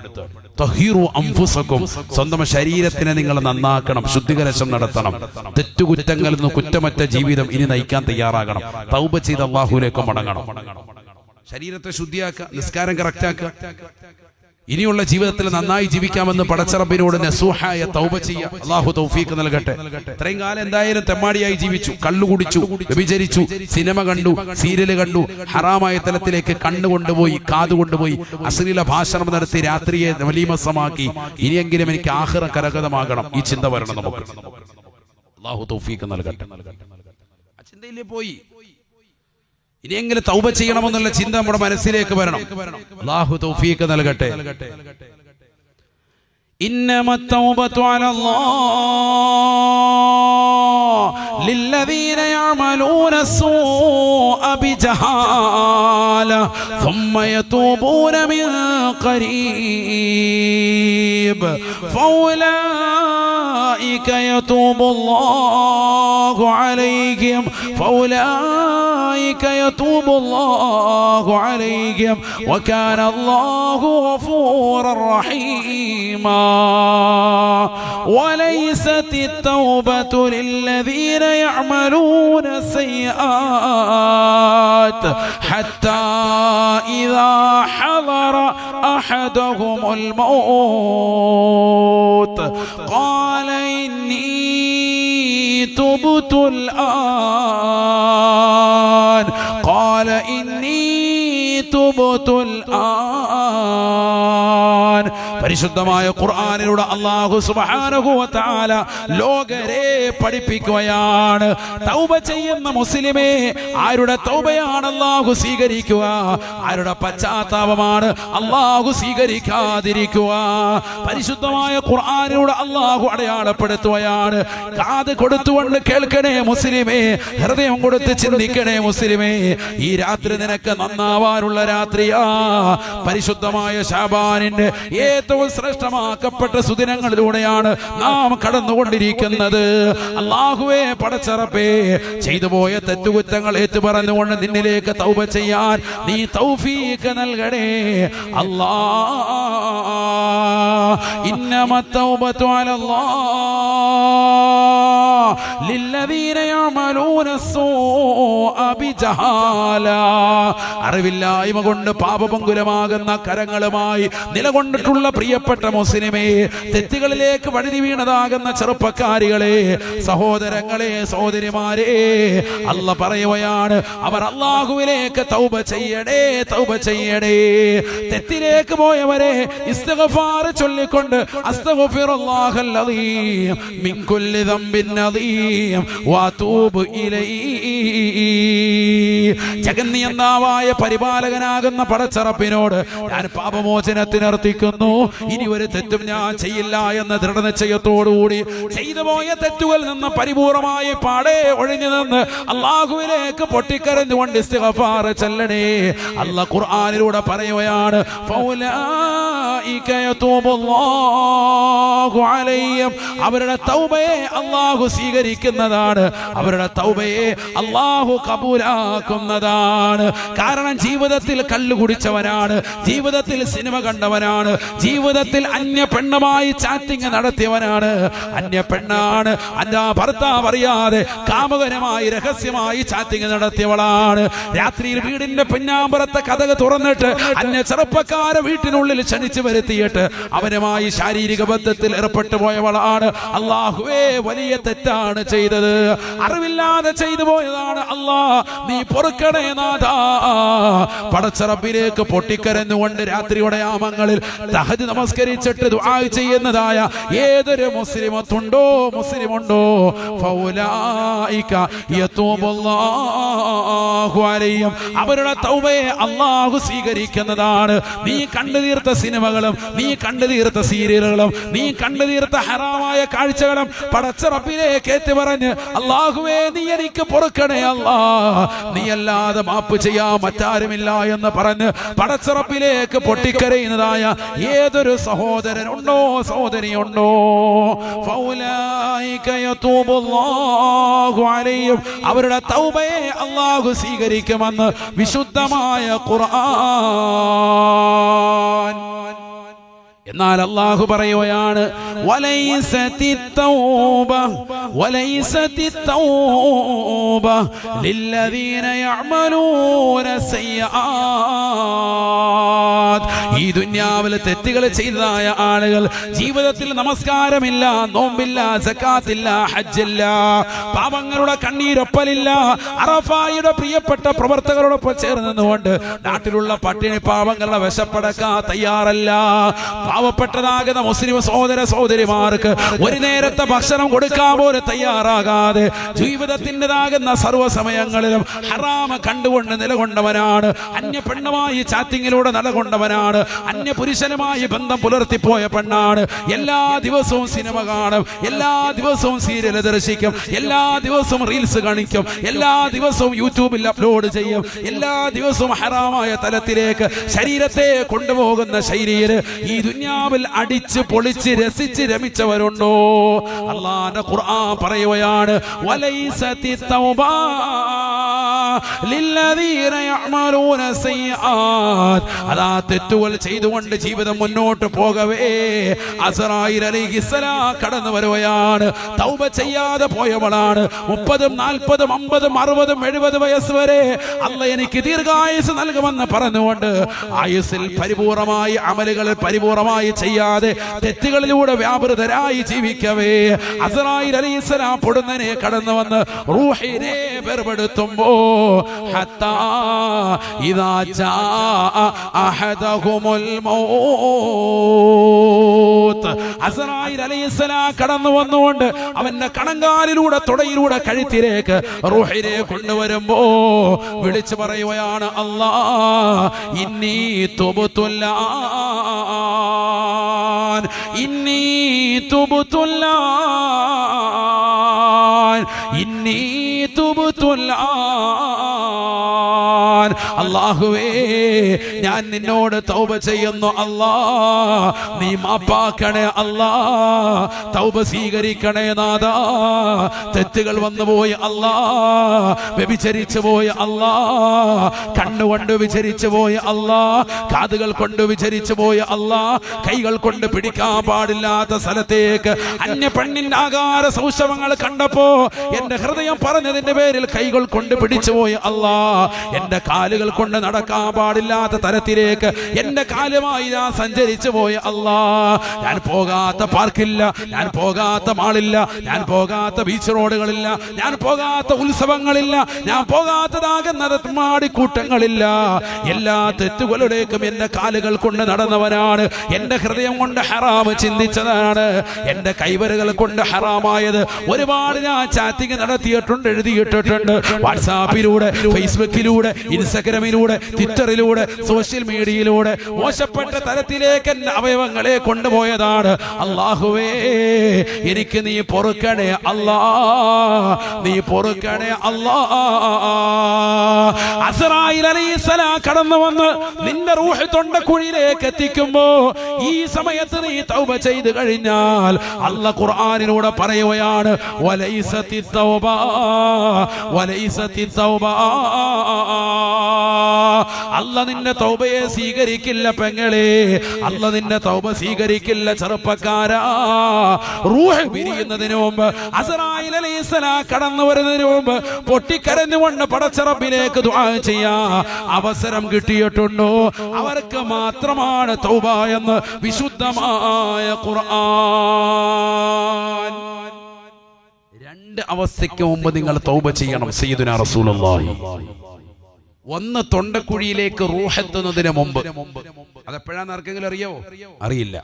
A: തഹീറു അൻഫുസകും, സ്വന്തം ശരീരത്തിനെ നിങ്ങൾ നന്നാക്കണം, ശുദ്ധികലശം നടത്തണം, തെറ്റുകുറ്റങ്ങളിൽ നിന്ന് കുറ്റമറ്റ ജീവിതം ഇനി നയിക്കാൻ തയ്യാറാകണം, തൗബ ചെയ്ത് അല്ലാഹുവിലേക്ക് മടങ്ങണം. ശരീരത്തെ ശുദ്ധിയാക്കുക, നിസ്കാരം കറക്റ്റാക്കുക, ഇനിയുള്ള ജീവിതത്തിൽ നന്നായി ജീവിക്കാമെന്ന് പടച്ച റബ്ബിനോട് നസൂഹായ തൗബ ചെയ്യുക. അല്ലാഹു തൗഫീഖ് നൽകട്ടെ. ഇത്രയും കാലം എന്തായാലും തെമ്മാടിയായി ജീവിച്ചു, കള്ളു കുടിച്ചു, വ്യഭിചരിച്ചു, സിനിമ കണ്ടു, സീരിയൽ കണ്ടു, ഹറാമായ തലത്തിലേക്ക് കണ്ണുകൊണ്ടുപോയി, കാതുകൊണ്ടുപോയി, അശ്ലീല ഭാഷണം നടത്തി, രാത്രിയെ വലീമസമാക്കി. ഇനിയെങ്കിലും എനിക്ക് ആഖിറം കരഗതമാകണം, ഈ ചിന്ത വരണം നമുക്ക്. അല്ലാഹു തൗഫീഖ് നൽകട്ടെ. ആ ചിന്തയിലേ പോയി ഇനിയെങ്കിലും തൗബ ചെയ്യണമെന്നുള്ള ചിന്ത നമ്മുടെ മനസ്സിലേക്ക് വരണം. അല്ലാഹു തൗഫീഖ് നൽകട്ടെ. ഇന്നമത് തൗബതു അലല്ലാഹ് ലില്ലദീന യഅമലൂന السوء بجهالة ثم يتوبون من قريب فأولئك يتوب الله عليهم وكان الله غفورا رحيما. وليست التوبة للذين يعملون السيئات حتى إذا حضر أحدهم الموت قال إني تبت الآن പരിശുദ്ധമായ ഖുർആനിലൂടെ അല്ലാഹു സുബ്ഹാനഹു വ തആല ലോകരെ പഠിപ്പിക്കുകയാണ്. തൗബ ചെയ്യുന്ന മുസ്ലിമേ, ആരുടെ തൗബയാണ് അല്ലാഹു സ്വീകരിക്കുക, ആരുടെ പശ്ചാത്താപമാണ് അല്ലാഹു സ്വീകരിക്കാതിരിക്കുക. പരിശുദ്ധമായ ഖുർആനിലൂടെ അല്ലാഹു അടയാളപ്പെടുത്തുകയാണ്. കാത് കൊടുത്തുകൊണ്ട് കേൾക്കണേ മുസ്ലിമേ, ഹൃദയം കൊടുത്ത് ചിന്തിക്കണേ മുസ്ലിമേ. ഈ രാത്രി നിനക്ക് നന്നാവാനുള്ള രാത്രിയാ. പരിശുദ്ധമായ ശഅബാനിന്റെ ഏറ്റവും ശ്രേഷ്ഠമാക്കപ്പെട്ട സുദിനങ്ങളിലൂടെയാണ് നാം കടന്നുകൊണ്ടിരിക്കുന്നത്. അല്ലാഹുവേ, പടച്ചറപ്പേ, ചെയ്തുപോയ തെറ്റുകുറ്റങ്ങൾ ഏറ്റുപറഞ്ഞുകൊണ്ട് നിന്നിലേക്ക് തൗബ ചെയ്യാൻ നീ തൗഫീഖ് നൽകണേ അല്ലാഹ്. ഇന്നമത് തൗബതു അലല്ലാഹ് ലില്ലദീന യഅമലൂന السوء بجهالة. അറിവില്ലായ്മ കൊണ്ട് പാപപങ്കുലമാകുന്ന കരങ്ങളുമായി നിലകൊണ്ടിട്ടുള്ള പ്രിയപ്പെട്ട മുസ്ലിമേ, തെറ്റുകളിലേക്ക് വഴുതി വീണതാകുന്ന ചെറുപ്പക്കാരികളെ, സഹോദരങ്ങളെ, സഹോദരിമാരെ, അല്ലാഹ് പറയുകയാണ്, അവർ അല്ലാഹുവിലേക്ക് തൗബ ചെയ്യണേ, തൗബ ചെയ്യണേ. തെറ്റിലേക്ക് പോയവരെ ഇസ്തിഗ്ഫാർ ചൊല്ലിക്കൊണ്ട് അസ്തഗ്ഫിറുല്ലാഹൽ അദീം മിൻ കുല്ലി ദംബിൻ അദീം വഅതൂബു ഇലൈഹി. ജഗന്നിയന്താവായ പരിപാലകനാകുന്ന പടച്ചറപ്പിനോട് ഞാൻ പാപമോചനത്തിനർത്ഥിക്കുന്നു. ഇനി ഒരു തെറ്റും ഞാൻ ചെയ്യില്ല എന്ന ദൃഢനിശ്ചയത്തോടുകൂടി ചെയ്തു പോയ തെറ്റുകളിൽ നിന്ന് പരിപൂർണമായി പാടെ ഒഴിഞ്ഞു നിന്ന് അല്ലാഹുവിലേക്ക് പൊട്ടിക്കരഞ്ഞുകൊണ്ട് ഇസ്തിഗ്ഫാർ ചൊല്ലണേ. അല്ലാഹ് ഖുർആനിലൂടെ പറയുകയാണ്, ഫൗലായിക യതൂബുല്ലാഹു അലൈഹിം. അവരുടെ തൗബയെ അല്ലാഹു സ്വീകരിക്കുന്നതാണ്, അവരുടെ തൗബയെ അല്ലാഹു കബൂലാക്കുന്നതാണ്. കാരണം ജീവിതത്തിൽ കള്ളു കുടിച്ചവനാണ്, ജീവിതത്തിൽ സിനിമ കണ്ടവനാണ്, ജീവിതത്തിൽ അന്യ പെണ്ണുമായി ചാറ്റിംഗ് നടത്തിയവനാണ്, അന്യ പെണ്ണാണ്, അന്യ ഭർത്താവ് അറിയാതെ കാമുകനുമായി രഹസ്യമായി ചാറ്റിംഗ് നടത്തിയവളാണ്. രാത്രിയിൽ വീടിന്റെ പിന്നാമ്പുറത്തെ കതക് തുറന്നിട്ട് അന്യ ചെറുപ്പക്കാരെ വീട്ടിനുള്ളിൽ ക്ഷണിച്ചു വരുത്തിയിട്ട് അവനുമായി ശാരീരിക ബന്ധത്തിൽ ഏർപ്പെട്ടു പോയവളാണ്. അല്ലാഹുവേ, വലിയ തെറ്റാണ് ചെയ്തത്, അറിവില്ലാതെ ചെയ്തു പോയതാണ്. അല്ലാഹ്, നീ പൊറുക്കണേ നാഥാ. പടച്ചറബിലേക്ക് പൊട്ടിക്കരഞ്ഞുകൊണ്ട് രാത്രിയുടെ യാമങ്ങളിൽ തഹജ്ജുദ് നമസ്കരിച്ചിട്ട് ദുആ ചെയ്യുന്നതായ ഏതൊരു മുസ്ലിമുണ്ടോ, ഫൗലായിക യതൂബുല്ലാഹു അലൈഹിം. അവരുടെ തൗബയെ അല്ലാഹു സ്വീകരിക്കുന്നതാണ്. നീ കണ്ടു തീർത്ത സിനിമകളും, നീ കണ്ടു തീർത്ത സീരിയലുകളും, നീ കണ്ടു തീർത്ത ഹറാമായ കാഴ്ചകളും പടച്ചറബിലേക്ക് ഏറ്റു പറഞ്ഞ്, അല്ലാഹുവേ, നീ എനിക്ക് പൊറുക്കണേ അല്ലാഹ്, നീ അല്ലാതെ മാപ്പ് ചെയ്യാൻ മറ്റാരുമില്ല എന്ന് പറഞ്ഞ് പടച്ചറബിലേക്ക് പൊട്ടിക്കരയുന്നതായ ഏതൊരു സഹോദരനുണ്ടോ, സഹോദരിയുണ്ടോ, ഫൗലായിക യതൂബുല്ലാഹു അലൈഹിം. അവരുടെ തൗബയെ അല്ലാഹു സ്വീകരിക്കുമെന്ന് വിശുദ്ധമായ ഖുർആൻ. എന്നാൽ അല്ലാഹു പറയുകയാണ്, വലൈസത്തിത് തൗബ ലില്ലദീന യഅമലൂന സയ്യിആത്. ഈ ദുനിയാവിൽ തെറ്റുകൾ ചെയ്തതായ ആളുകൾ, ജീവിതത്തിൽ നമസ്കാരമില്ല, നോമ്പില്ല, സക്കാത്തില്ല, ഹജ്ജില്ല, പാപങ്ങളുടെ കണ്ണീരൊപ്പലില്ല, അറഫായുടെ പ്രിയപ്പെട്ട പ്രവർത്തകരോടൊപ്പം ചേർന്ന് നിന്നുകൊണ്ട് നാട്ടിലുള്ള പട്ടിണി പാവങ്ങളുടെ വിശപ്പടക്കാൻ തയ്യാറല്ല. പാവപ്പെട്ടതാകുന്ന മുസ്ലിം സഹോദര സഹോദരിമാർക്ക് ഒരു നേരത്തെ ഭക്ഷണം കൊടുക്കാൻ പോലും തയ്യാറാകാതെ ജീവിതത്തിൻ്റെതാകുന്ന സർവ്വസമയങ്ങളിലും ഹറാമ കണ്ടുകൊണ്ട് നിലകൊണ്ടവനാണ്, അന്യ പെണ്ണുമായി ചാറ്റിങ്ങിലൂടെ നിലകൊണ്ടവനാണ്, അന്യ പുരുഷനുമായി ബന്ധം പുലർത്തിപ്പോയ പെണ്ണാണ്. എല്ലാ ദിവസവും സിനിമ കാണും, എല്ലാ ദിവസവും സീരിയൽ ദർശിക്കും, എല്ലാ ദിവസവും റീൽസ് കാണിക്കും, എല്ലാ ദിവസവും യൂട്യൂബിൽ അപ്ലോഡ് ചെയ്യും, എല്ലാ ദിവസവും ഹറാമായ തലത്തിലേക്ക് ശരീരത്തെ കൊണ്ടുപോകുന്ന ശൈലിയിൽ ഈ ദുനിയാവിൽ അടിച്ച് പൊളിച്ച് രസിച്ച് രമിച്ചവരുണ്ടോ? അല്ലാഹുവിന്റെ ഖുർആൻ പറയുകയാണ്, വലൈസത്തി തൗബ ലില്ലദീന യഅമലൂന സയ്യിആത്. അതാ തെറ്റുകൾ ചെയ്തുകൊണ്ട് ജീവിതം മുന്നോട്ട് പോകവേ അസ്റായീൽ അലൈഹിസ്സലാം കടന്നു വരുകയാണ്. തൗബ ചെയ്യാതെ പോയവളാണ്. 30, 40, 50, 60, 70 വയസ്സ് വരെ അല്ലാഹ് എനിക്ക് ദീർഘായുസ് നൽകുമെന്ന് പറഞ്ഞുകൊണ്ട് ആയുസ്സിൽ പരിപൂർണമായി അമലുകളിൽ പരിപൂർണമായി ചെയ്യാതെ തെറ്റുകളിലൂടെ വ്യാപൃതരായി ജീവിക്കവേ അസ്റായീൽ അലൈഹിസ്സലാം പൊടുന്നനെ കടന്നു വന്ന് റൂഹിനെ വേർപെടുത്തുമ്പോൾ ഹത്താ ഇദാ ജാഅ അഹദഹുമുൽ മൗത്ത്. അസ്രായീൽ അലൈഹിസ്സലാം കടന്നു വന്നുകൊണ്ട് അവന്റെ കണങ്കാലിലൂടെ തുടയിലൂടെ കഴുത്തിലേക്ക് റൂഹിനെ കൊണ്ടുവരുമ്പോ വിളിച്ചു പറയുകയാണ്, അല്ലാ ഇന്നി തുബ്തുല്ലാൻ, ഇന്നി തുബ്തുല്ലാൻ, ഇന്നി തുബ്തുല്ലാൻ. അല്ലാഹുവേ, ഞാൻ നിന്നോട് തൗബ ചെയ്യുന്നു അല്ലാ, നീ മാപ്പാക്കണേ അല്ലാ, തൗബ സ്വീകരിക്കണേ നാഥാ. തെറ്റുകൾ വന്നുപോയി അല്ലാ, വ്യഭിചരിച്ചു പോയ അല്ലാ, കണ്ണുകൊണ്ട് വിചരിച്ചു പോയ അല്ലാ, കാതുകൾ കൊണ്ട് വിചരിച്ചു പോയ അല്ലാ, കൈകൾ കൊണ്ട് പിടിക്കാൻ പാടില്ലാത്ത സ്ഥലത്തേക്ക് അന്യ പെണ്ണിന്റെ ആകാര സൗശവങ്ങൾ കണ്ടപ്പോ എന്റെ ഹൃദയം പറഞ്ഞതിന്റെ പേരിൽ കൈകൾ കൊണ്ട് പിടിച്ചു പോയ അല്ലാ, എന്റെ കാലുകൾ കൊണ്ട് നടക്കാൻ പാടില്ലാത്ത തരത്തിലേക്ക് എന്റെ കാലുമായി ഞാൻ സഞ്ചരിച്ചു പോയ അല്ലാ. ഞാൻ പോകാത്ത പാർക്കില്ല, ഞാൻ പോകാത്ത മാളില്ല, ഞാൻ പോകാത്ത ബീച്ച് റോഡുകളില്ല, ഞാൻ പോകാത്ത ഉത്സവങ്ങളില്ല, ഞാൻ പോകാത്തതാകുന്ന മാടിക്കൂട്ടങ്ങളില്ല. എല്ലാ തെറ്റുകളുടേക്കും എന്റെ കാലുകൾ കൊണ്ട് നടന്നവനാണ്. എന്റെ ഹൃദയം കൊണ്ട് ഹറാമ് ചിന്തിച്ചതാണ്. എന്റെ കൈവരകൾ കൊണ്ട് ഹറാമായത് ഒരുപാട് ഞാൻ ചാറ്റിംഗ് നടത്തിയിട്ടുണ്ട്, എഴുതിയിട്ടിട്ടുണ്ട്. വാട്സാപ്പിലൂടെ, ഫേസ്ബുക്കിലൂടെ, ഇൻസ്റ്റഗ്രാമിലൂടെ, ട്വിറ്ററിലൂടെ, സോഷ്യൽ മീഡിയയിലൂടെ മോശപ്പെട്ട തരത്തിലേക്ക് എന്റെ അവയവങ്ങളെ കൊണ്ടുപോയതാണ്. അല്ലാഹുവേ, എനിക്ക് നീ പൊറുക്കണേ അല്ലാ, നീ പൊറുക്കണേ അല്ലാ. അസ്രായീൽ അലൈഹിസ്സലാം കടന്നു വന്ന് നിന്റെ റൂഹ് തൊണ്ടക്കുഴിയിലേക്ക് എത്തിക്കുമ്പോ ഈ സമയത്ത് നീ തൗബ ചെയ്തു കഴിഞ്ഞാൽ അല്ലാഹ് ഖുർആനിലൂടെ പറയുകയാണ്, വലൈസത്തി തൗബ, വലൈസത്തി തൗബ. അല്ലാഹ് നിന്റെ തൗബയെ സ്വീകരിക്കില്ല പെങ്ങളെ, അല്ലാഹ് നിന്റെ തൗബ സ്വീകരിക്കില്ല ചെറുപ്പക്കാരാ. റൂഹ് പിരിയുന്നതിന് മുമ്പ്, അസ്രായീൽ അലൈഹിസ്സലാം കടന്നു വരുന്നതിന് മുമ്പ് പൊട്ടിക്കരഞ്ഞുകൊണ്ട് പടച്ച റബ്ബിലേക്ക് ദുആ ചെയ്യാ അവസരം കിട്ടിയിട്ടുണ്ടോ അവർക്ക് മാത്രമാണ് തൗബ എന്ന് വിശുദ്ധമായ ഖുർആൻ. രണ്ട് അവസ്ഥയ്ക്ക് മുമ്പ് നിങ്ങൾ തൗബ ചെയ്യണം സയ്യിദുനാ റസൂലുള്ളാഹി. ഒന്ന് തൊണ്ടക്കുഴിയിലേക്ക് റൂഹ് എത്തുന്നതിന് മുമ്പ്. അതെപ്പോഴാന്ന് ആർക്കെങ്കിലും അറിയാവോ? അറിയില്ല.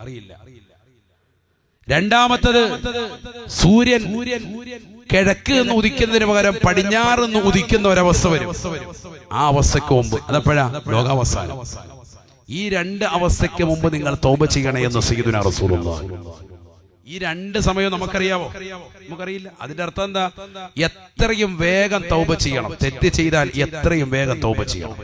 A: രണ്ടാമത്തത് സൂര്യൻ കിഴക്ക് നിന്ന് ഉദിക്കുന്നതിന് പകരം പടിഞ്ഞാറ് നിന്ന് ഉദിക്കുന്ന ഒരവസ്ഥ വരും. ആ അവസ്ഥയ്ക്ക് മുമ്പ്. അതെപ്പോഴാ? ലോകാവസാനം. ഈ രണ്ട് അവസ്ഥയ്ക്ക് മുമ്പ് നിങ്ങൾ തൗബ ചെയ്യണേ എന്ന് സയ്യിദുനാ റസൂലുള്ളാഹി. ഈ രണ്ട് സമയവും നമുക്കറിയാവോ? നമുക്കറിയില്ല. അതിന്റെ അർത്ഥം എന്താ? എത്രയും വേഗം തൗബ ചെയ്യണം. തെറ്റ് ചെയ്താൽ എത്രയും വേഗം തൗബ ചെയ്യണം.